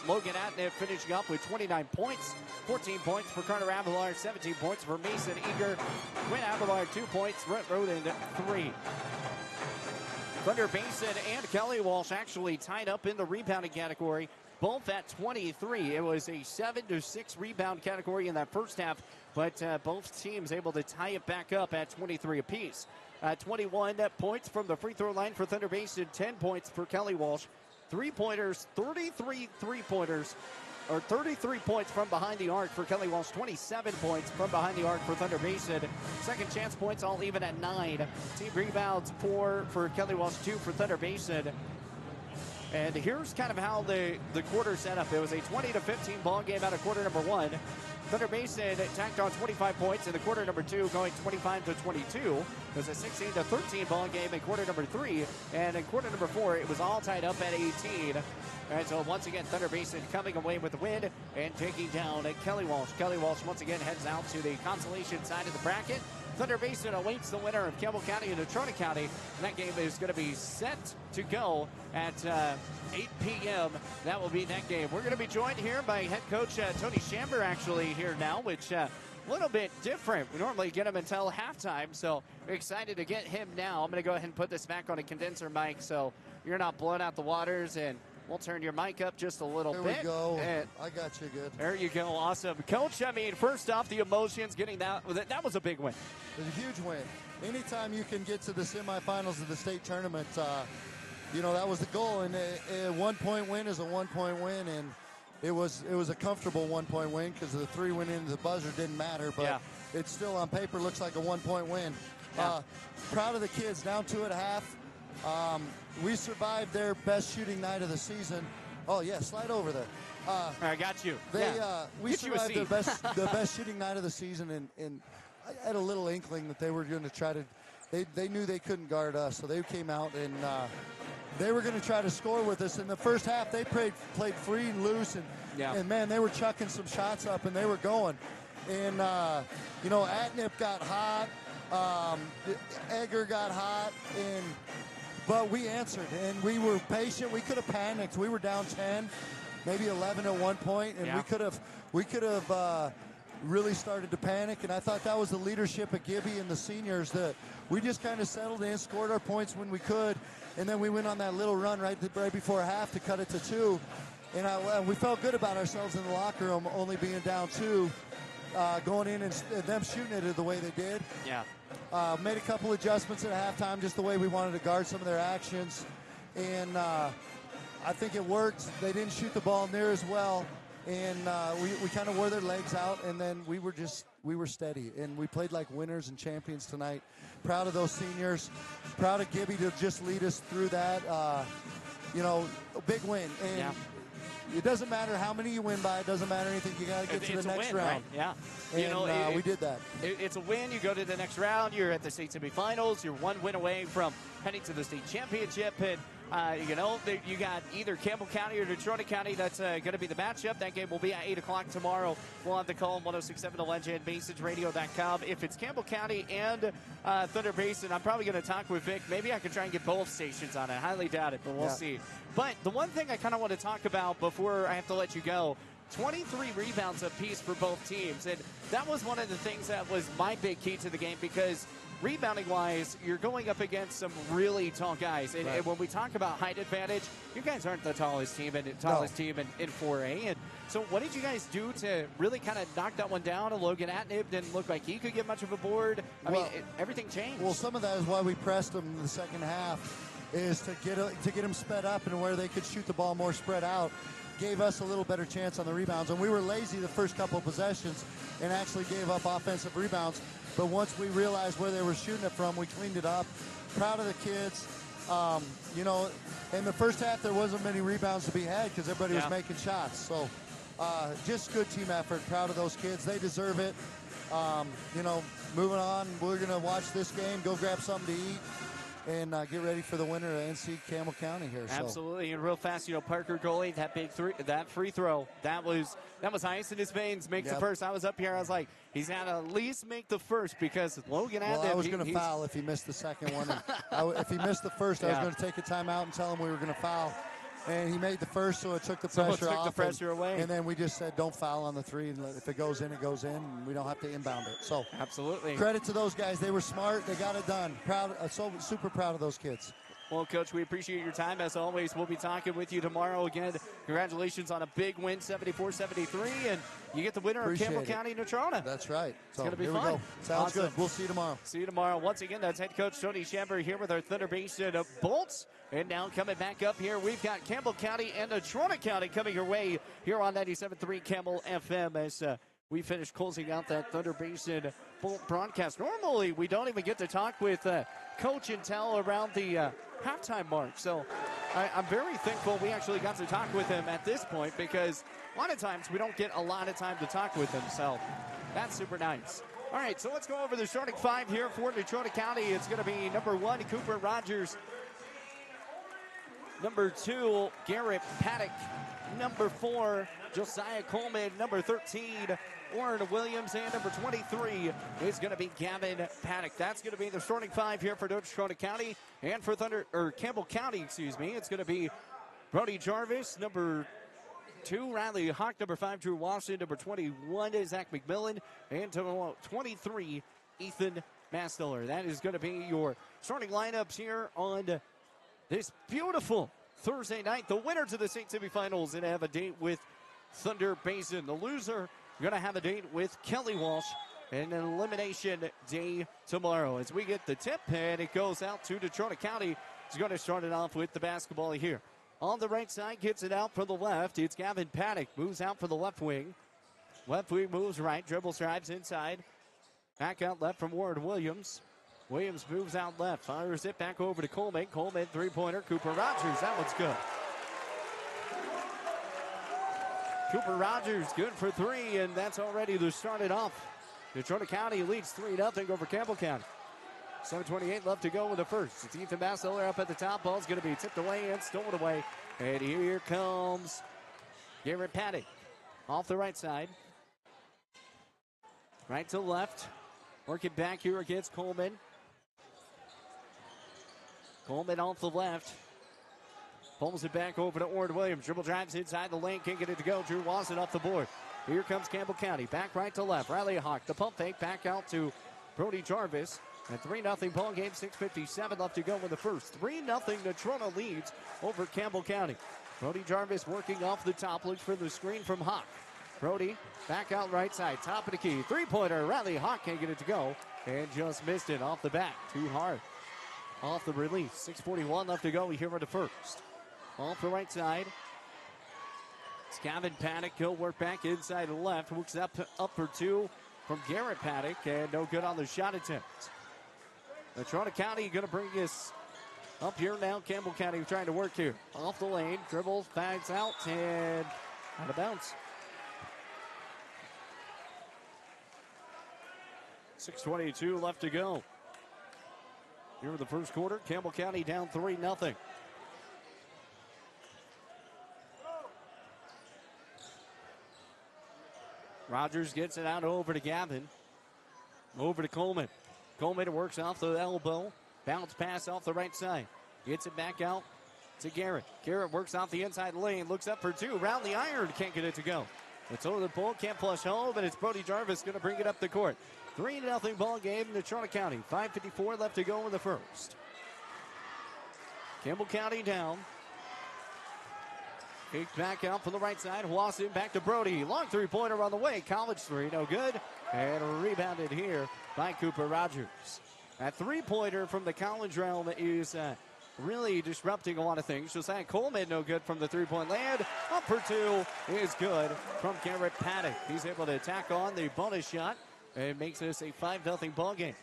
S1: Logan Atnip finishing up with 29 points. 14 points for Carter Avalar. 17 points for Mason Eager. Quinn Avalar, 2 points. Brett Roden, 3. Thunder Basin and Kelly Walsh actually tied up in the rebounding category, both at 23. It was a 7-6 rebound category in that first half, but both teams able to tie it back up at 23 apiece. 21 points from the free throw line for Thunder Basin, 10 points for Kelly Walsh. 3-pointers, 33 3-pointers, or 33 points from behind the arc for Kelly Walsh, 27 points from behind the arc for Thunder Basin. Second chance points all even at 9. Team rebounds 4 for Kelly Walsh, 2 for Thunder Basin. And here's kind of how the quarter set up. It was a 20-15 ball game out of quarter number 1. Thunder Basin tacked on 25 points in the quarter number 2, going 25-22. It was a 16-13 ball game in quarter number 3. And in quarter number 4, it was all tied up at 18. And so once again, Thunder Basin coming away with the win and taking down Kelly Walsh. Kelly Walsh once again heads out to the consolation side of the bracket. Thunder Basin awaits the winner of Campbell County and Natrona County. And that game is going to be set to go at 8 p.m. That will be that game. We're going to be joined here by head coach Tony Shamber actually here now, which a little bit different. We normally get him until halftime, so we're excited to get him now. I'm going to go ahead and put this back on a condenser mic so you're not blowing out the waters, and we'll turn your mic up just a little bit.
S16: There we go.
S1: And
S16: I got you good.
S1: There you go. Awesome. Coach, I mean, first off, the emotions, getting that was a big win.
S16: It was a huge win. Anytime you can get to the semifinals of the state tournament, that was the goal. And a 1-point win is a 1-point win. And it was a comfortable 1-point win because the 3 went into the buzzer didn't matter, but it still on paper looks like a 1-point win. Proud of the kids, down 2 at half. We survived their best shooting night of the season. Oh yeah, slide over there.
S1: I got you.
S16: We survived the best shooting night of the season, and I had a little inkling that they were going to try to. They knew they couldn't guard us, so they came out and they were going to try to score with us. In the first half, they played free and loose, and man, they were chucking some shots up, and they were going. And Atnip got hot, Egger got hot, but we answered, and we were patient. We could have panicked. We were down 10, maybe 11 at one point, and we could have really started to panic. And I thought that was the leadership of Gibby and the seniors, that we just kind of settled in, scored our points when we could, and then we went on that little run right before half to cut it to 2. And we felt good about ourselves in the locker room, only being down 2, going in and them shooting it the way they did. Made a couple adjustments at halftime, just the way we wanted to guard some of their actions, and I think it worked. They didn't shoot the ball near as well, and we kind of wore their legs out, and then we were steady, and we played like winners and champions tonight. Proud of those seniors, proud of Gibby to just lead us through that. A big win, and it doesn't matter how many you win by. It doesn't matter anything. You got to get to the next round.
S1: Right?
S16: And we did that.
S1: It's a win. You go to the next round. You're at the state semifinals. You're 1 win away from heading to the state championship. And, you got either Campbell County or Natrona County. That's going to be the matchup. That game will be at 8 o'clock tomorrow. We'll have the call on 106.7 The Legend, BasinRadio.com. If it's Campbell County and Thunder Basin, I'm probably going to talk with Vic. Maybe I could try and get both stations on it. I highly doubt it, but we'll see. But the one thing I kind of want to talk about before I have to let you go, 23 rebounds apiece for both teams. And that was one of the things that was my big key to the game, because rebounding-wise, you're going up against some really tall guys. And, and when we talk about height advantage, you guys aren't the tallest team in 4A. And so what did you guys do to really kind of knock that one down? Logan Atnip didn't look like he could get much of a board. I mean, everything changed.
S16: Well, some of that is why we pressed them in the second half, is to get them sped up and where they could shoot the ball more spread out. Gave us a little better chance on the rebounds. And we were lazy the first couple of possessions and actually gave up offensive rebounds. But once we realized where they were shooting it from, we cleaned it up. Proud of the kids. In the first half, there wasn't many rebounds to be had because everybody was making shots. So just good team effort. Proud of those kids. They deserve it. Moving on, we're going to watch this game, go grab something to eat, and get ready for the winner of NC Campbell County here.
S1: Absolutely. And real fast, Parker goalie, that free throw, that was ice in his veins, makes the first. I was up here, I was like, he's got to at least make the first, because Logan Atnip.
S16: Well, I was going to foul if he missed the second one. If he missed the first, I was going to take a timeout and tell him we were going to foul. And he made the first, so it took the pressure off.
S1: The pressure away.
S16: And then we just said, don't foul on the 3. And if it goes in, it goes in. And we don't have to inbound it. So
S1: absolutely.
S16: Credit to those guys. They were smart. They got it done. Super proud of those kids.
S1: Well, Coach, we appreciate your time. As always, we'll be talking with you tomorrow. Again, congratulations on a big win, 74-73. And you get the winner of Campbell County Natrona.
S16: That's right.
S1: It's going to be
S16: here
S1: fun.
S16: We go. Sounds good. We'll see you tomorrow.
S1: See you tomorrow. Once again, that's head coach Tony Shamber here with our Thunder Basin Bolts. And now coming back up here, we've got Campbell County and Natrona County coming your way here on 97.3 Campbell FM as we finish closing out that Thunder Basin Bolt broadcast. Normally, we don't even get to talk with Coach until around the halftime mark. So I'm very thankful we actually got to talk with him at this point, because a lot of times we don't get a lot of time to talk with him. So that's super nice. All right, so let's go over the starting 5 here for Natrona County. It's going to be number 1, Cooper Rogers. Number 2, Garrett Paddock. Number 4, Josiah Coleman. Number 13, Warren Williams. And number 23 is going to be Gavin Paddock. That's going to be the starting 5 here for Natrona County. And for Campbell County, it's going to be Brody Jarvis. Number 2, Riley Hawk. Number 5, Drew Walsh. Number 21 is Zach McMillan. And 23, Ethan Mastiller. That is going to be your starting lineups here on this beautiful Thursday night. The winner to the state semifinals and have a date with Thunder Basin. The loser going to have a date with Kelly Walsh and an elimination day tomorrow. As we get the tip, and it goes out to Natrona County. He's going to start it off with the basketball here on the right side, gets it out for the left. It's Gavin Paddock, moves out for the left wing. Left wing moves right, dribbles, drives inside. Back out left from Warren Williams. Williams moves out left, fires it back over to Coleman. Coleman, three-pointer. Cooper Rogers, that one's good. Cooper Rogers, good for three, and that's already the started off. Natrona County leads 3-0 over Campbell County. 7:28 left to go with the first. It's Ethan Basseler up at the top. Ball's going to be tipped away and stolen away. And here comes Garrett Paddock off the right side. Right to left. Working back here against Coleman. Coleman off the left. Pulls it back over to Warren Williams. Dribble drives inside the lane. Can't get it to go. Drew Wasson off the board. Here comes Campbell County. Back right to left. Riley Hawk. The pump fake back out to Brody Jarvis. And 3-0 ball game. 6:57 left to go with the first. 3-0 Natrona leads over Campbell County. Brody Jarvis working off the top. Looks for the screen from Hawk. Brody back out right side. Top of the key. Three-pointer. Riley Hawk can't get it to go. And just missed it off the back. Too hard. Off the release. 6:41 left to go here for the first. Off the right side. It's Gavin Paddock. He'll work back inside the left. Looks up for two from Garrett Paddock. And no good on the shot attempt. Natrona County going to bring us up here now. Campbell County trying to work here. Off the lane. Dribbles. Bags out. And out of bounds. 6:22 left to go. Here in the first quarter. Campbell County down 3-0. Rogers gets it out over to Gavin. Over to Coleman. Coleman works off the elbow. Bounce pass off the right side. Gets it back out to Garrett. Garrett works off the inside lane. Looks up for two. Round the iron. Can't get it to go. It's over the pole. Can't flush home. And it's Brody Jarvis going to bring it up the court. 3-0 ball game in Natrona County. 5:54 left to go in the first. Campbell County down. Kicked back out from the right side. Wasson back to Brody. Long three-pointer on the way. College three, no good. And rebounded here by Cooper Rogers. That three-pointer from the college realm is really disrupting a lot of things. Josiah Coleman, no good from the three-point land. Up for two is good from Garrett Paddock. He's able to tack on the bonus shot and makes this a 5-0 ball game.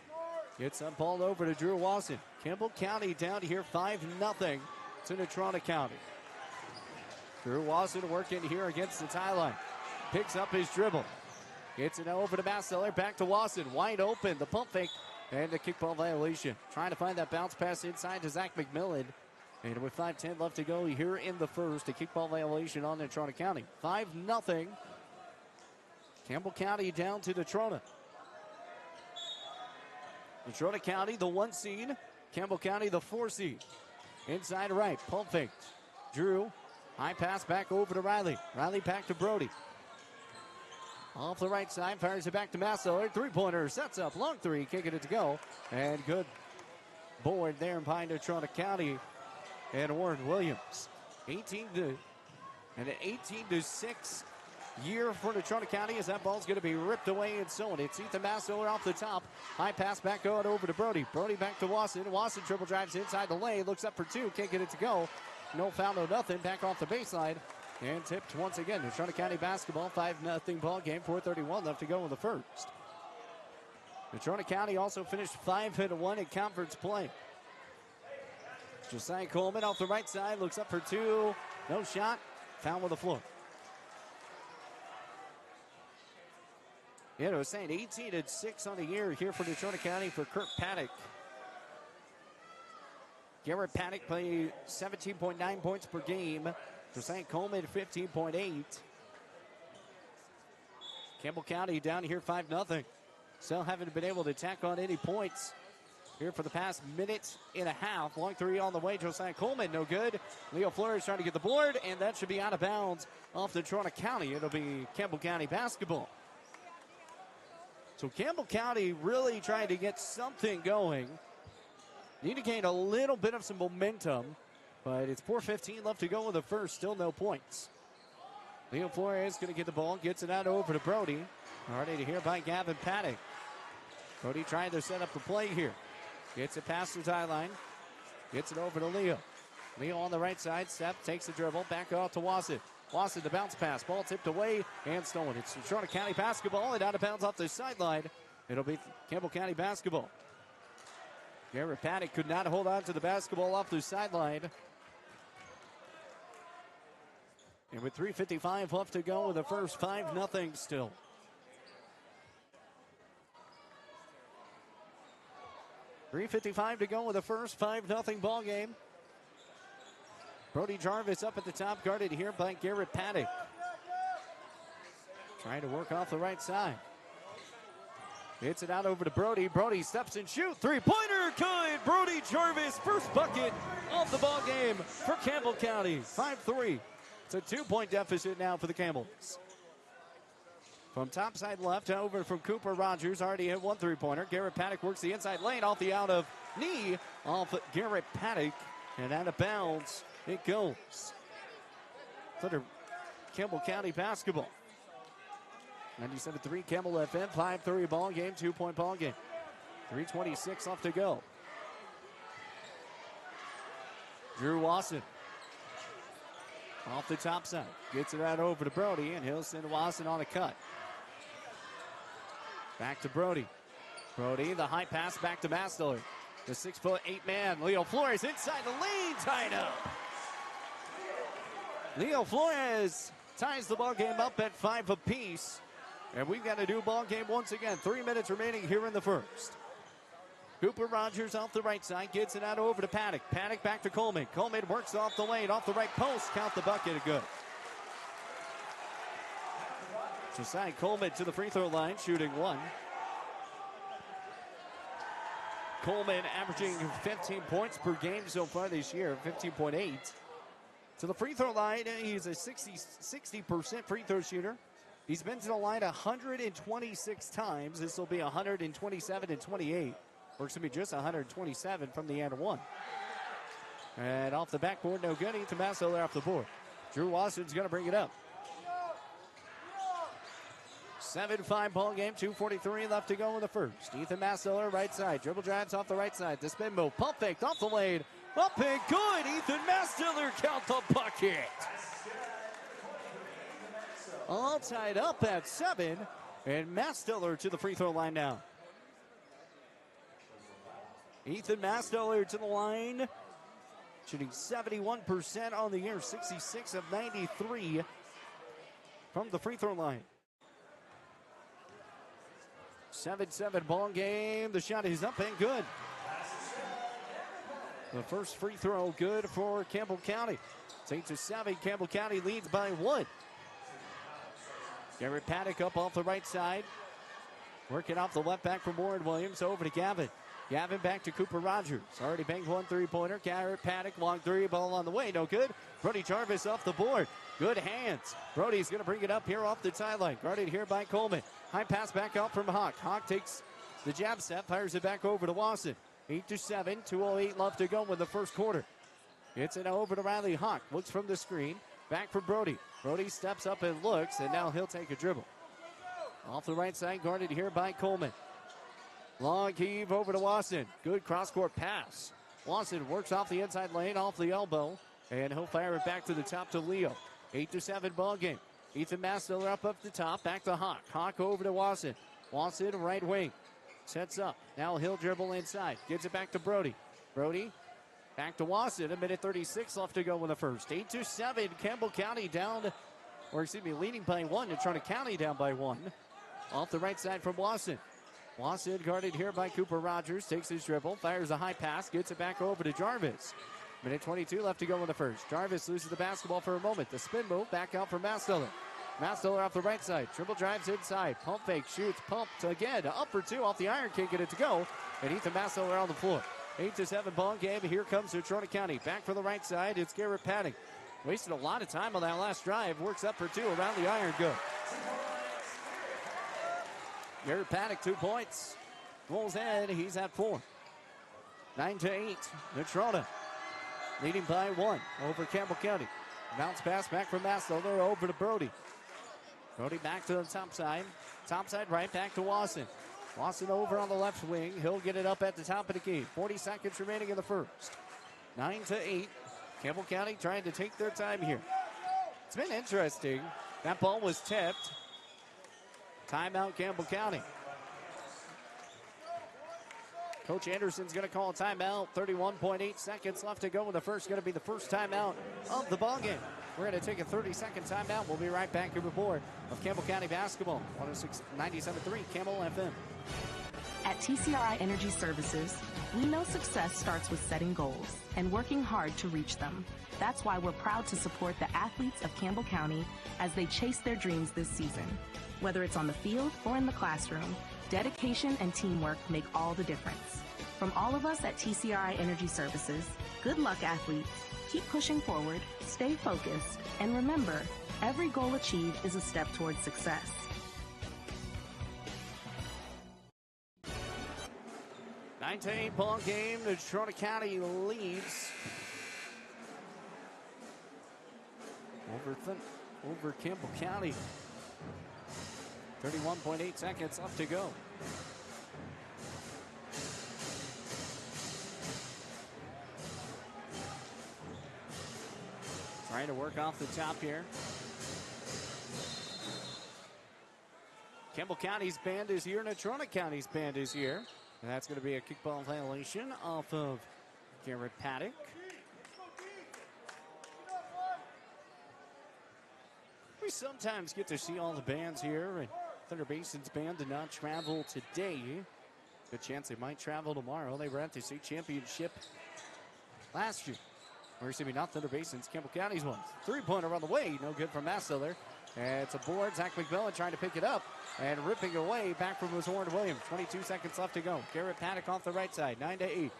S1: Gets that ball over to Drew Wasson. Campbell County down here 5-0 to Natrona County. Drew Wasson working here against the tie line. Picks up his dribble. Gets it over to Basseler. Back to Wasson. Wide open. The pump fake. And the kickball violation. Trying to find that bounce pass inside to Zach McMillan. And with 5:10 left to go here in the first, a kickball violation on Natrona County. 5-0. Campbell County down to Natrona. Natrona County, the 1 seed. Campbell County, the 4 seed. Inside right. Pump fake. Drew. High pass back over to Riley. Riley back to Brody. Off the right side, fires it back to Basseler. Three-pointer, sets up, long three, can't get it to go. And good board there by Natrona County and Warren Williams. 18-6 year for Natrona County as that ball's going to be ripped away and sewn. It's Ethan Basseler off the top. High pass back going over to Brody. Brody back to Wasson. Wasson triple drives inside the lane, looks up for two, can't get it to go. No foul, no nothing. Back off the baseline. And tipped once again. Natrona County basketball, 5-0 ball game. 4:31 left to go in the first. Natrona County also finished 5-1 in conference play. Josiah Coleman off the right side. Looks up for two. No shot. Foul on the floor. Yeah, I was saying 18-6 on the year here for Natrona County for Kurt Paddock. Garrett Paddock played 17.9 points per game. Josiah Coleman, 15.8. Campbell County down here 5-0. Still haven't been able to tack on any points here for the past minute and a half. Long three on the way. Josiah Coleman, no good. Leo Flores trying to get the board, and that should be out of bounds off Natrona County. It'll be Campbell County basketball. So Campbell County really trying to get something going. Need to gain a little bit of some momentum, but it's 4:15 left to go in the first. Still no points. Leo Flores going to get the ball, gets it out over to Brody. Already to hear by Gavin Paddock. Brody trying to set up the play here. Gets it past the tie line. Gets it over to Leo. Leo on the right side. Sepp takes the dribble. Back off to Wasson. Wasson, the bounce pass. Ball tipped away and stolen. It's Natrona County basketball and out of bounds off the sideline. It'll be Campbell County basketball. Garrett Paddock could not hold on to the basketball off the sideline. And with 3:55 left to go with the first 5-0 still. .355 to go with the first 5-0 ball game. Brody Jarvis up at the top, guarded here by Garrett Paddock. Trying to work off the right side. Hits it out over to Brody. Brody steps and shoots. Three-pointer, good. Brody Jarvis, first bucket of the ball game for Campbell County. 5-3. It's a 2-point deficit now for the Campbells. From top side left over from Cooper Rogers. Already hit 1 3-pointer. Garrett Paddock works the inside lane off the out of knee. Off Garrett Paddock. And out of bounds it goes. It's under Campbell County basketball. 97-3 Campbell FM. 5-3 ball game. 2-point ball game. 3:26 left to go. Drew Wasson. Off the top side. Gets it out over to Brody, and he'll send Wasson on a cut. Back to Brody. Brody, the high pass back to Mastler. The 6'8" man, Leo Flores, inside the lane, tied up. Leo Flores ties the ball game up at 5 apiece. And we've got a new ball game once again. 3 minutes remaining here in the first. Cooper Rogers off the right side, gets it out over to Paddock. Paddock back to Coleman. Coleman works off the lane, off the right post. Count the bucket, good. Josiah Coleman to the free throw line, shooting 1. Coleman averaging 15 points per game so far this year, 15.8. To the free throw line, he's a 60% free throw shooter. He's been to the line 126 times. This will be 127 and 28. Or it's going to be just 127 from the and 1. And off the backboard, no good. Ethan Massoler off the board. Drew Wasson's going to bring it up. 7-5 ball game, 2:43 left to go in the first. Ethan Massoler, right side. Dribble drives off the right side. The spin move, pump fake off the lane. Up and good. Ethan Massoler count the bucket. All tied up at 7. And Massoler to the free throw line now. Ethan Massoler to the line. Shooting 71% on the year, 66 of 93 from the free throw line. 7-7 ball game. The shot is up and good. The first free throw good for Campbell County. It's 8-7. Campbell County leads by 1. Garrett Paddock up off the right side. Working off the left back from Warren Williams over to Gavin. Gavin back to Cooper Rogers. Already banked 1 3-pointer. Garrett Paddock, long 3, ball on the way. No good. Brody Jarvis off the board. Good hands. Brody's going to bring it up here off the sideline. Guarded here by Coleman. High pass back out from Hawk. Hawk takes the jab step, fires it back over to Wasson. 8-7, 2:08 left to go in the first quarter. It's it over to Riley Hawk. Looks from the screen. Back for Brody. Brody steps up and looks, and now he'll take a dribble. Off the right side, guarded here by Coleman. Long heave over to Wasson. Good cross-court pass. Wasson works off the inside lane, off the elbow, and he'll fire it back to the top to Leo. 8-7 ball game. Ethan Massoler up the top, back to Hawk. Hawk over to Wasson. Wasson, right wing. Sets up. Now he'll dribble inside. Gets it back to Brody. Brody back to Wasson. 1:36 left to go in the first. 8-7. Campbell County down, leading by 1. Natrona County down by 1. Off the right side from Wasson. Wasson guarded here by Cooper Rogers. Takes his dribble. Fires a high pass. Gets it back over to Jarvis. 1:22 left to go in the first. Jarvis loses the basketball for a moment. The spin move back out for Massoler. Massoler off the right side. Dribble drives inside. Pump fake. Shoots. Pumped again. Up for 2 off the iron. Can't get it to go. And Ethan Massoler on the floor. 8-7 ball game. Here comes Natrona County. Back for the right side. It's Garrett Paddock. Wasted a lot of time on that last drive. Works up for 2 around the iron. Good. Garrett Paddock, 2 points. Rolls in. He's at 4. 9-8. Natrona leading by 1 over Campbell County. Bounce pass back from Massoler over to Brody. Brody back to the top side. Top side right, back to Wasson. Wasson over on the left wing. He'll get it up at the top of the game. 40 seconds remaining in the first. 9-8. Campbell County trying to take their time here. It's been interesting. That ball was tipped. Timeout, Campbell County. Coach Anderson's going to call a timeout. 31.8 seconds left to go. The first going to be the first timeout of the ballgame. We're going to take a 30-second timeout. We'll be right back here with more of Campbell County basketball. 106.97.3 Campbell FM.
S15: At TCRI Energy Services, we know success starts with setting goals and working hard to reach them. That's why we're proud to support the athletes of Campbell County as they chase their dreams this season. Whether it's on the field or in the classroom, dedication and teamwork make all the difference. From all of us at TCRI Energy Services, good luck, athletes. Keep pushing forward, stay focused, and remember, every goal achieved is a step towards success.
S1: 9-8 ball game. Natrona County leads over Campbell County. 31.8 seconds left to go. Trying to work off the top here. Campbell County's band is here. Natrona County's band is here. And that's going to be a kickball violation off of Garrett Paddock. We sometimes get to see all the bands here, and Thunder Basin's band did not travel today. Good chance they might travel tomorrow. They were at the state championship last year. Or excuse me, not Thunder Basin's, Campbell County's one. Three-pointer on the way, no good from Massiller. And it's a board. Zach McMillan trying to pick it up and ripping away back from his Warren Williams. 22 seconds left to go. Garrett Paddock off the right side, 9-8. Here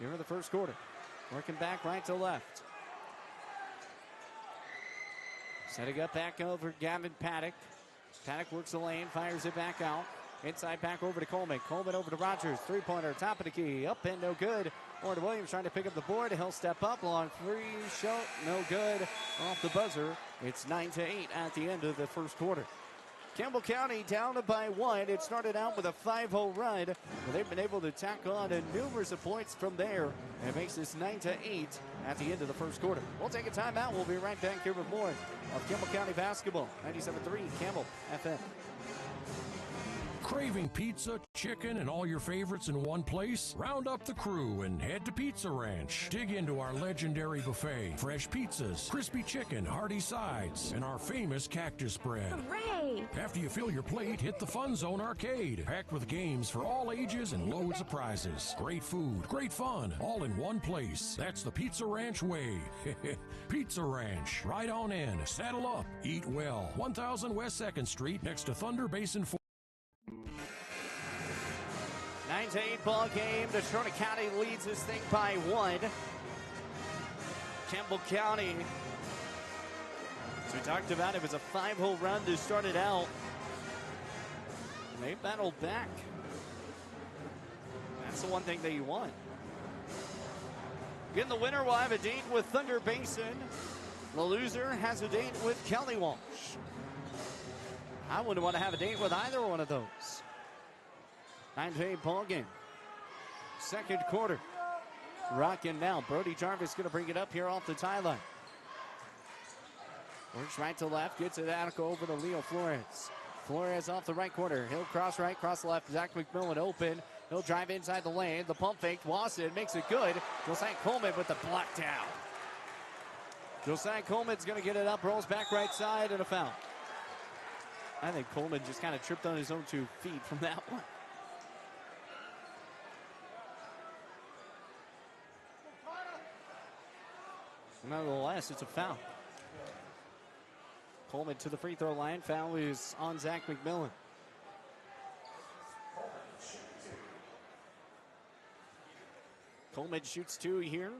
S1: in the first quarter. Working back right to left. Setting up back over Gavin Paddock. Paddock works the lane, fires it back out. Inside back over to Coleman. Coleman over to Rogers. Three-pointer, top of the key. Up and no good. Warren Williams trying to pick up the board. He'll step up. Long free shot. No good. Off the buzzer. It's 9-8 at the end of the first quarter. Campbell County down by one. It started out with a 5-0 run, but they've been able to tack on numerous of points from there, and it makes this 9-8 at the end of the first quarter. We'll take a timeout. We'll be right back here with more of Campbell County basketball. 97.3 Campbell FM.
S14: Craving pizza, chicken, and all your favorites in one place? Round up the crew and head to Pizza Ranch. Dig into our legendary buffet. Fresh pizzas, crispy chicken, hearty sides, and our famous cactus bread.
S17: Hooray!
S14: After you fill your plate, hit the Fun Zone Arcade. Packed with games for all ages and loads of prizes. Great food, great fun, all in one place. That's the Pizza Ranch way. Pizza Ranch. Right on in. Saddle up. Eat well. 1000 West 2nd Street next to Thunder Basin 4.
S1: 9-8 ball game. Natrona County leads this thing by one. Campbell County, as we talked about, it was a 5-hole run to start it out. And they battled back. That's the one thing that you want. Again, the winner will have a date with Thunder Basin. The loser has a date with Kelly Walsh. I wouldn't want to have a date with either one of those. 9-8 ball game. Second quarter. Rocking now. Brody Jarvis going to bring it up here off the tie line. Works right to left. Gets it out. Go over to Leo Flores. Flores off the right corner. He'll cross right, cross left. Zach McMillan open. He'll drive inside the lane. The pump fake. Wasson makes it good. Josiah Coleman with the block down. Josiah Coleman's going to get it up. Rolls back right side and a foul. I think Coleman just kind of tripped on his own 2 feet from that one. Nonetheless, it's a foul. Coleman to the free throw line. Foul is on Zach McMillan. Coleman shoots 2 here.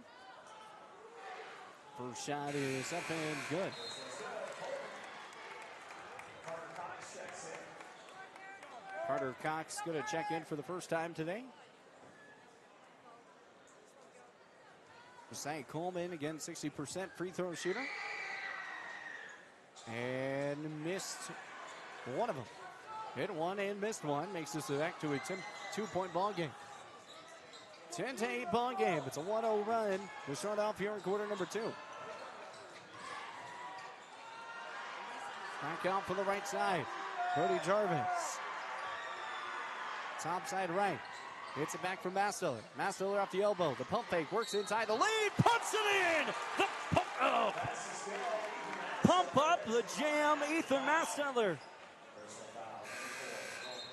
S1: First shot is up and good. Carter Cox going to check in for the first time today. Josiah Coleman, again, 60% free throw shooter. And missed one of them. Hit one and missed one. Makes this back to a 2-point ball game. 10-8 ball game. It's a 1-0 run to start off here in quarter number 2. Back out for the right side. Brody Jarvis. Top side right. Hits it back from Mastiller. Mastiller off the elbow. The pump fake works inside the lead. Puts it in. The pump up the jam. Ethan Mastiller.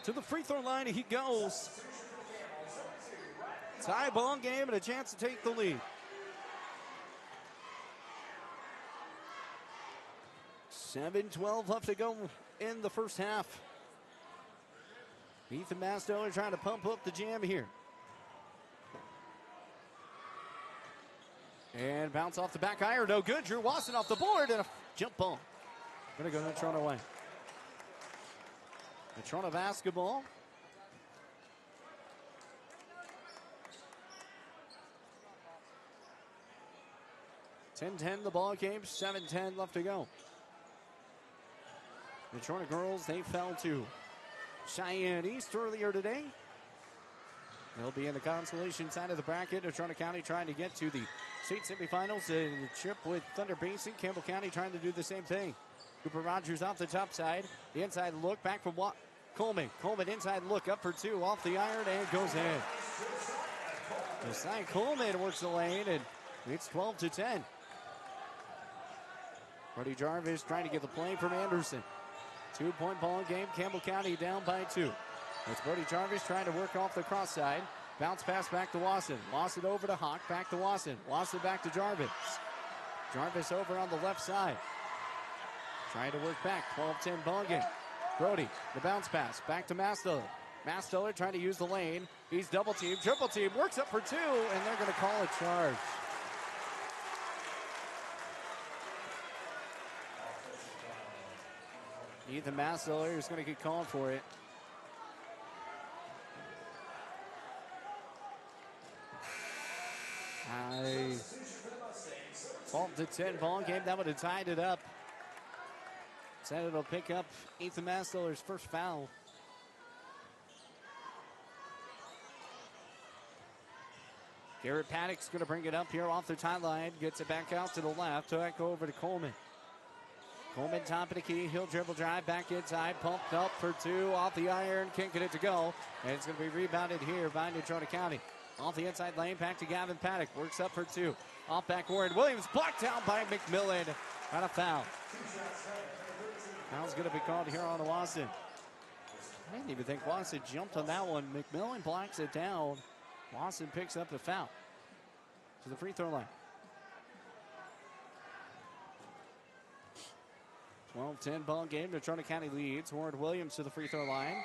S1: To the free throw line he goes. Tie ball game and a chance to take the lead. 7:12 left to go in the first half. Ethan Mastiller trying to pump up the jam here. And bounce off the back iron. No good. Drew Wasson off the board and a jump ball. Going to go Natrona way. Natrona basketball. (10-10) the ball game. 7:10 left to go. Natrona girls, they fell to Cheyenne East earlier today. They'll be in the consolation side of the bracket. Natrona County trying to get to the state semifinals and the trip with Thunder Basin. Campbell County trying to do the same thing. Cooper Rogers off the top side. The inside look back from Coleman. Coleman inside look up for 2 off the iron and goes in. Josiah Coleman works the lane and it's 12-10. Brody Jarvis trying to get the play from Anderson. 2-point ball game. Campbell County down by 2. It's Brody Jarvis trying to work off the cross side. Bounce pass back to Wasson. Wasson over to Hawk. Back to Wasson. Wasson back to Jarvis. Jarvis over on the left side. Trying to work back. 12-10 ball game. Brody, the bounce pass. Back to Mastiller. Mastiller trying to use the lane. He's double teamed. Triple team. Works up for 2. And they're going to call a charge. Ethan Mastiller is going to get called for it. Fault to 10 ball game. That would have tied it up. Said it'll pick up Ethan Mastiller's first foul. Garrett Paddock's going to bring it up here off the timeline. Gets it back out to the left. Back over to Coleman. Coleman top of the key. He'll dribble drive back inside. Pumped up for 2 off the iron. Can't get it to go. And it's going to be rebounded here by Natrona County. Off the inside lane. Back to Gavin Paddock. Works up for 2. Off back Warren Williams. Blocked down by McMillan. Got a foul. Foul's going to be called here on Wasson. I didn't even think Wasson jumped on that one. McMillan blocks it down. Wasson picks up the foul. To the free throw line. 12-10 ball game. Natrona County leads. Warren Williams to the free throw line.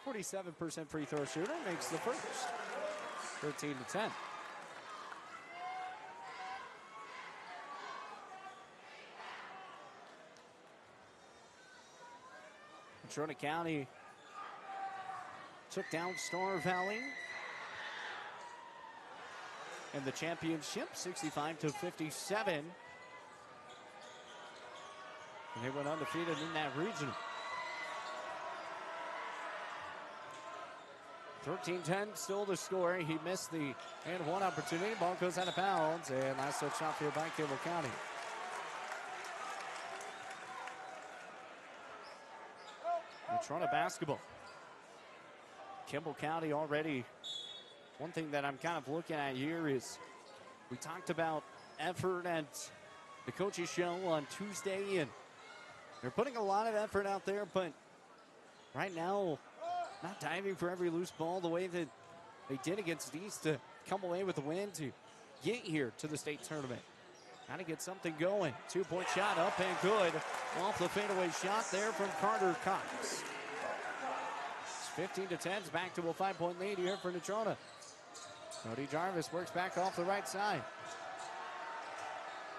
S1: 47% free throw shooter. Makes the first. 13-10. Natrona County took down Star Valley in the championship, 65-57. And they went undefeated in that region. 13-10 still to score. He missed the and one opportunity. Ball goes out of bounds. And last touch shot here by Campbell County. Natrona basketball. Campbell County already. One thing that I'm kind of looking at here is we talked about effort at the coaches show on Tuesday, and they're putting a lot of effort out there, but right now, not diving for every loose ball the way that they did against East to come away with the win to get here to the state tournament. Got to get something going. 2-point shot up and good. Off the fadeaway shot there from Carter Cox. It's 15-10. It's back to a 5-point lead here for Natrona. Brody Jarvis works back off the right side.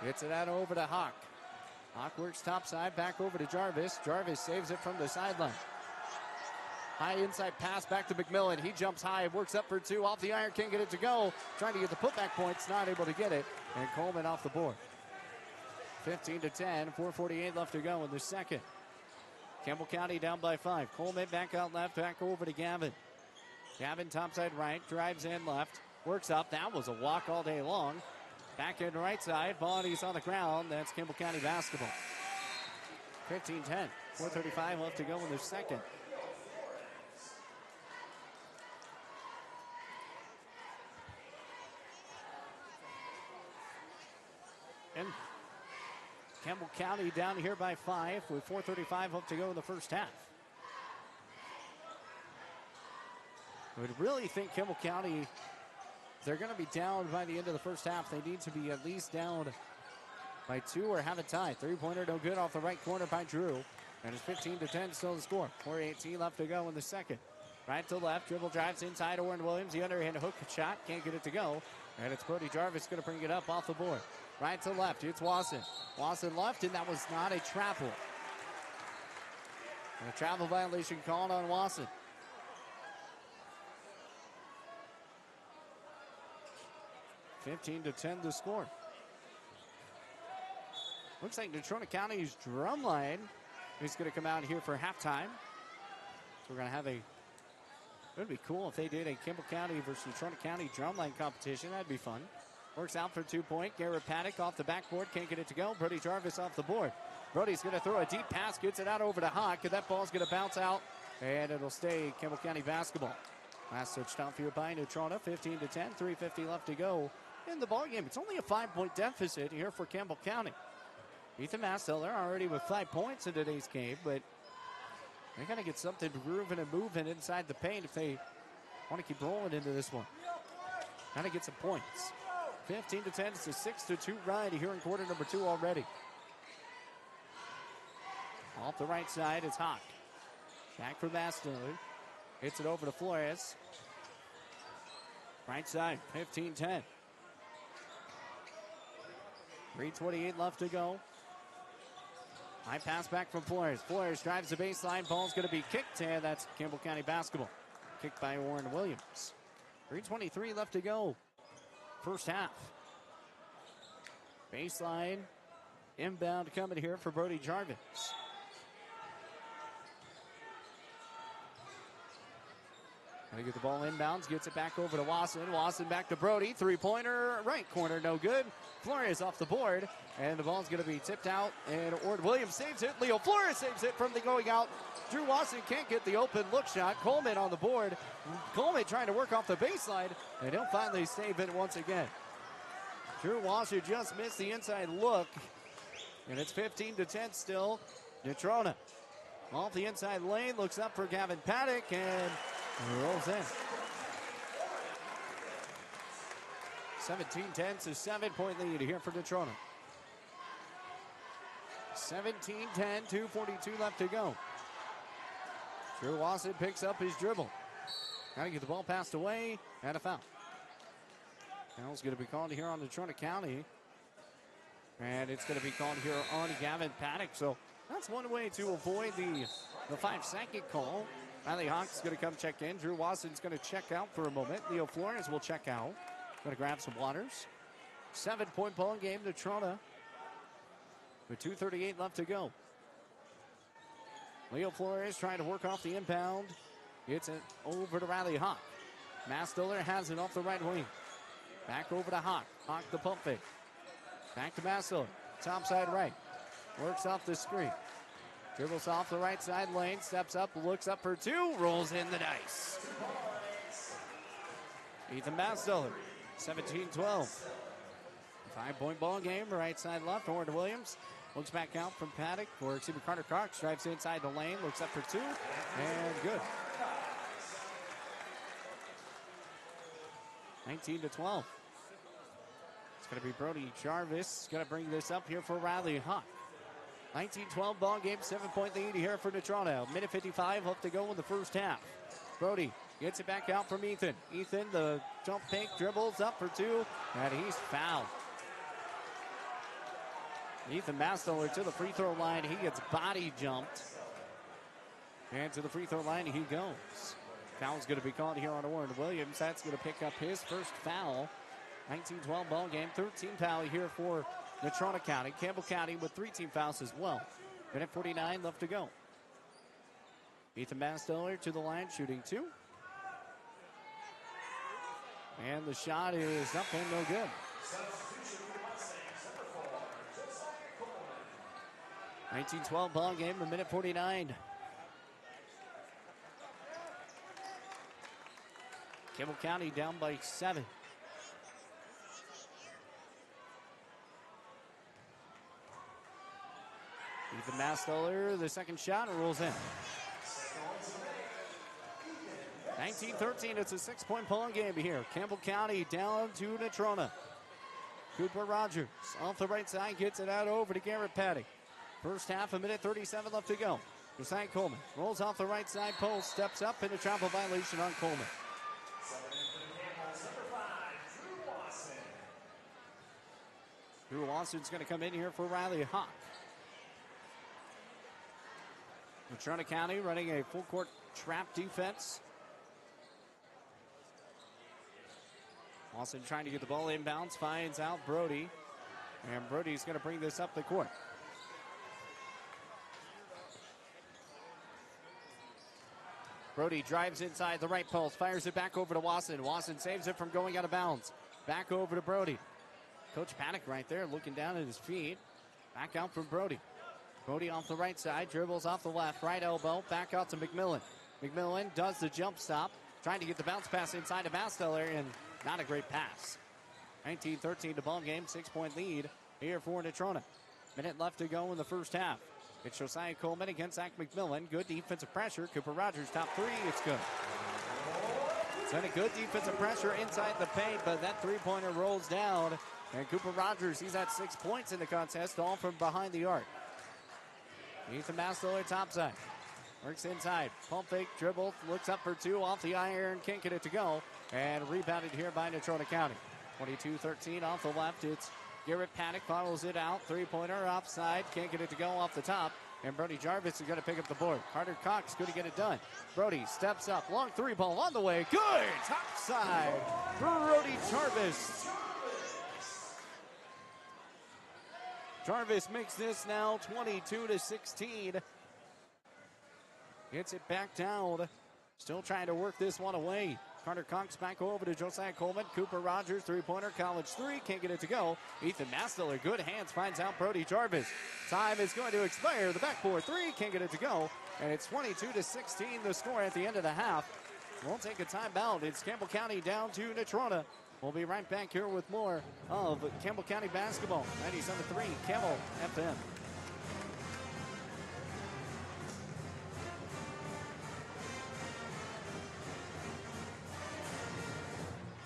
S1: Gets it out over to Hawk. Hawk works top side, back over to Jarvis. Jarvis saves it from the sideline. High inside pass back to McMillan. He jumps high, works up for 2. Off the iron, can't get it to go. Trying to get the putback points, not able to get it. And Coleman off the board. 15-10, 4:48 left to go in the second. Campbell County down by 5. Coleman back out left, back over to Gavin. Gavin topside right, drives in left. Works up. That was a walk all day long. Back in right side. Bodies on the ground. That's Campbell County basketball. 15-10. 4:35 left to go in the second. And Campbell County down here by 5 with 4:35 left to go in the first half. I would really think Campbell County, if they're going to be down by the end of the first half, they need to be at least down by 2 or have a tie. Three-pointer no good off the right corner by Drew. And it's 15-10 still the score. 4:18 left to go in the second. Right to left, dribble drives inside Owen Williams. The underhand hook shot, can't get it to go. And it's Brody Jarvis going to bring it up off the board. Right to left, it's Wasson. Wasson left, and that was not a travel. And a travel violation called on Wasson. (15-10) the score. Looks like Natrona County's drum line is going to come out here for halftime. So we're going to have it would be cool if they did a Campbell County versus Natrona County drumline competition. That'd be fun. Works out for 2-point. Garrett Paddock off the backboard. Can't get it to go. Brody Jarvis off the board. Brody's going to throw a deep pass. Gets it out over to Hawk. And that ball's going to bounce out. And it'll stay Campbell County basketball. Last touchdown here by Natrona. 15-10. 3:50 left to go in the ballgame. It's only a 5-point deficit here for Campbell County. Ethan Masteller already with 5 points in today's game. But they got to get something grooving and moving inside the paint if they want to keep rolling into this one. Got to get some points. 15-10. It's a 6-2 ride here in quarter number 2 already. Off the right side, it's Hawk. Back for Masteller. Hits it over to Flores. Right side, 15-10. 3:28 left to go. High pass back from Flores. Flores drives the baseline. Ball's going to be kicked, and that's Campbell County basketball. Kicked by Warren Williams. 3:23 left to go. First half. Baseline. Inbound coming here for Brody Jarvis. Gonna get the ball inbounds. Gets it back over to Wasson. Wasson back to Brody. Three-pointer. Right corner. No good. Flores off the board. And the ball's going to be tipped out. And Ord Williams saves it. Leo Flores saves it from the going out. Drew Wasson can't get the open look shot. Coleman on the board. Coleman trying to work off the baseline. And he'll finally save it once again. Drew Wasson just missed the inside look. And it's 15-10 still. Natrona off the inside lane. Looks up for Gavin Paddock. And rolls in. 17-10. It's a 7-point lead here for Natrona. 17-10. 2:42 left to go. Drew Wasson picks up his dribble. Got to get the ball passed away. And a foul. Foul's going to be called here on Natrona County. And it's going to be called here on Gavin Paddock. So that's one way to avoid the 5-second call. Riley Hawk's going to come check in. Drew Wasson's going to check out for a moment. Leo Flores will check out. Going to grab some waters. 7-point ball game. Natrona with 2:38 left to go. Leo Flores trying to work off the inbound. Gets it over to Riley Hawk. Masteller has it off the right wing. Back over to Hawk. Hawk the pump fake. Back to Masteller. Top side right. Works off the screen. Dribbles off the right side lane. Steps up. Looks up for 2. Rolls in the dice. Ethan Masteller. 17-12. 5-point ball game. Right side left. Ord Williams. Looks back out from Paddock. Or Carter Cox drives inside the lane. Looks up for 2. And good. 19-12. It's going to be Brody Jarvis. Going to bring this up here for Riley Hawk. 19-12 ball game. 7-point lead here for Natrona. Minute 55 left to go in the first half. Brody gets it back out from Ethan. Ethan, the jump fake, dribbles up for 2. And he's fouled. Ethan Masteller to the free throw line. He gets body jumped. And to the free throw line he goes. Foul's going to be called here on Warren Williams. That's going to pick up his first foul. 19-12 ball game. 13 foul here for Natrona County. Campbell County with 3 team fouls as well. Minute 49 left to go. Ethan Masteller to the line, shooting 2. And the shot is up and no good. 19-12 ball game, a minute 49. Campbell County down by 7. Ethan Masteller, the second shot, rolls in. 19-13, it's a 6-point ball game here. Campbell County down to Natrona. Cooper Rogers off the right side, gets it out over to Garrett Patty. First half, a minute 37 left to go. Josiah Coleman rolls off the right side post, steps up, and a travel violation on Coleman. Drew Watson's going to come in here for Riley Hawk. Natrona County running a full court trap defense. Watson trying to get the ball inbounds, finds out Brody. And Brody's going to bring this up the court. Brody drives inside the right post, fires it back over to Watson. Watson saves it from going out of bounds. Back over to Brody. Coach Paddock right there looking down at his feet. Back out from Brody. Brody off the right side, dribbles off the left, right elbow, back out to McMillan. McMillan does the jump stop, trying to get the bounce pass inside to Masteller, and not a great pass. 19-13 to ball game, 6-point lead here for Natrona. Minute left to go in the first half. It's Josiah Coleman against Zach McMillan. Good defensive pressure. Cooper Rogers, top three. It's good. Then a good defensive pressure inside the paint, but that three-pointer rolls down. And Cooper Rogers, he's at 6 points in the contest, all from behind the arc. Ethan Masteller topside. Works inside. Pump fake, dribble, looks up for two, off the iron, can't get it to go. And rebounded here by Natrona County. 22-13 off the left. It's Garrett Paddock follows it out. Three-pointer offside. Can't get it to go off the top. And Brody Jarvis is going to pick up the board. Carter Cox going to get it done. Brody steps up. Long three ball on the way. Good! Topside. Brody Jarvis. Jarvis makes this now 22-16. Gets it back down. Still trying to work this one away. Carter Cox back over to Josiah Coleman. Cooper Rogers, three-pointer, college three. Can't get it to go. Ethan Masteller, good hands, finds out Brody Jarvis. Time is going to expire. The backboard three, can't get it to go. And it's 22-16, the score at the end of the half. We'll take a timeout. It's Campbell County down to Natrona. We'll be right back here with more of Campbell County basketball. 97.3 Camel FM.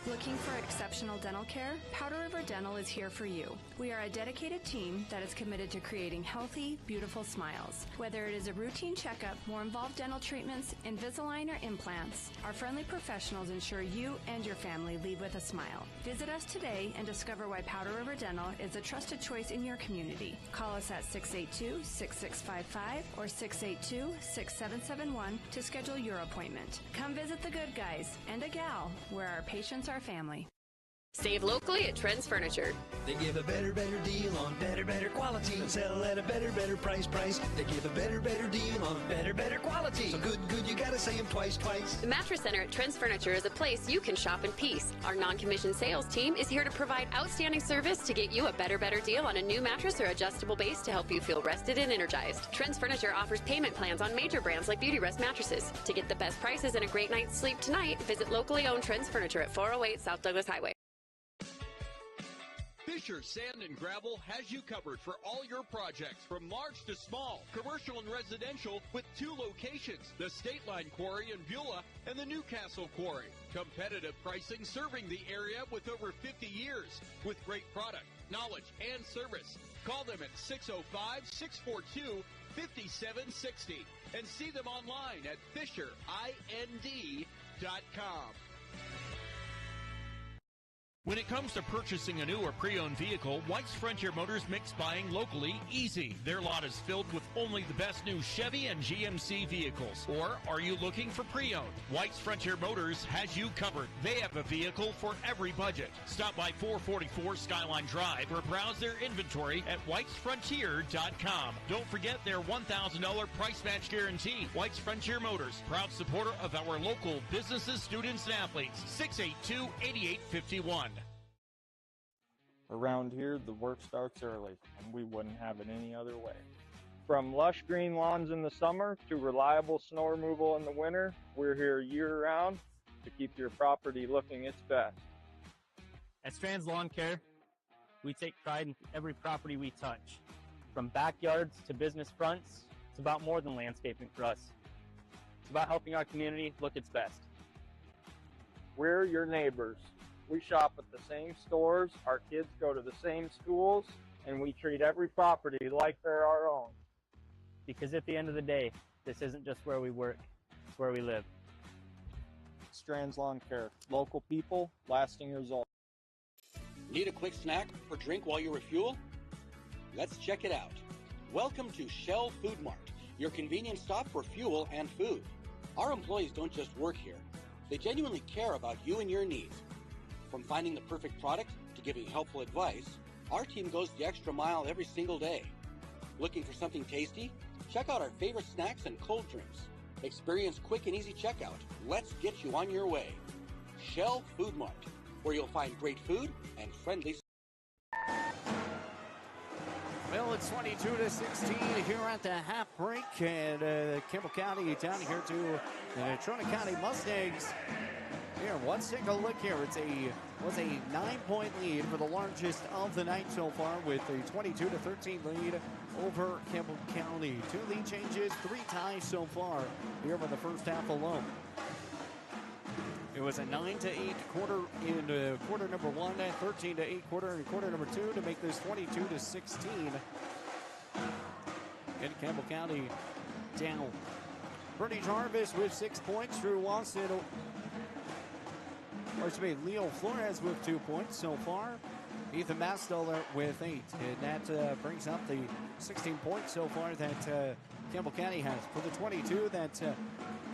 S4: Looking for exceptional dental care? Powder River Dental is here for you. We are a dedicated team that is committed to creating healthy, beautiful smiles. Whether it is a routine checkup, more involved dental treatments, Invisalign, or implants, our friendly professionals ensure you and your family leave with a smile. Visit us today and discover why Powder River Dental is a trusted choice in your community. Call us at 682-6655 or 682-6771 to schedule your appointment. Come visit the good guys and a gal where our patients are family.
S5: Save locally at Trends Furniture.
S6: They give a better deal on better quality and sell at a better price. They give a better deal on better quality. So good, you gotta say them twice.
S5: The Mattress Center at Trends Furniture is a place you can shop in peace. Our non-commissioned sales team is here to provide outstanding service to get you a better deal on a new mattress or adjustable base to help you feel rested and energized. Trends Furniture offers payment plans on major brands like Beauty Rest mattresses. To get the best prices and a great night's sleep tonight, visit locally owned Trends Furniture at 408 South Douglas Highway.
S2: Fisher Sand and Gravel has you covered for all your projects, from large to small, commercial and residential, with 2 locations, the State Line Quarry in Beulah and the Newcastle Quarry. Competitive pricing serving the area with over 50 years, with great product, knowledge, and service. Call them at 605-642-5760 and see them online at FisherIND.com. When it comes to purchasing a new or pre-owned vehicle, White's Frontier Motors makes buying locally easy. Their lot is filled with only the best new Chevy and GMC vehicles. Or are you looking for pre-owned? White's Frontier Motors has you covered. They have a vehicle for every budget. Stop by 444 Skyline Drive or browse their inventory at whitesfrontier.com. Don't forget their $1,000 price match guarantee. White's Frontier Motors, proud supporter of our local businesses, students, and athletes. 682-8851.
S10: Around here, the work starts early, and we wouldn't have it any other way. From lush green lawns in the summer to reliable snow removal in the winter, we're here year-round to keep your property looking its best.
S11: At Strands Lawn Care, we take pride in every property we touch. From backyards to business fronts, it's about more than landscaping for us. It's about helping our community look its best.
S10: We're your neighbors. We shop at the same stores, our kids go to the same schools, and we treat every property like they're our own.
S11: Because at the end of the day, this isn't just where we work, it's where we live.
S10: Strands Lawn Care. Local people, lasting results.
S17: Need a quick snack or drink while you refuel? Let's check it out. Welcome to Shell Food Mart, your convenient stop for fuel and food. Our employees don't just work here. They genuinely care about you and your needs. From finding the perfect product to giving helpful advice, our team goes the extra mile every single day. Looking for something tasty? Check out our favorite snacks and cold drinks. Experience quick and easy checkout. Let's get you on your way. Shell Food Mart, where you'll find great food and friendly.
S1: Well, it's 22-16 here at the half break, and Campbell County down here to the Natrona County Mustangs. Here, let's take a look here. Was a 9-point lead for the largest of the night so far, with a 22-13 lead over Campbell County. 2 lead changes, 3 ties so far here in the first half alone. It was a 9-8 quarter in quarter number 1, 13-8 quarter in quarter number 2 to make this 22-16. And Campbell County down. Bernie Jarvis with 6 points. Drew Lawson, Leo Flores with 2 points so far. Ethan Mastoller with 8. And that brings up the 16 points so far that Campbell County has. For the 22 that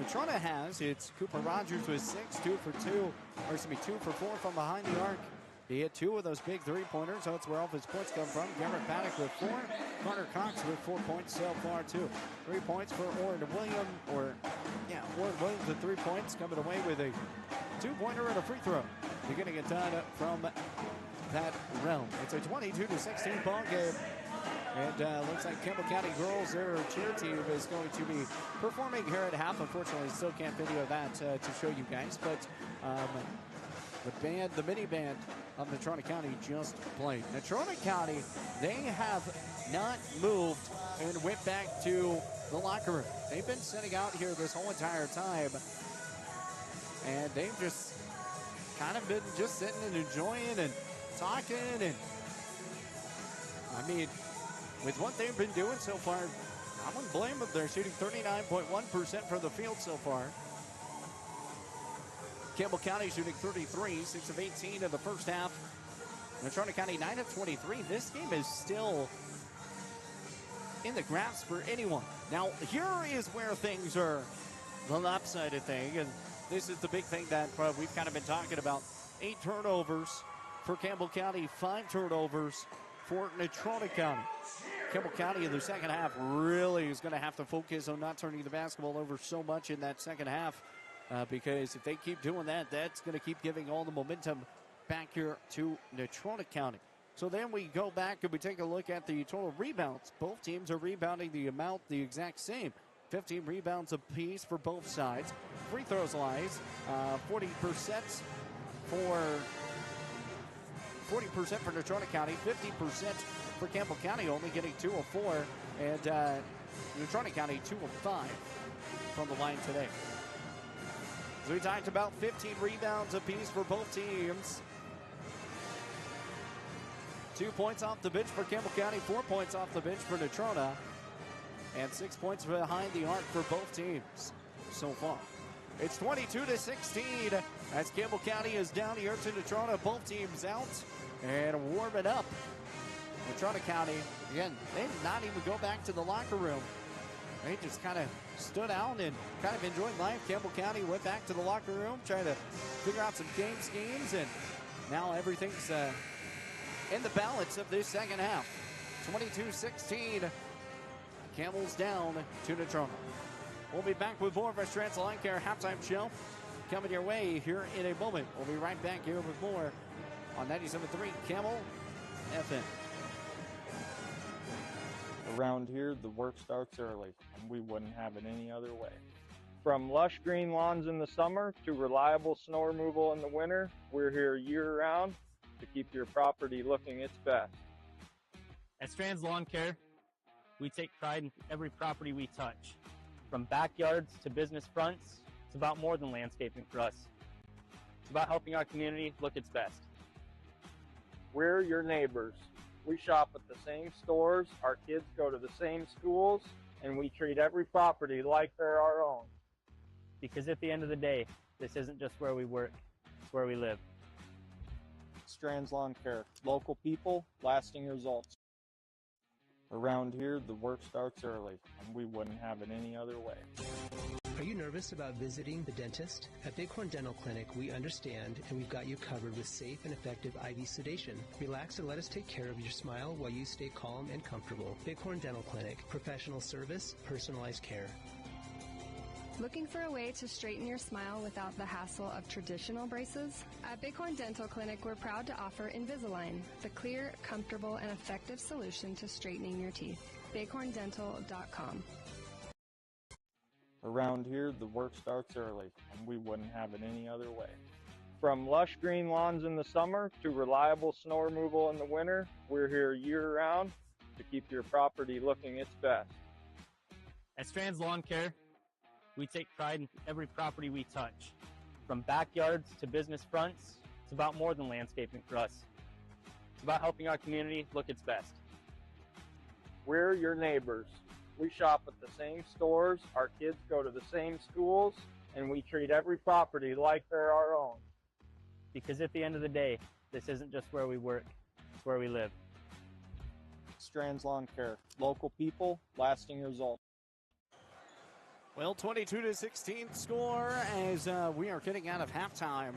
S1: Natrona has, it's Cooper Rogers with 6, 2 for 4 from behind the arc. He hit 2 of those big 3-pointers. So that's where all of his points come from. Garrett Paddock with 4. Connor Cox with 4 points so far, too. 3 points for Warren Williams with 3 points, coming away with a 2-pointer and a free throw. You're getting it done from that realm. It's a 22-16 ball game. And looks like Campbell County Girls, their cheer team, is going to be performing here at half. Unfortunately, still can't video that to show you guys. But the mini band of Natrona County just played. Natrona County, they have not moved and went back to the locker room. They've been sitting out here this whole entire time. And they've just kind of been just sitting and enjoying and talking. And I mean, with what they've been doing so far, I wouldn't blame them. They're shooting 39.1% from the field so far. Campbell County shooting 33, 6 of 18 in the first half. Natrona County 9 of 23. This game is still in the grasp for anyone. Now, here is where things are the lopsided thing, and this is the big thing that we've kind of been talking about. 8 turnovers for Campbell County, 5 turnovers for Natrona County. Campbell County in the second half really is going to have to focus on not turning the basketball over so much in that second half, because if they keep doing that, that's going to keep giving all the momentum back here to Natrona County. So then we go back and we take a look at the total rebounds. Both teams are rebounding the exact same. 15 rebounds apiece for both sides. Free throws lies, 40% for Natrona County, 50% for Campbell County, only getting 2 of 4, and Natrona County 2 of 5 from the line today. So we talked about 15 rebounds apiece for both teams. 2 points off the bench for Campbell County, 4 points off the bench for Natrona, and 6 points behind the arc for both teams so far. It's 22-16 as Campbell County is down here to Natrona. Both teams out and warming up. Natrona County, again, they did not even go back to the locker room. They just kind of stood out and kind of enjoyed life. Campbell County went back to the locker room, trying to figure out some game schemes, and now everything's in the balance of this second half. 22-16, Campbell's down to Natrona. We'll be back with more of our Strands Lawn Care halftime show coming your way here in a moment. We'll be right back here with more on 97.3 Camel FM.
S10: Around here, the work starts early, and we wouldn't have it any other way. From lush green lawns in the summer to reliable snow removal in the winter, we're here year-round to keep your property looking its best.
S11: At Strands Lawn Care, we take pride in every property we touch. From backyards to business fronts, it's about more than landscaping for us. It's about helping our community look its best.
S10: We're your neighbors. We shop at the same stores, our kids go to the same schools, and we treat every property like they're our own.
S11: Because at the end of the day, this isn't just where we work, it's where we live.
S10: Strands Lawn Care, local people, lasting results. Around here, the work starts early, and we wouldn't have it any other way.
S8: Are you nervous about visiting the dentist? At Bighorn Dental Clinic, we understand and we've got you covered with safe and effective IV sedation. Relax and let us take care of your smile while you stay calm and comfortable. Bighorn Dental Clinic, professional service, personalized care.
S9: Looking for a way to straighten your smile without the hassle of traditional braces? At Bighorn Dental Clinic, we're proud to offer Invisalign, the clear, comfortable, and effective solution to straightening your teeth. BighornDental.com.
S10: Around here, the work starts early, and we wouldn't have it any other way. From lush green lawns in the summer to reliable snow removal in the winter, we're here year-round to keep your property looking its best.
S11: At Strands Lawn Care, we take pride in every property we touch. From backyards to business fronts, it's about more than landscaping for us. It's about helping our community look its best.
S10: We're your neighbors. We shop at the same stores, our kids go to the same schools, and we treat every property like they're our own.
S11: Because at the end of the day, this isn't just where we work, it's where we live.
S10: Strands Lawn Care, local people, lasting results.
S1: Well, 22-16 score as we are getting out of halftime.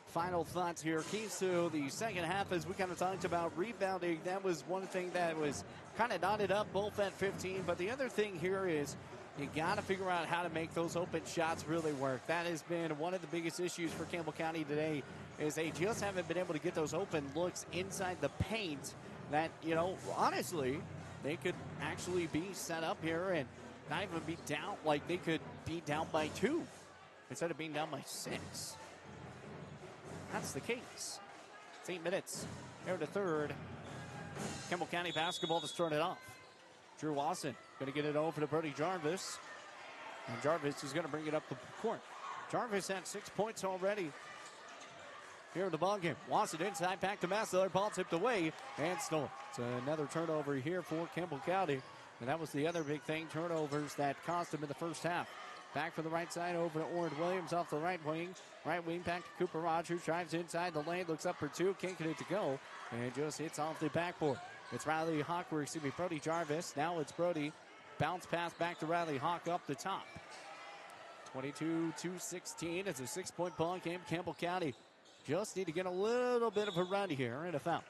S1: Final thoughts here. Keys to the second half, as we kind of talked about rebounding. That was one thing that was kind of knotted up, both at 15. But the other thing here is you got to figure out how to make those open shots really work. That has been one of the biggest issues for Campbell County today, is they just haven't been able to get those open looks inside the paint that, you know, honestly, they could actually be set up here and not even be down. Like, they could be down by 2 instead of being down by 6. That's the case. It's 8 minutes here to third. Campbell County basketball to start it off. Drew Lawson going to get it over to Brody Jarvis. And Jarvis is going to bring it up the court. Jarvis had 6 points already here in the ballgame. Lawson inside, back to Massiller. Ball tipped away and stolen. It's another turnover here for Campbell County. And that was the other big thing, turnovers that cost him in the first half. Back from the right side over to Oren Williams off the right wing. Right wing back to Cooper Rogers. Drives inside the lane, looks up for 2. Can't get it to go. And just hits off the backboard. It's Riley Hawk, or excuse me, Brody Jarvis. Now it's Brody. Bounce pass back to Riley Hawk up the top. 22-16. It's a 6-point ball game. Campbell County just need to get a little bit of a run here and a foul.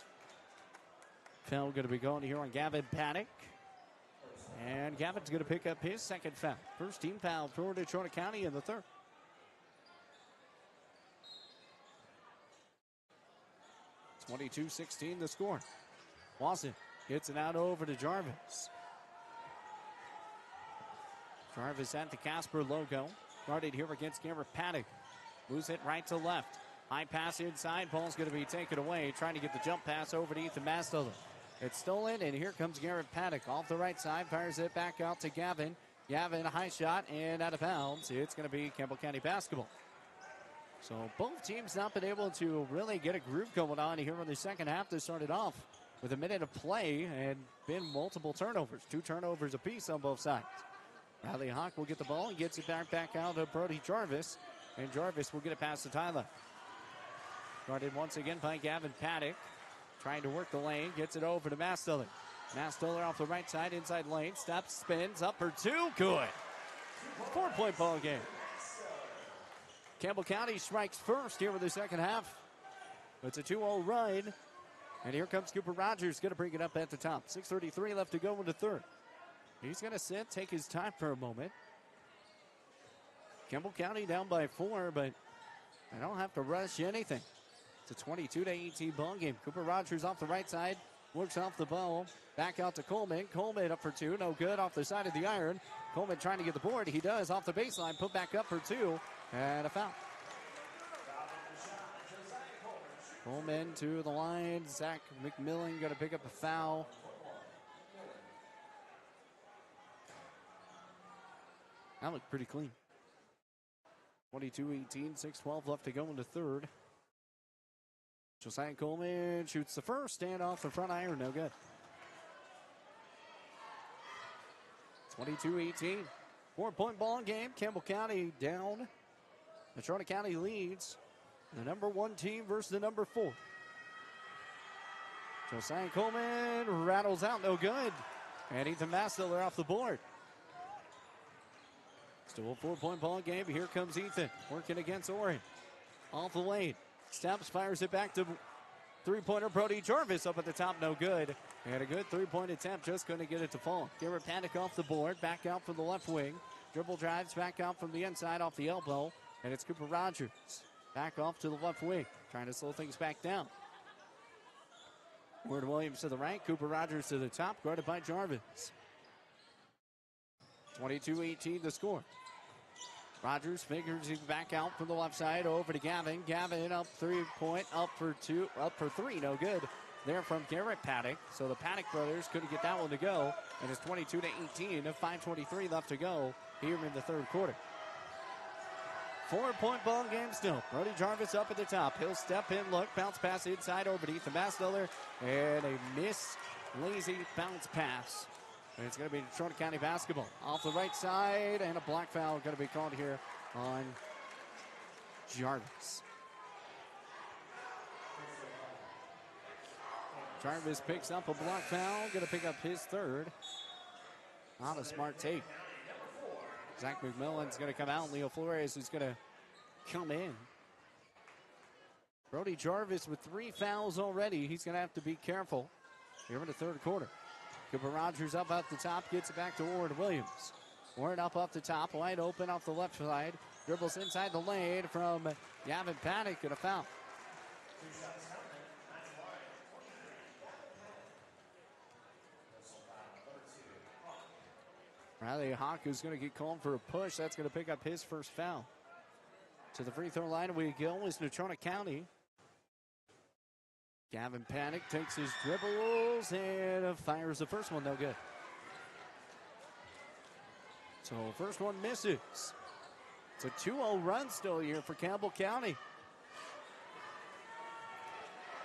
S1: Foul going to be going here on Gavin Paddock. And Gavin's going to pick up his second foul. First team foul for Natrona County in the third. It's 22-16 the score. Lawson gets it out over to Jarvis. Jarvis at the Casper logo. Guarded here against Garrett Paddock. Moves it right to left. High pass inside. Ball's going to be taken away. Trying to get the jump pass over to Ethan Mastola. It's stolen, and here comes Garrett Paddock off the right side. Fires it back out to Gavin. Gavin, a high shot, and out of bounds. It's going to be Campbell County basketball. So both teams not been able to really get a groove going on here in the second half. They started off with a minute of play and been multiple turnovers. 2 turnovers apiece on both sides. Riley Hawk will get the ball and gets it back out to Brody Jarvis. And Jarvis will get it past the timeline. Guarded once again by Gavin Paddock. Trying to work the lane. Gets it over to Mastoller. Mastoller off the right side, inside lane. Steps, spins, up for two. Good. 4-point ball game. Campbell County strikes first here in the second half. It's a 2-0 run. And here comes Cooper Rogers. Going to bring it up at the top. 6:33 left to go in the third. He's going to sit, take his time for a moment. Campbell County down by 4, but I don't have to rush anything. It's a 22-18 ball game. Cooper Rogers off the right side. Works off the ball. Back out to Coleman. Coleman up for two. No good off the side of the iron. Coleman trying to get the board. He does off the baseline. Put back up for two. And a foul. Coleman to the line. Zach McMillan going to pick up a foul. That looked pretty clean. 22-18, 6:12 left to go in the third. Josiah Coleman shoots the first, stand off the front iron, no good. 22-18, 4-point ball game. Campbell County down. Natrona County leads. The number 1 team versus the number 4. Josiah Coleman rattles out, no good. And Ethan Mastiller off the board. Still a 4-point ball game. Here comes Ethan working against Oren. Off the lane. Steps, fires it back to three-pointer Brody Jarvis up at the top, no good. And a good three-point attempt, just going to get it to fall. Garrett Paddock off the board, back out from the left wing. Dribble drives back out from the inside off the elbow. And it's Cooper Rogers back off to the left wing, trying to slow things back down. Ward Williams to the right, Cooper Rogers to the top, guarded by Jarvis. 22-18 the score. Rogers figures him back out from the left side over to Gavin. Gavin up 3-point, up for three, no good. There from Garrett Paddock. So the Paddock brothers couldn't get that one to go. And it's 22-18, 5:23 left to go here in the third quarter. 4-point ball game still. Brody Jarvis up at the top. He'll step in, look, bounce pass inside over to Ethan Mastiller. And a lazy bounce pass. And it's going to be Natrona County basketball. Off the right side, and a block foul going to be called here on Jarvis. Jarvis picks up a block foul, going to pick up his third. Not a smart take. Zach McMillan's going to come out, and Leo Flores is going to come in. Brody Jarvis with 3 fouls already. He's going to have to be careful here in the third quarter. Cooper Rogers up at the top, gets it back to Warren Williams. Warren up off the top, wide open off the left side. Dribbles inside the lane from Gavin Paddock, and a foul. Riley Hawk is going to get called for a push. That's going to pick up his first foul. To the free throw line we go is Natrona County. Gavin Paddock takes his dribbles and fires the first one, no good. So first one misses. It's a 2-0 run still here for Campbell County.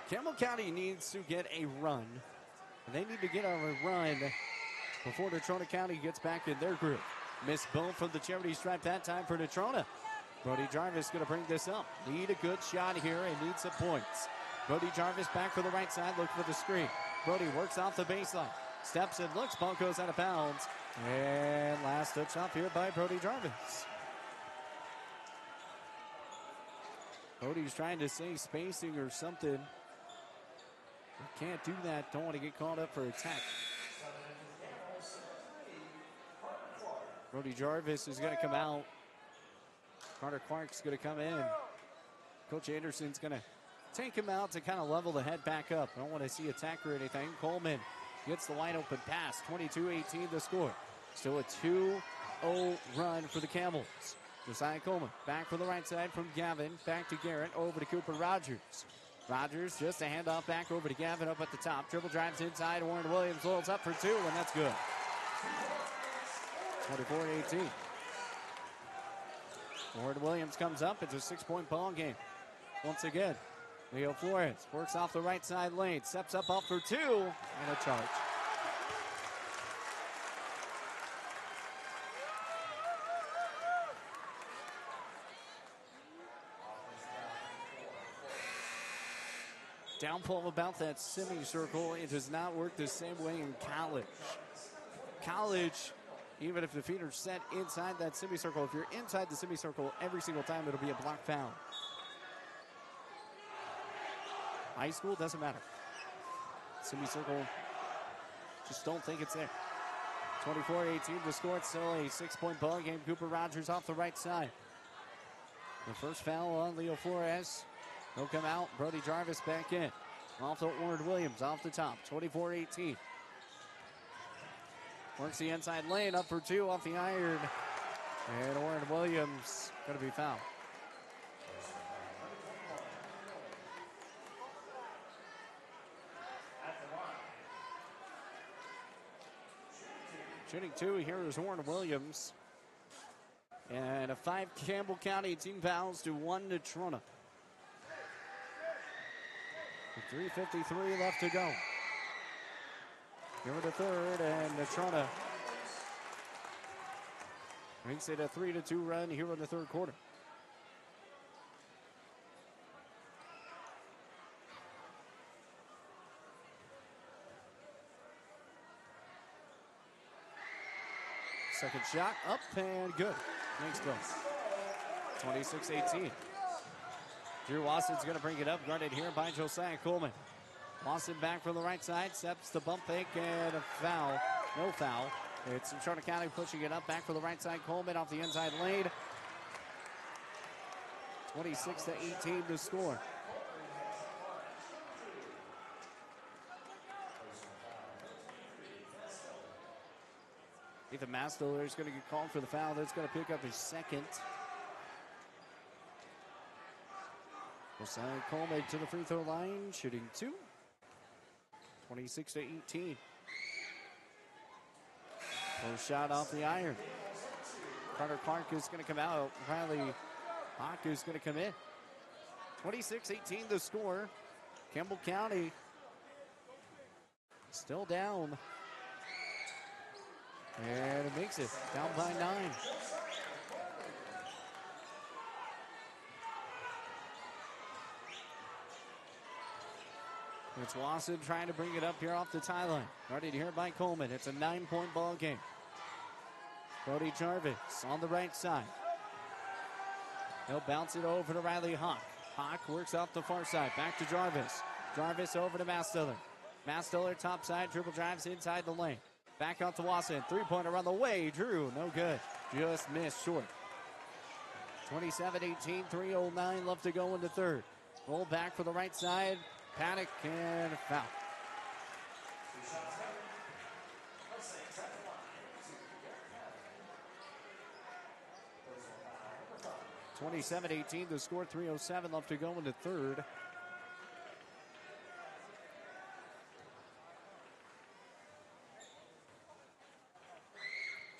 S1: Campbell County needs to get a run. They need to get a run before Natrona County gets back in their group. Missed both from the charity stripe that time for Natrona. Brody Jarvis going to bring this up. Need a good shot here and need some points. Brody Jarvis back for the right side, looking for the screen. Brody works off the baseline. Steps and looks, ball goes out of bounds. And last touch off here by Brody Jarvis. Brody's trying to say spacing or something. Can't do that, don't want to get called up for attack. Brody Jarvis is going to come out. Carter Clark's going to come in. Coach Anderson's going to take him out to kind of level the head back up. I don't want to see attack or anything. Coleman gets the wide open pass. 22-18 the score. Still a 2-0 run for the Camels. Josiah Coleman back from the right side from Gavin. Back to Garrett. Over to Cooper Rogers. Rogers just a handoff back over to Gavin up at the top. Dribble drives inside. Warren Williams rolls up for two, and that's good. 24-18. Warren Williams comes up. It's a 6-point ball game. Once again, Leo Flores works off the right side lane. Steps up for two, and a charge. Downfall about that semicircle, it does not work the same way in college. College, even if the feet are set inside that semicircle, if you're inside the semicircle every single time, it'll be a block foul. High school, doesn't matter. Semicircle, just don't think it's there. 24-18 to score. It's still a 6-point ball game. Cooper Rogers off the right side. The first foul on Leo Flores. He'll come out. Brody Jarvis back in. Off to Warren Williams off the top. 24-18. Works the inside lane. Up for two off the iron. And Warren Williams going to be fouled. Shooting two, here is Warren Williams. And a 5 Campbell County team fouls to 1 Natrona. 3:53 left to go. Here in the third, and Natrona makes it a 3-2 run here in the third quarter. Second shot up and good. Makes both. 26-18. Drew Wasson's going to bring it up. Guarded here by Josiah Coleman. Wasson back from the right side. Steps the bump fake and a foul. No foul. It's Natrona County pushing it up. Back from the right side. Coleman off the inside lane. 26-18 to score. Ethan Mastler is going to get called for the foul. That's going to pick up his second. Josiah Coleman to the free throw line, shooting two. 26-18. First shot off the iron. Carter Clark is going to come out. Riley Hawk is going to come in. 26-18 the score. Campbell County still down. And it makes it down by 9. It's Wasson trying to bring it up here off the tie line. Guarded here by Coleman. It's a 9-point ball game. Brody Jarvis on the right side. He'll bounce it over to Riley Hawk. Hawk works off the far side. Back to Jarvis. Jarvis over to Mastiller. Mastiller top side. Dribble drives inside the lane. Back out to Wasson. Three-pointer on the way. Drew, no good. Just missed short. 27-18, 3:09 left to go in the third. Roll back for the right side. Paddock and foul. (27-18) the score. 3:07 left to go in the third.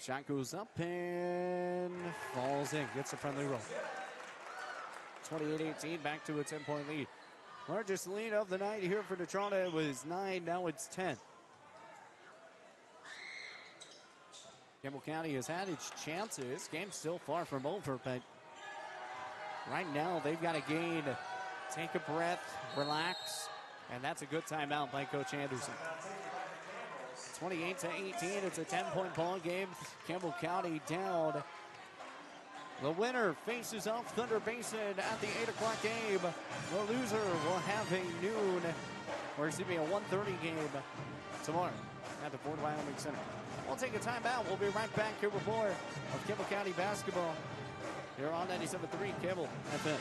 S1: Shot goes up and falls in. Gets a friendly roll. 28-18, back to a 10-point lead. Largest lead of the night here for Natrona. It was 9, now it's 10. Campbell County has had its chances. Game's still far from over, but right now they've got to gain, take a breath, relax, and that's a good timeout by Coach Anderson. 28-18, it's a 10-point ball game. Campbell County down. The winner faces off Thunder Basin at the 8 o'clock game. The loser will have a noon, or excuse me, a 1:30 game tomorrow at the Fort Wyoming Center. We'll take a timeout. We'll be right back here with more of Campbell County basketball here on 97.3 Campbell FM.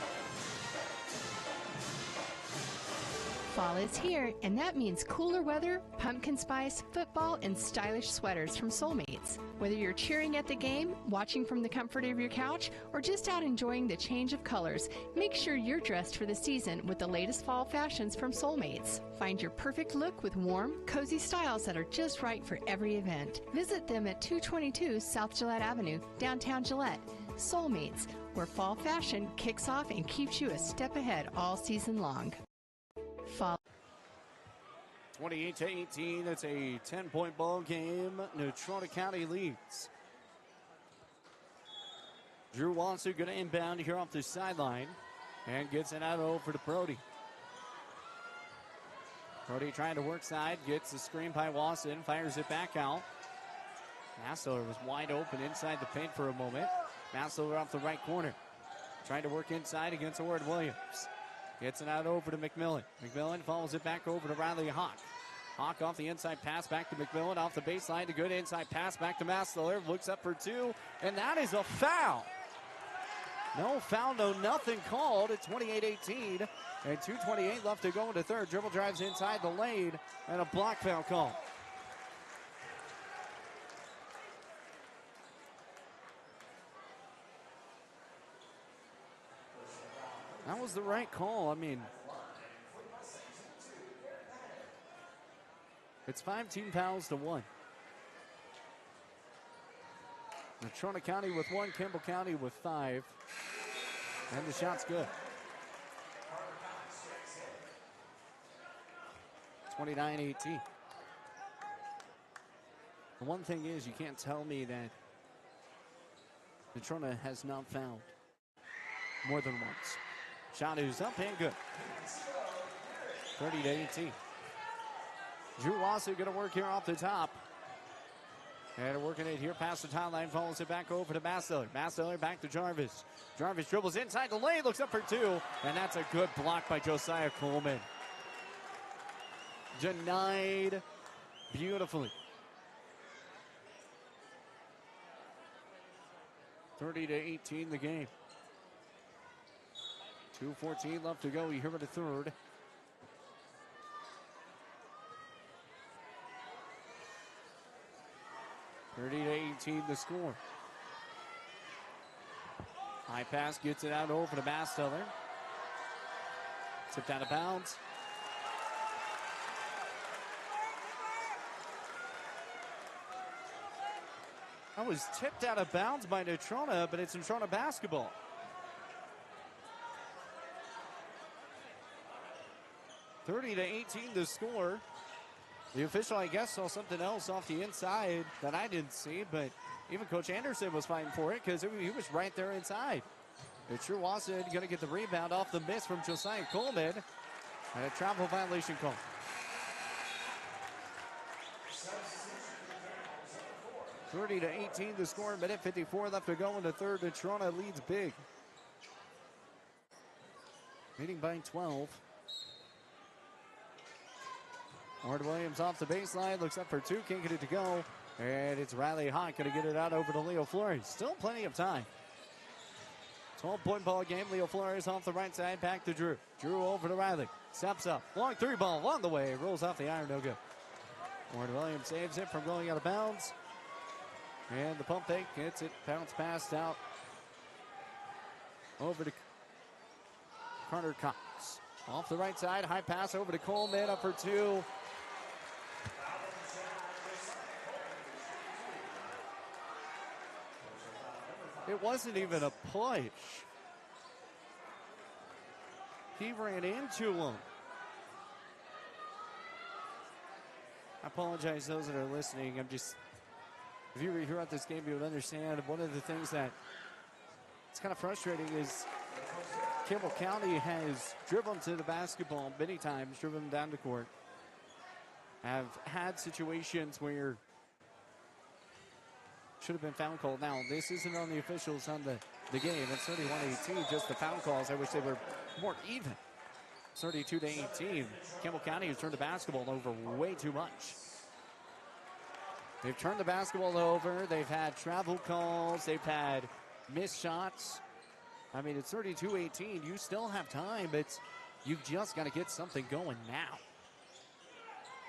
S13: Fall is here, and that means cooler weather, pumpkin spice, football, and stylish sweaters from Soulmates. Whether you're cheering at the game, watching from the comfort of your couch, or just out enjoying the change of colors, make sure you're dressed for the season with the latest fall fashions from Soulmates. Find your perfect look with warm, cozy styles that are just right for every event. Visit them at 222 South Gillette Avenue, downtown Gillette. Soulmates, where fall fashion kicks off and keeps you a step ahead all season long.
S1: 28-18, it's a 10-point ball game. Natrona County leads. Drew Wassson going to inbound here off the sideline and gets it out over to Brody. Brody trying to work side, gets the screen by Wasson, fires it back out. Massiller was wide open inside the paint for a moment. Massiller off the right corner. Trying to work inside against Ward Williams. Gets it out over to McMillan. McMillan follows it back over to Riley Hawk. Hawk off the inside pass back to McMillan. Off the baseline, a good inside pass back to Massiller. Looks up for two, and that is a foul. No foul, no nothing called at 28-18. And 2:28 left to go in the third. Dribble drives inside the lane, and a block foul call. That was the right call. I mean, it's 5 team fouls to 1. Natrona County with 1, Campbell County with 5. And the shot's good. 29-18. The one thing is, you can't tell me that Natrona has not fouled more than once. Shot is up and good. 30-18. Drew Wasson going to work here off the top. And working it here past the timeline, follows it back over to Massiller. Massiller back to Jarvis. Jarvis dribbles inside the lane, looks up for two, and that's a good block by Josiah Coleman. Denied beautifully. 30-18 the game. 2:14 left to go here in the third. (30-18) the score. High pass gets it out over to Massiller. Tipped out of bounds. That was tipped out of bounds by Natrona, but it's Natrona basketball. (30-18) the score. The official, I guess, saw something else off the inside that I didn't see, but even Coach Anderson was fighting for it because he was right there inside. It's Drew Wasson going to get the rebound off the miss from Josiah Coleman, and a travel violation call. (30-18) the score. Minute 54 left to go in the third. Natrona leads big, leading by 12. Ward Williams off the baseline, looks up for two, can't get it to go. And it's Riley Hawk going to get it out over to Leo Flores. Still plenty of time. 12-point ball game. Leo Flores off the right side, back to Drew. Drew over to Riley. Steps up. Long three ball on the way. Rolls off the iron, no good. Ward Williams saves it from going out of bounds. And the pump fake gets it. Bounce passed out over to Carter Cox. Off the right side. High pass over to Coleman. Up for two. It wasn't even a push. He ran into him. I apologize those that are listening. If you were here at this game, you would understand one of the things that it's kind of frustrating is Campbell County has driven to the basketball many times, driven them down the court. Have had situations where should have been foul called. Now, this isn't on the officials on the game. It's 31-18, just the foul calls. I wish they were more even. 32-18. Campbell County has turned the basketball over way too much. They've turned the basketball over. They've had travel calls. They've had missed shots. I mean, it's 32-18. You still have time, but you've just got to get something going now.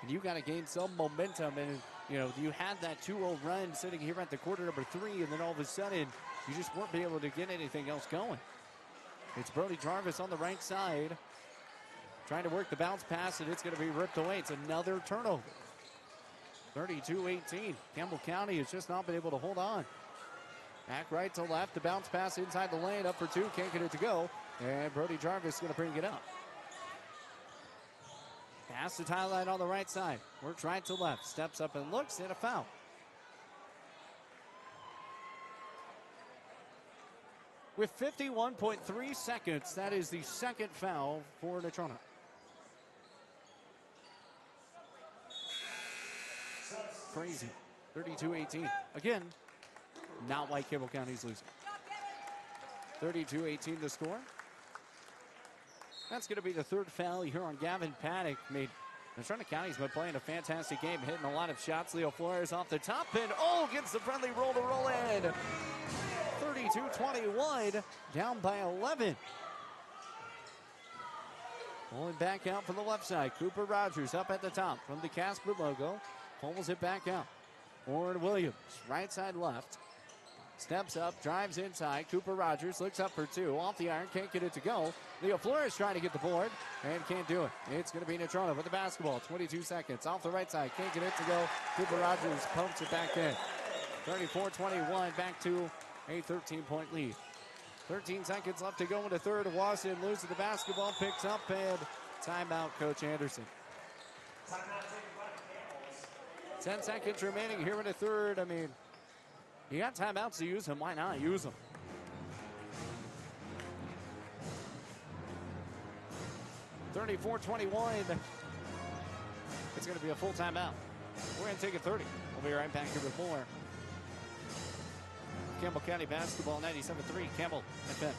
S1: And you got to gain some momentum. And, you had that 2-0 run sitting here at the quarter number 3, and then all of a sudden, you just weren't able to get anything else going. It's Brody Jarvis on the right side, trying to work the bounce pass, and it's going to be ripped away. It's another turnover. 32-18. Campbell County has just not been able to hold on. Back right to left, the bounce pass inside the lane, up for two, can't get it to go. And Brody Jarvis is going to bring it up. Pass to Tyline on the right side. Works right to left. Steps up and looks, and a foul. With 51.3 seconds, that is the second foul for Natrona. crazy. 32-18. Again, not why Campbell County's losing. 32-18 the score. That's going to be the third foul here on Gavin Paddock. Natrona County's been playing a fantastic game, hitting a lot of shots. Leo Flores off the top pin. Gets the friendly roll to roll in. 32-21, down by 11. Pulling back out from the left side. Cooper Rogers up at the top from the Casper logo. Pulls it back out. Warren Williams, right side left. Steps up, drives inside. Cooper Rogers looks up for two. Off the iron, can't get it to go. Leo Flores trying to get the board and can't do it. It's going to be Natrona with the basketball. 22 seconds. Off the right side, can't get it to go. Cooper Rogers pumps it back in. 34-21, back to a 13-point lead. 13 seconds left to go in the third. Wasson loses the basketball, picks up, and timeout, Coach Anderson. 10 seconds remaining here in the third. You got timeouts to use them. Why not use them? (34-21). It's going to be a full timeout. We're going to take a 30. We'll be right back here with more. Campbell County Basketball 97.3 Campbell FM.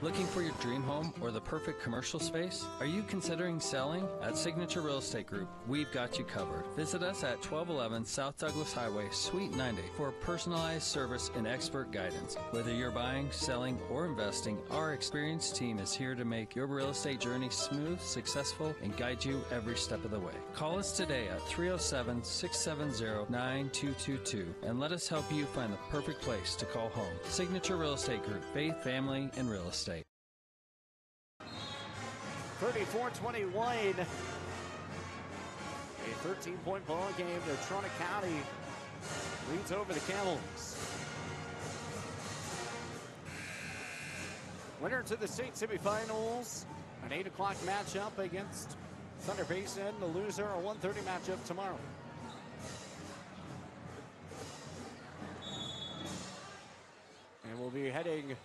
S18: Looking for your dream home or the perfect commercial space? Are you considering selling? At Signature Real Estate Group, we've got you covered. Visit us at 1211 South Douglas Highway, Suite 90 for personalized service and expert guidance. Whether you're buying, selling, or investing, our experienced team is here to make your real estate journey smooth, successful, and guide you every step of the way. Call us today at 307-670-9222 and let us help you find the perfect place to call home. Signature Real Estate Group, faith, family, and real estate.
S1: 34-21. A 13-point ball game. Natrona County leads over the Camels. Winner to the state semifinals. An 8 o'clock matchup against Thunder Basin. The loser, a 1:30 matchup tomorrow. And we'll be heading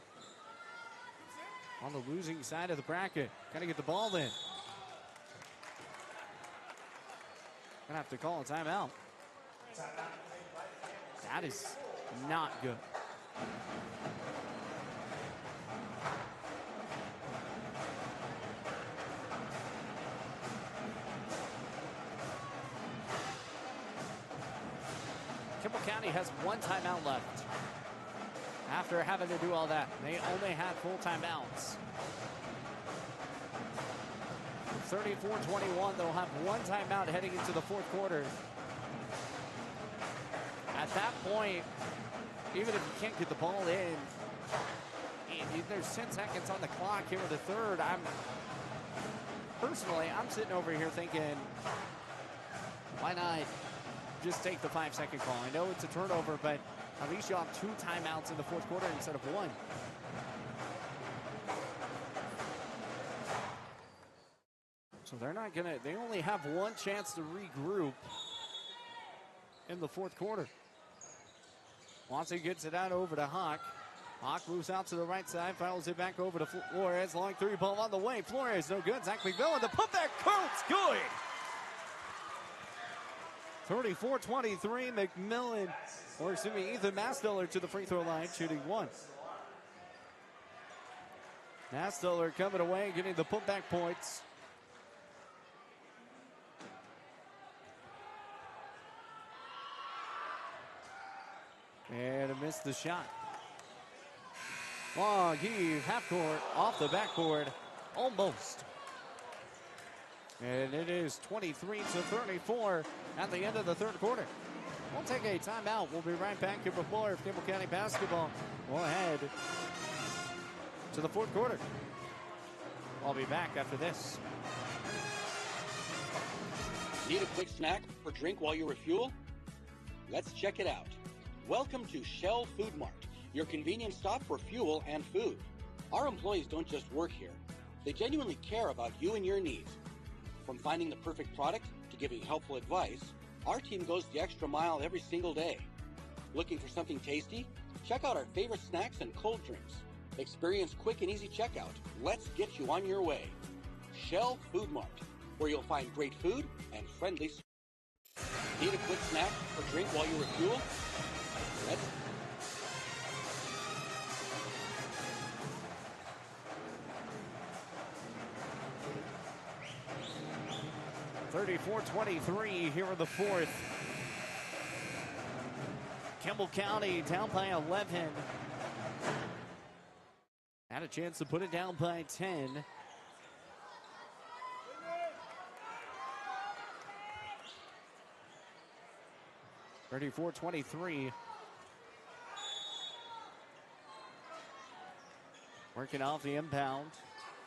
S1: on the losing side of the bracket. Gotta get the ball in. Gonna have to call a timeout. That is not good. Campbell County has one timeout left. After having to do all that, they only had full timeouts. 34-21, they'll have one timeout heading into the fourth quarter. At that point, even if you can't get the ball in, there's 10 seconds on the clock here in the third. I'm sitting over here thinking, why not just take the 5-second call? I know it's a turnover, but at least you'll have 2 timeouts in the fourth quarter instead of 1. So they only have one chance to regroup in the fourth quarter. Watson gets it out over to Hawk. Hawk moves out to the right side, fouls it back over to Flores. Long 3 ball on the way. Flores, no good. Zach McMillan, the putback counts, good. 34-23, Ethan Masteller to the free throw line, shooting 1. Masteller coming away, getting the putback points. And missed the shot. Long heave, half court, off the backboard, almost. And it is 23-34 at the end of the third quarter. We'll take a timeout. We'll be right back here before Campbell County Basketball. We'll head to the fourth quarter. I'll be back after this.
S17: Need a quick snack or drink while you refuel? Let's check it out. Welcome to Shell Food Mart, your convenient stop for fuel and food. Our employees don't just work here. They genuinely care about you and your needs. From finding the perfect product to giving helpful advice, our team goes the extra mile every single day. Looking for something tasty? Check out our favorite snacks and cold drinks. Experience quick and easy checkout. Let's get you on your way. Shell Food Mart, where you'll find great food and friendly service. Need a quick snack or drink while you refuel? Let's
S1: 34-23 here in the fourth. Campbell County down by 11. Had a chance to put it down by 10. (34-23). Working off the inbound.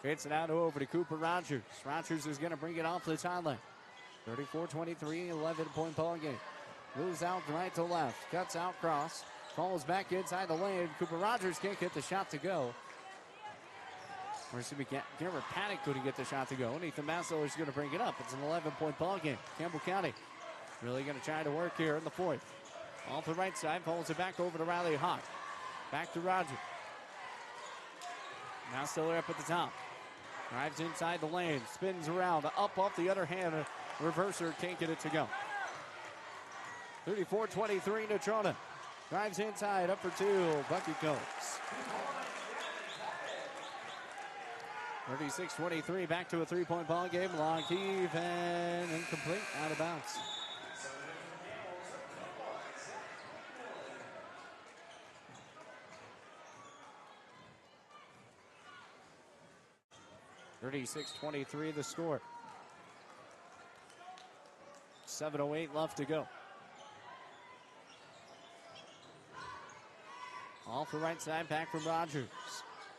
S1: Gets it out over to Cooper Rogers. Rogers is going to bring it off the sideline. 34-23, 11-point ball game. Moves out right to left. Cuts out cross. Falls back inside the lane. Cooper Rogers can't get the shot to go. Or excuse me, Garrett Paddock couldn't get the shot to go. Nathan Maslow is going to bring it up. It's an 11-point ball game. Campbell County really going to try to work here in the fourth. Off the right side, follows it back over to Riley Hawk. Back to Rogers. Now still up at the top. Drives inside the lane, spins around, up off the other hand. Reverser can't get it to go. 34-23, Natrona. Drives inside, up for two. Bucket goes. 36-23, back to a three-point ball game. Long heave and incomplete, out of bounds. (36-23) the score. 7:08 left to go. Off the right side, back from Rogers.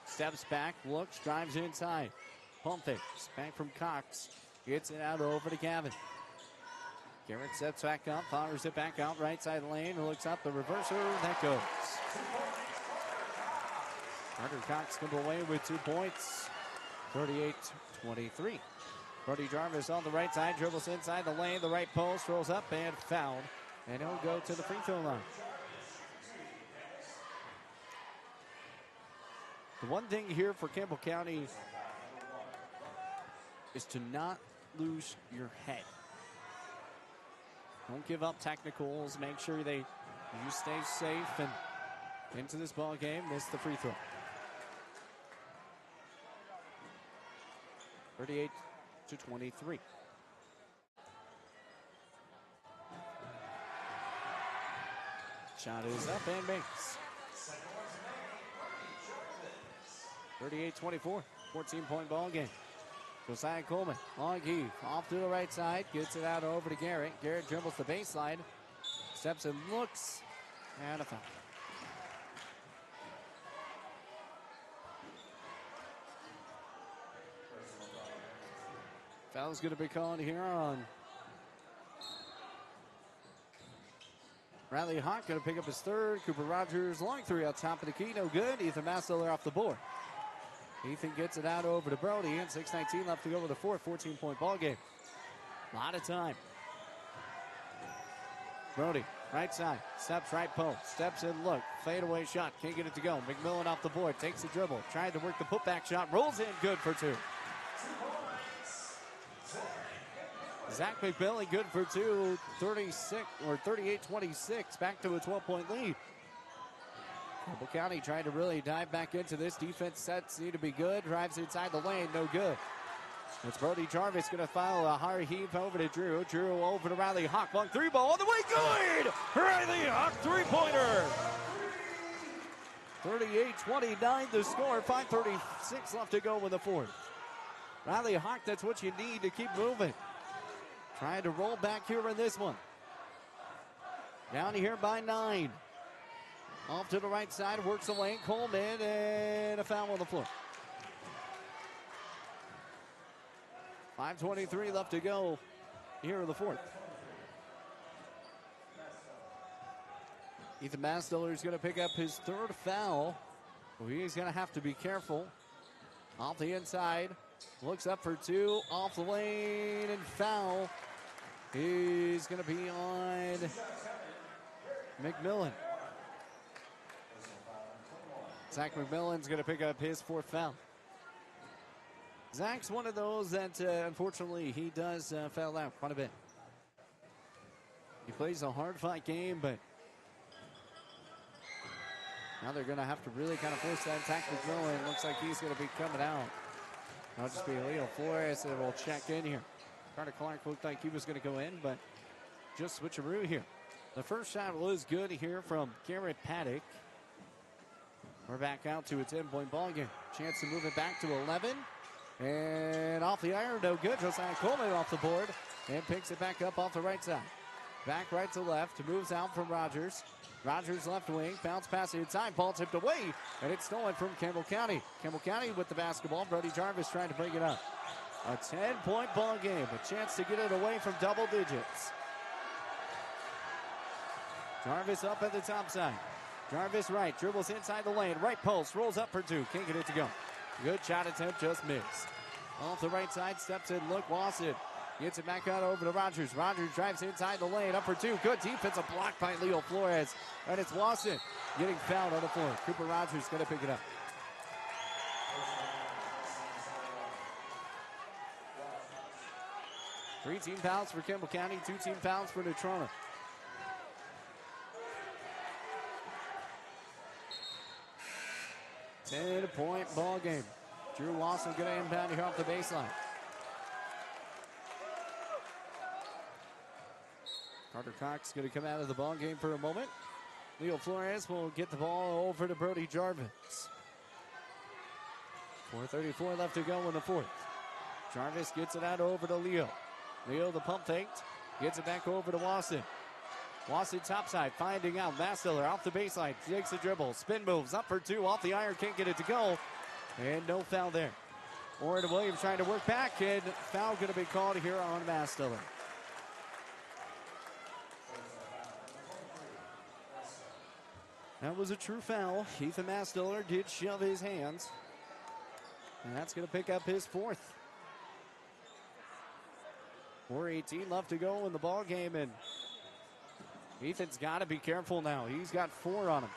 S1: Steps back, looks, drives inside. Pump fakes, back from Cox. Gets it out over to Gavin. Garrett steps back up, fires it back out right side lane. Looks up, the reverser, that goes. Carter Cox comes away with 2 points. 38-23. Brody Jarvis on the right side, dribbles inside the lane, the right post, rolls up and fouled. And he'll go to the free throw line. The one thing here for Campbell County is to not lose your head. Don't give up technicals. Make sure you stay safe and into this ball game. Miss the free throw. 38-23. Shot is up and makes. 38-24, 14-point ball game. Josiah Coleman, long heave, off to the right side, gets it out over to Garrett. Garrett dribbles the baseline, steps and looks, and a foul. Foul's going to be called here on Riley Hawk. Going to pick up his third. Cooper Rogers, long three out top of the key, no good. Ethan Maslow off the board. Ethan gets it out over to Brody, and 6:19 left to go with a 14-point ball game. A lot of time. Brody, right side, steps right post, steps in, look, fadeaway shot, can't get it to go. McMillan off the board, takes the dribble, tried to work the putback shot, rolls in, good for two. Zach McMillan good for two, 38-26, back to a 12-point lead. Campbell County trying to really dive back into this. Defense sets need to be good. Drives inside the lane, no good. It's Brody Jarvis going to foul a high heave over to Drew. Drew over to Riley Hawk. Long three ball on the way, good! Riley Hawk three-pointer. 38-29 the score. 5:36 left to go in the fourth. Riley Hawk, that's what you need to keep moving. Trying to roll back here in this one. Down here by 9. Off to the right side, works the lane. Coleman, and a foul on the floor. 5:23 left to go here in the fourth. Ethan Mastiller is going to pick up his third foul. Well, he's going to have to be careful. Off the inside, looks up for two, off the lane, and foul. He's going to be on McMillan. Zach McMillan's going to pick up his fourth foul. Zach's one of those that, unfortunately, he does foul out quite a bit. He plays a hard-fought game, but now they're going to have to really kind of force that attack to go, and it looks like he's going to be coming out. It'll just be Leo Flores that will check in here. Carter Clark looked like he was going to go in, but just switcheroo here. The first shot was good here from Garrett Paddock. We're back out to a 10-point ball game. Chance to move it back to 11. And off the iron, no good. Josiah Coleman off the board and picks it back up off the right side. Back right to left, moves out from Rogers. Rogers left wing, bounce pass inside, ball tipped away, and it's stolen from Campbell County. Campbell County with the basketball. Brody Jarvis trying to bring it up. A 10-point ball game, a chance to get it away from double digits. Jarvis up at the top side. Jarvis right, dribbles inside the lane, right post, rolls up for two, can't get it to go. Good shot attempt, just missed. Off the right side, steps in, look, Lawson gets it back out over to Rogers. Rogers drives inside the lane, up for two. Good defensive block by Leo Flores. And it's Lawson getting fouled on the floor. Cooper Rogers going to pick it up. Three team fouls for Campbell County, 2 team fouls for Natrona. Ten-point ball game. Drew Lawson going to inbound here off the baseline. Carter Cox going to come out of the ball game for a moment. Leo Flores will get the ball over to Brody Jarvis. 4:34 left to go in the fourth. Jarvis gets it out over to Leo. Leo the pump faked. Gets it back over to Lawson. Lawson topside, finding out. Mastiller off the baseline, takes the dribble, spin moves, up for two, off the iron, can't get it to go. And no foul there. Warren Williams trying to work back, and foul going to be called here on Mastiller. That was a true foul. Ethan Mastiller did shove his hands. And that's going to pick up his fourth. 4:18 left to go in the ball game, and Ethan's got to be careful now. He's got 4 on him.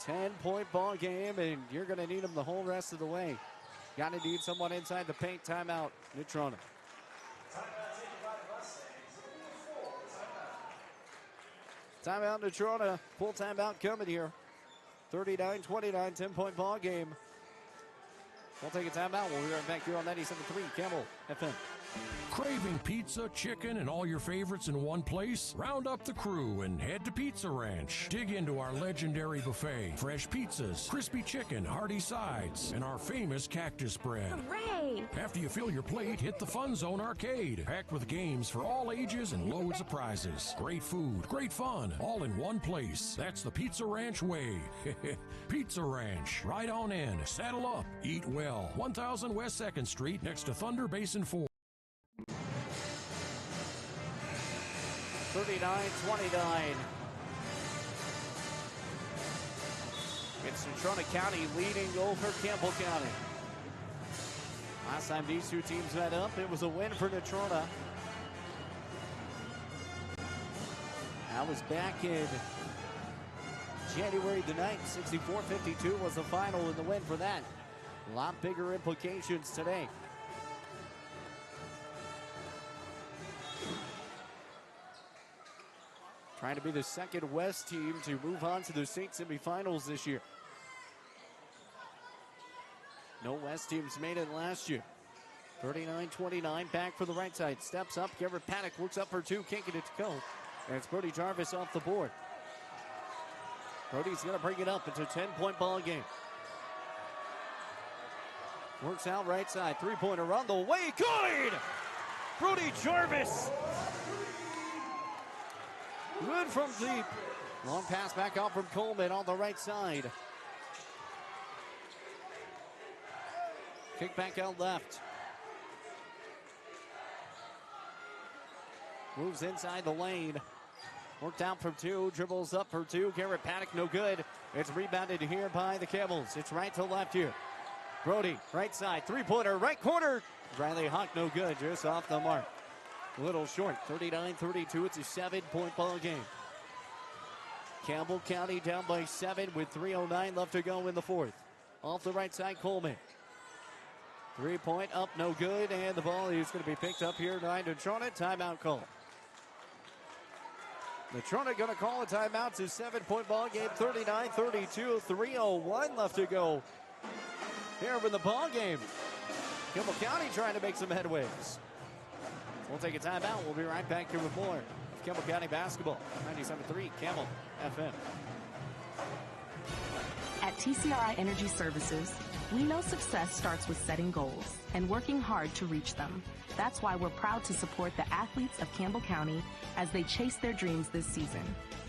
S1: 10-point ball game, and you're going to need him the whole rest of the way. Got to need someone inside the paint. Timeout, Natrona. Timeout, Natrona. Full timeout coming here. 39-29, 10-point ball game. We'll take a timeout. We'll be right back here on 97.3 Campbell FM.
S14: Craving pizza, chicken, and all your favorites in one place? Round up the crew and head to Pizza Ranch. Dig into our legendary buffet. Fresh pizzas, crispy chicken, hearty sides, and our famous cactus bread.
S19: Hooray!
S14: After you fill your plate, hit the Fun Zone Arcade. Packed with games for all ages and loads of prizes. Great food, great fun, all in one place. That's the Pizza Ranch way. Pizza Ranch. Right on in. Saddle up. Eat well. 1000 West 2nd Street next to Thunder Basin 4.
S1: 39-29. It's Natrona County leading over Campbell County. Last time these two teams met up, it was a win for Natrona. That was back in January the 9th. 64-52 was the final in the win for that. A lot bigger implications today. Trying to be the second West team to move on to the state semifinals this year. No West teams made it last year. 39-29, back for the right side. Steps up, Garrett Paddock looks up for two, can't get it to go. And it's Brody Jarvis off the board. Brody's going to bring it up into a 10-point ball game. Works out right side, three-pointer on the way, good! Brody Jarvis. Good from deep. Long pass back out from Coleman on the right side. Kick back out left. Moves inside the lane. Worked out from two, dribbles up for two. Garrett Paddock, no good. It's rebounded here by the Camels. It's right to left here. Brody, right side, three-pointer, right corner. Riley Hawk, no good, just off the mark. A little short, 39-32. It's a 7-point ball game. Campbell County down by 7 with 3:09 left to go in the fourth. Off the right side, Coleman. Three-point up, no good, and the ball is going to be picked up here by Natrona. Timeout call. Natrona going to call a timeout. It's a 7-point ball game, 39-32, 3:01 left to go here in the ball game. Campbell County trying to make some headways. We'll take a timeout. We'll be right back here with more Campbell County basketball. 97.3 Campbell FM.
S15: At TCRI Energy Services, we know success starts with setting goals and working hard to reach them. That's why we're proud to support the athletes of Campbell County as they chase their dreams this season.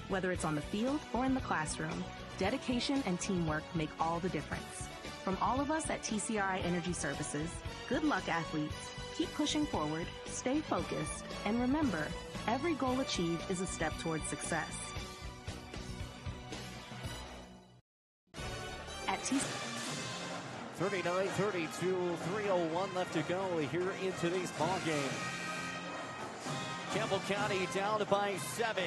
S15: Whether it's on the field or in the classroom, dedication and teamwork make all the difference. From all of us at TCRI Energy Services, good luck, athletes. Keep pushing forward, stay focused, and remember, every goal achieved is a step towards success. At TCRI
S1: 39-32, 3:01 left to go here in today's ball game. Campbell County down by 7.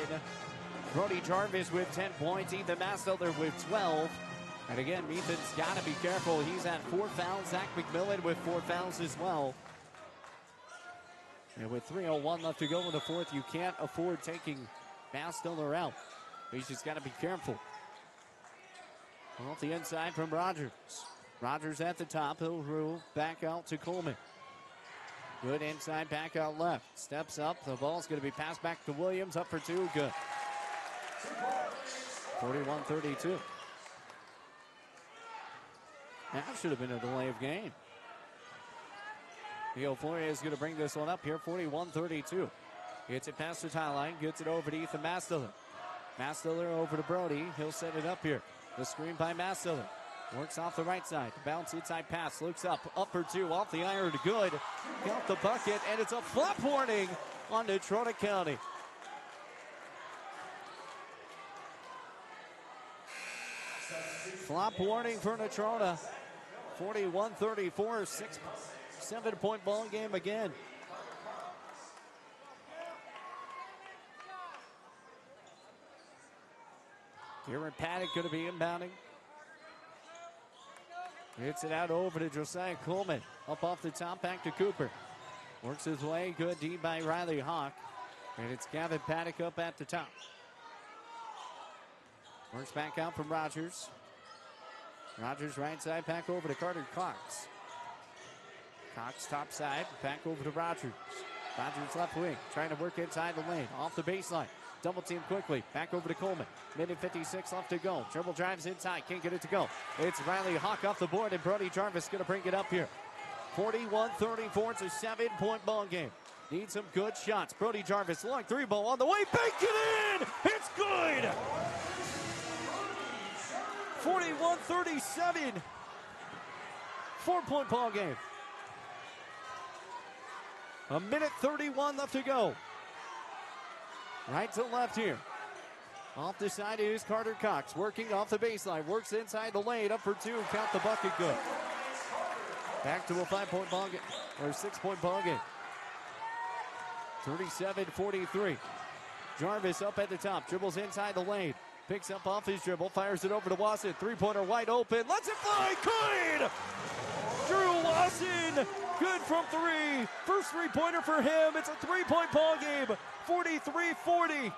S1: Brody Jarvis with 10 points. Ethan Mastelder with 12. And again, Ethan's got to be careful. He's at 4 fouls. Zach McMillan with 4 fouls as well. And with 3:01 left to go in the fourth, you can't afford taking Mastelder out. He's just got to be careful. Off the inside from Rogers. Rogers at the top. He'll roll back out to Coleman. Good inside, back out left. Steps up. The ball's going to be passed back to Williams. Up for 2. Good. 41-32. That should have been a delay of game. Leo Floria is going to bring this one up here. 41-32. Gets it past the tie line. Gets it over to Ethan Mastelder. Mastelder over to Brody. He'll set it up here. The screen by Mastelder. Works off the right side. Bounce inside pass. Looks up. Up for 2. Off the iron. Good. Count the bucket. And it's a flop warning on Natrona County. Flop warning for Natrona. 41-34. 7-point ball game again. Kieran Paddock going to be inbounding. Hits it out over to Josiah Coleman. Up off the top, back to Cooper. Works his way. Good D by Riley Hawk. And it's Gavin Paddock up at the top. Works back out from Rogers. Rogers right side, back over to Carter Cox. Cox top side, back over to Rogers. Rogers left wing, trying to work inside the lane. Off the baseline. Double team quickly. Back over to Coleman. Minute 56 left to go. Dribble drives inside. Can't get it to go. It's Riley Hawk off the board, and Brody Jarvis going to bring it up here. 41-34. It's a 7-point ball game. Need some good shots. Brody Jarvis, long 3 ball on the way. Bank it in! It's good! 41-37. 4-point ball game. A minute 31 left to go. Right to left here. Off the side is Carter Cox. Working off the baseline. Works inside the lane. Up for 2. Count the bucket. Good. Back to a 5-point ball game. Or 6-point ball game. 37-43. Jarvis up at the top. Dribbles inside the lane. Picks up off his dribble. Fires it over to Wasson. 3-pointer wide open. Lets it fly. Good! Drew Wasson. Good from 3. First 3-pointer for him. It's a 3-point ball game. 43-40.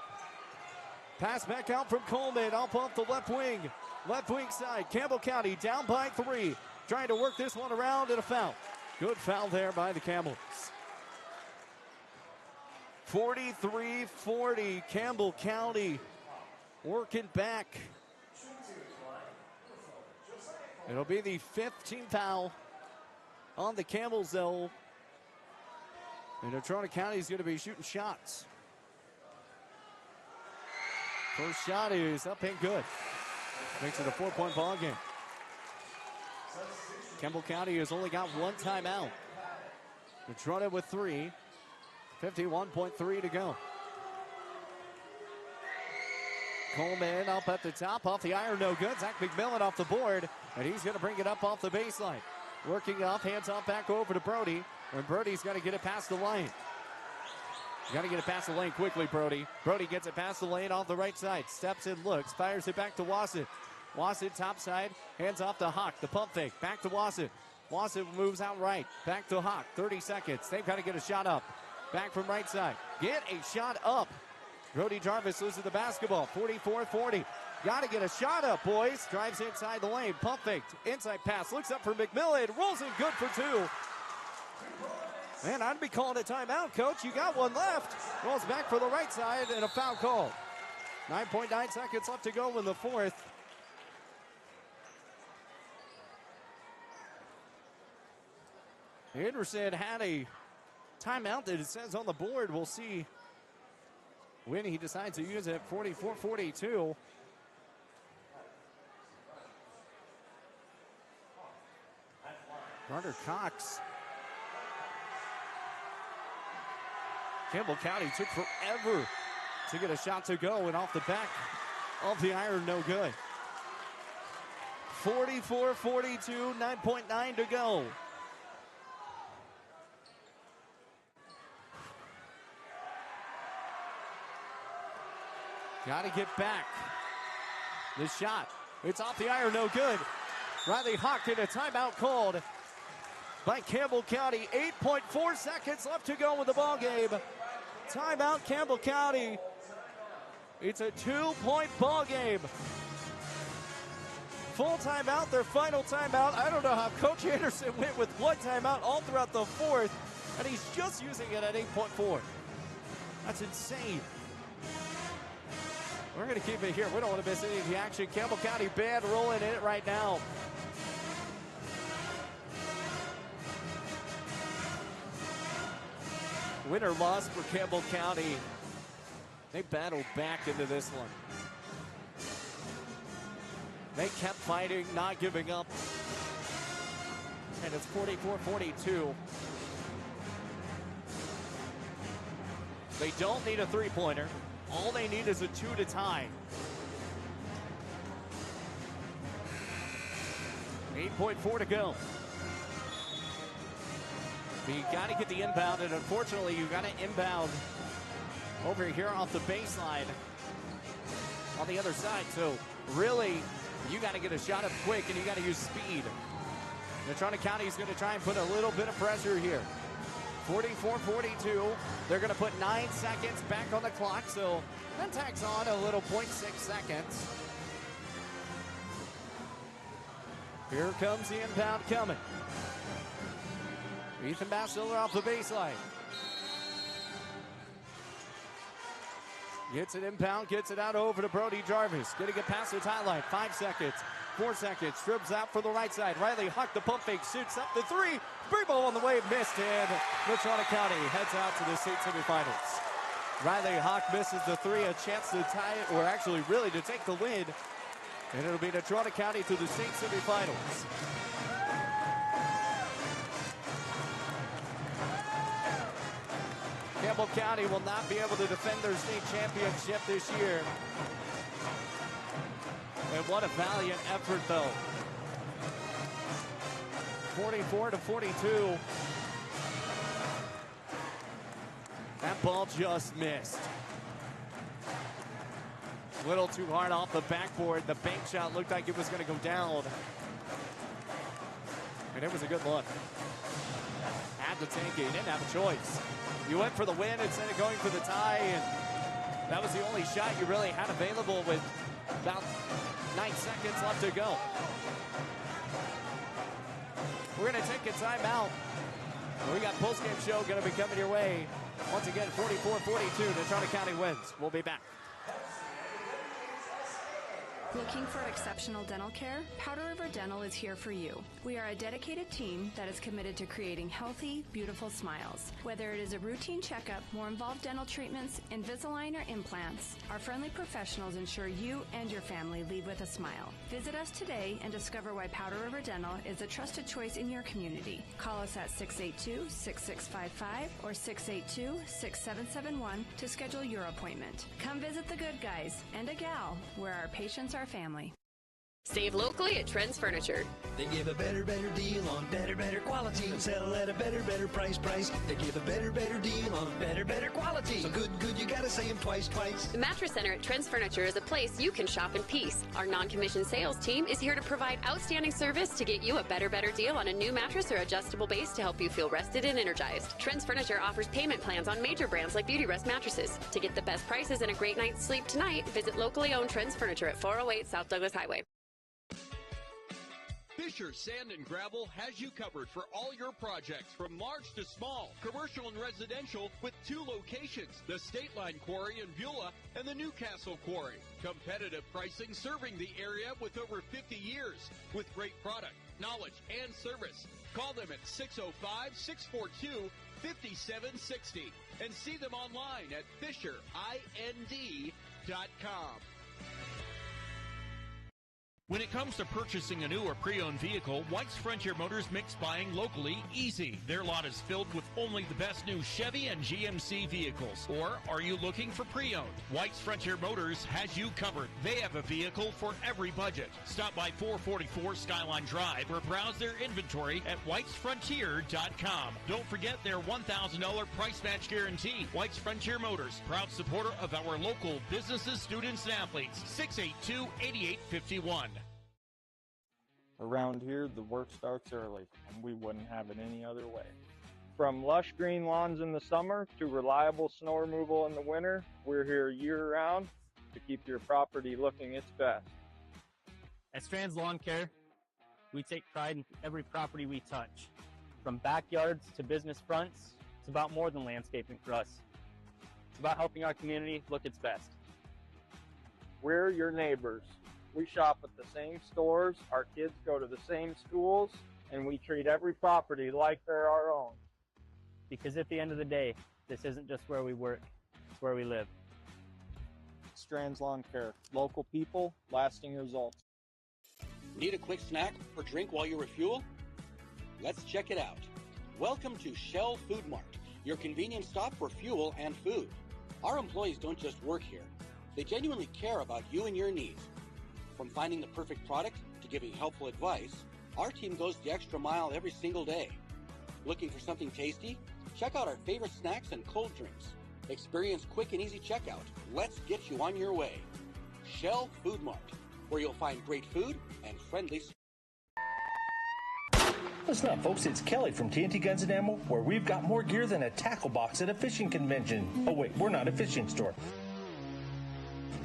S1: Pass back out from Coleman. Up off the left wing. Left wing side. Campbell County down by 3. Trying to work this one around, and a foul. Good foul there by the Camels. 43-40. Campbell County working back. It'll be the 5th team foul on the Camels, though. And Natrona County is going to be shooting shots. First shot is up and good. Makes it a 4-point ball game. Campbell County has only got 1 timeout. Natrona with 3. 51.3 to go. Coleman up at the top, off the iron, no good. Zach McMillan off the board, and he's going to bring it up off the baseline. Working off, hands off back over to Brody, and Brody's got to get it past the lane. You got to get it past the lane quickly, Brody. Brody gets it past the lane off the right side. Steps in, looks, fires it back to Wasson. Wasson top side, hands off to Hawk. The pump fake, back to Wasson. Wasson moves out right, back to Hawk. 30 seconds. They've got to get a shot up. Back from right side. Get a shot up. Brody Jarvis loses the basketball. 44-40. Got to get a shot up, boys. Drives inside the lane. Pump faked. Inside pass. Looks up for McMillan. Rolls in good for two. Man, I'd be calling a timeout, Coach. You got one left. Rolls back for the right side and a foul call. 9.9 seconds left to go in the fourth. Anderson had a timeout that it says on the board. We'll see when he decides to use it. 44-42. Carter Cox. Campbell County took forever to get a shot to go, and off the back of the iron, no good. 44-42, 9.9 to go. Got to get back. The shot. It's off the iron, no good. Riley Hawk in a timeout called by Campbell County. 8.4 seconds left to go in the ball game. Timeout, Campbell County. It's a 2-point ball game. Full timeout, their final timeout. I don't know how Coach Anderson went with one timeout all throughout the fourth, and he's just using it at 8.4. That's insane. We're going to keep it here. We don't want to miss any of the action. Campbell County band rolling in it right now. Win or loss for Campbell County. They battled back into this one. They kept fighting, not giving up. And it's 44-42. They don't need a three-pointer. All they need is a 2 to tie. 8.4 to go. But you got to get the inbound, and unfortunately, you got to inbound over here off the baseline on the other side. So really, you got to get a shot up quick, and you got to use speed. Natrona County is going to try and put a little bit of pressure here. 44-42. They're going to put 9 seconds back on the clock, so that tags on a little 0.6 seconds. Here comes the inbound coming. Ethan Bastiller off the baseline. Gets it inbound, gets it out over to Brody Jarvis. Gonna get past the tie line. 5 seconds, 4 seconds. Strips out for the right side. Riley Huck, the pump fake, shoots up the three. Free ball on the way, missed, and Natrona County heads out to the state semifinals. Riley Huck misses the three, a chance to tie it, or actually really to take the lead. And it'll be Natrona County to the state semifinals. Campbell County will not be able to defend their state championship this year. And what a valiant effort, though. 44-42. That ball just missed. A little too hard off the backboard. The bank shot looked like it was going to go down. And it was a good look. Had to take it. He didn't have a choice. You went for the win instead of going for the tie, and that was the only shot you really had available with about 9 seconds left to go. We're going to take a timeout. We got post-game show going to be coming your way. Once again, 44-42, Natrona County wins. We'll be back.
S4: Looking for exceptional dental care? Powder River Dental is here for you. We are a dedicated team that is committed to creating healthy, beautiful smiles. Whether it is a routine checkup, more involved dental treatments, Invisalign, or implants, our friendly professionals ensure you and your family leave with a smile. Visit us today and discover why Powder River Dental is a trusted choice in your community. Call us at 682-6655 or 682-6771 to schedule your appointment. Come visit the good guys and a gal where our patients are family.
S5: Save locally at Trends Furniture.
S6: They give a better deal on better quality and sell at a better price. They give a better deal on better quality. So good, you gotta say them twice.
S5: The Mattress Center at Trends Furniture is a place you can shop in peace. Our non-commissioned sales team is here to provide outstanding service to get you a better deal on a new mattress or adjustable base to help you feel rested and energized. Trends Furniture offers payment plans on major brands like Beauty Rest mattresses. To get the best prices and a great night's sleep tonight, visit locally owned Trends Furniture at 408 South Douglas Highway.
S2: Fisher Sand and Gravel has you covered for all your projects, from large to small, commercial and residential, with 2 locations, the State Line Quarry in Beulah and the Newcastle Quarry. Competitive pricing serving the area with over 50 years, with great product, knowledge, and service. Call them at 605-642-5760 and see them online at FisherIND.com. When it comes to purchasing a new or pre-owned vehicle, White's Frontier Motors makes buying locally easy. Their lot is filled with only the best new Chevy and GMC vehicles. Or are you looking for pre-owned? White's Frontier Motors has you covered. They have a vehicle for every budget. Stop by 444 Skyline Drive or browse their inventory at whitesfrontier.com. Don't forget their $1,000 price match guarantee. White's Frontier Motors, proud supporter of our local businesses, students, and athletes. 682-8851.
S10: Around here, the work starts early, and we wouldn't have it any other way. From lush green lawns in the summer to reliable snow removal in the winter, we're here year-round to keep your property looking its best.
S11: At Strands Lawn Care, we take pride in every property we touch. From backyards to business fronts, it's about more than landscaping for us. It's about helping our community look its best.
S10: We're your neighbors. We shop at the same stores, our kids go to the same schools, and we treat every property like they're our own.
S11: Because at the end of the day, this isn't just where we work, it's where we live.
S10: Strands Lawn Care. Local people, lasting results.
S17: Need a quick snack or drink while you refuel? Let's check it out. Welcome to Shell Food Mart, your convenience stop for fuel and food. Our employees don't just work here. They genuinely care about you and your needs. From finding the perfect product to giving helpful advice, our team goes the extra mile every single day. Looking for something tasty? Check out our favorite snacks and cold drinks. Experience quick and easy checkout. Let's get you on your way. Shell Food Mart, where you'll find great food and friendly.
S12: Listen up, folks. It's Kelly from TNT Guns and Ammo, where we've got more gear than a tackle box at a fishing convention. Oh, wait, we're not a fishing store.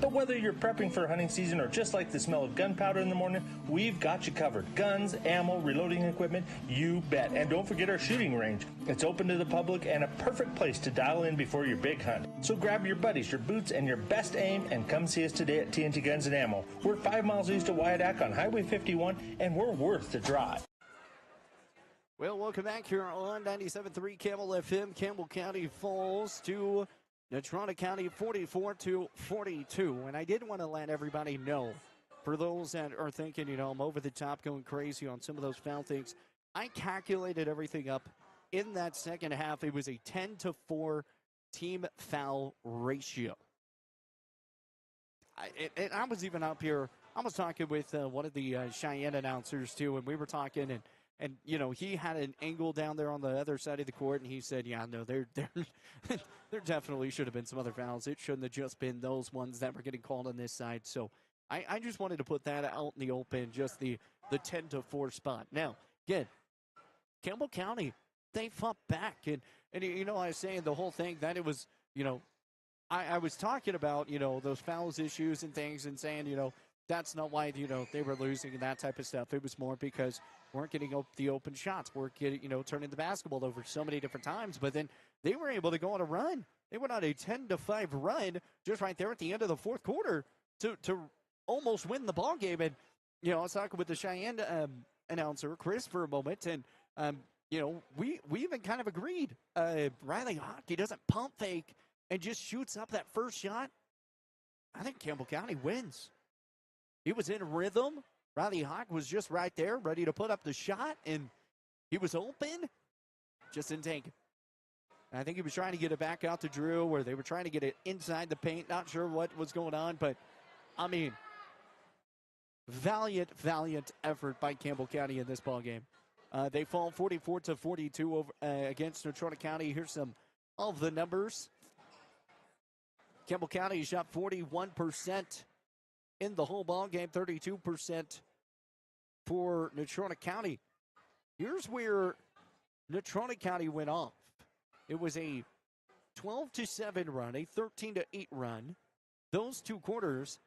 S12: But whether you're prepping for hunting season or just like the smell of gunpowder in the morning, we've got you covered. Guns, ammo, reloading equipment, you bet. And don't forget our shooting range. It's open to the public and a perfect place to dial in before your big hunt. So grab your buddies, your boots, and your best aim and come see us today at TNT Guns and Ammo. We're 5 miles east of Wyandotte on Highway 51, and we're worth the drive.
S1: Well, welcome back here on 97.3 Campbell FM. Campbell County falls to Natrona County 44-42. And I did want to let everybody know, for those that are thinking, I'm over the top going crazy on some of those foul things, I calculated everything up. In that second half, it was a 10-4 team foul ratio. I was even up here, I was talking with one of the Cheyenne announcers too, and we were talking, and he had an angle down there on the other side of the court, and he said, yeah, no, there definitely should have been some other fouls. It shouldn't have just been those ones that were getting called on this side. So I just wanted to put that out in the open, just the 10-4 spot. Now, again, Campbell County, they fought back. And I was saying the whole thing that it was, I was talking about, those fouls issues and things and saying, that's not why, they were losing and that type of stuff. It was more because weren't getting the open shots, weren't getting, turning the basketball over so many different times. But then they were able to go on a run. They went on a 10-5 run just right there at the end of the fourth quarter to almost win the ball game. And, I was talking with the Cheyenne announcer, Chris, for a moment, and, we even kind of agreed. Riley Hawk, he doesn't pump fake and just shoots up that first shot. I think Campbell County wins. He was in rhythm. Riley Hawk was just right there, ready to put up the shot, and he was open. Just didn't take it. And I think he was trying to get it back out to Drew, or they were trying to get it inside the paint. Not sure what was going on, but, valiant effort by Campbell County in this ball game. They fall 44-42 over, against Natrona County. Here's some of the numbers. Campbell County shot 41% in the whole ball game, 32% for Natrona County. Here's where Natrona County went off. It was a 12-7 run, a 13-8 run, those 2 quarters.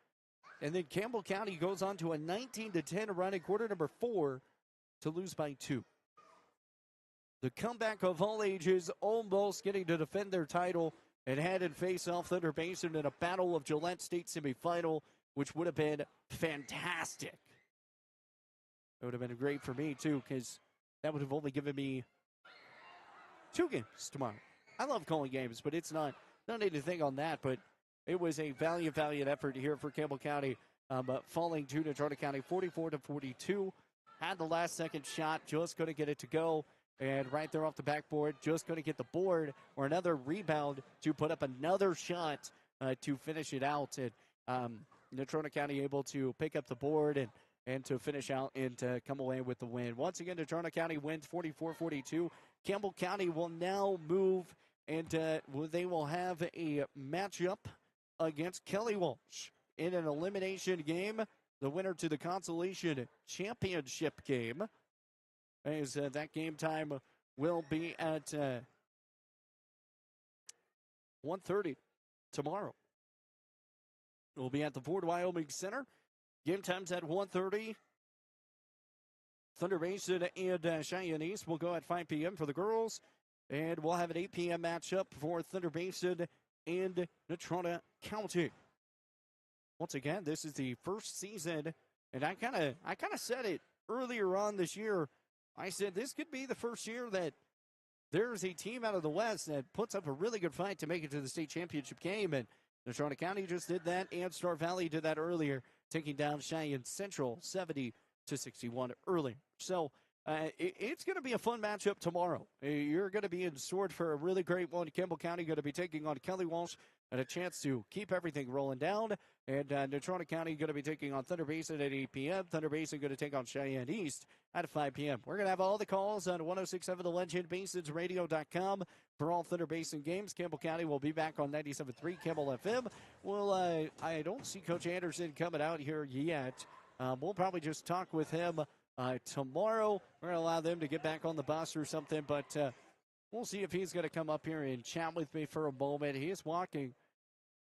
S1: And then Campbell County goes on to a 19-10 run in quarter number 4 to lose by 2. The comeback of all ages, almost getting to defend their title and had and face off Thunder Basin in a Battle of Gillette State semifinal, which would have been fantastic. It would have been great for me, too, because that would have only given me 2 games tomorrow. I love calling games, but it's not anything on that. But it was a valiant effort here for Campbell County, but falling to Natrona County 44-42. Had the last second shot, just couldn't get it to go. And right there off the backboard, just going to get the board or another rebound to put up another shot to finish it out. And Natrona County able to pick up the board and to finish out and to come away with the win. Once again, Natrona County wins 44-42. Campbell County will now move, and they will have a matchup against Kelly Walsh in an elimination game, the winner to the consolation championship game. As that game time will be at 1:30 tomorrow. It will be at the Ford Wyoming Center. Game time's at 1:30. Thunder Basin and Cheyenne East will go at 5 p.m. for the girls. And we'll have an 8 p.m. matchup for Thunder Basin and Natrona County. Once again, this is the first season, and I kind of said it earlier on this year. I said this could be the first year that there's a team out of the West that puts up a really good fight to make it to the state championship game, and Natrona County just did that, and Star Valley did that earlier, taking down Cheyenne Central 70-61 earlier. So it's going to be a fun matchup tomorrow. You're going to be in store for a really great one. Campbell County going to be taking on Kelly Walsh and a chance to keep everything rolling down. And Natrona County going to be taking on Thunder Basin at 8 p.m. Thunder Basin going to take on Cheyenne East at 5 p.m. We're going to have all the calls on 106.7 The Legend, BasinsRadio.com for all Thunder Basin games. Campbell County will be back on 97.3 Campbell FM. Well, I don't see Coach Anderson coming out here yet. We'll probably just talk with him tomorrow. We're going to allow them to get back on the bus or something, but we'll see if he's going to come up here and chat with me for a moment. He is walking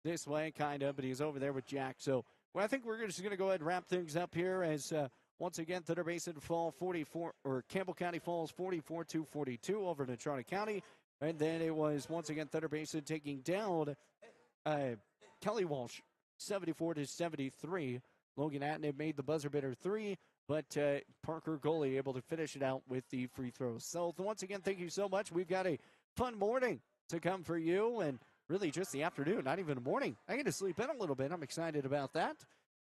S1: this way, kind of, but he's over there with Jack. So I think we're just going to go ahead and wrap things up here as once again, Thunder Basin fall 44, or Campbell County falls 44-42 over Natrona County. And then it was once again Thunder Basin taking down Kelly Walsh 74-73. Logan Atnett made the buzzer beater 3, but Parker Goalie able to finish it out with the free throws. So once again, thank you so much. We've got a fun morning to come for you, and really just the afternoon, not even the morning. I get to sleep in a little bit. I'm excited about that.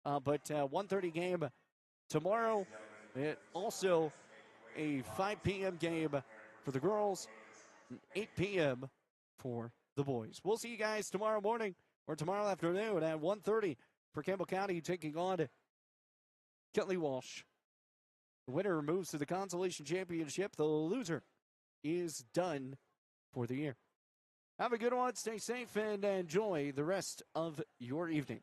S1: But 1:30 game tomorrow. Also a 5 p.m. game for the girls, 8 p.m. for the boys. We'll see you guys tomorrow morning or tomorrow afternoon at 1:30 for Campbell County taking on Kelly Walsh. The winner moves to the consolation championship. The loser is done for the year. Have a good one. Stay safe and enjoy the rest of your evening.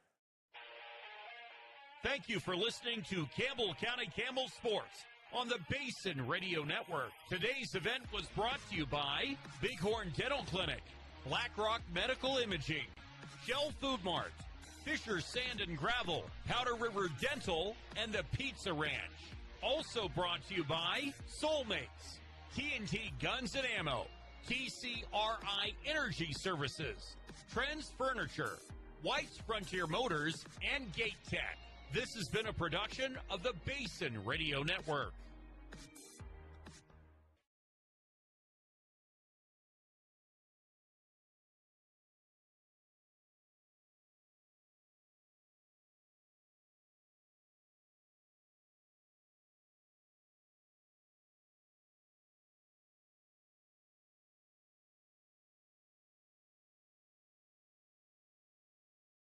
S2: Thank you for listening to Campbell County Campbell Sports on the Basin Radio Network. Today's event was brought to you by Bighorn Dental Clinic, Black Rock Medical Imaging, Shell Food Mart, Fisher Sand and Gravel, Powder River Dental, and the Pizza Ranch. Also brought to you by Soulmates, TNT Guns and Ammo, TCRI Energy Services, Trends Furniture, White's Frontier Motors, and Gate Tech. This has been a production of the Basin Radio Network.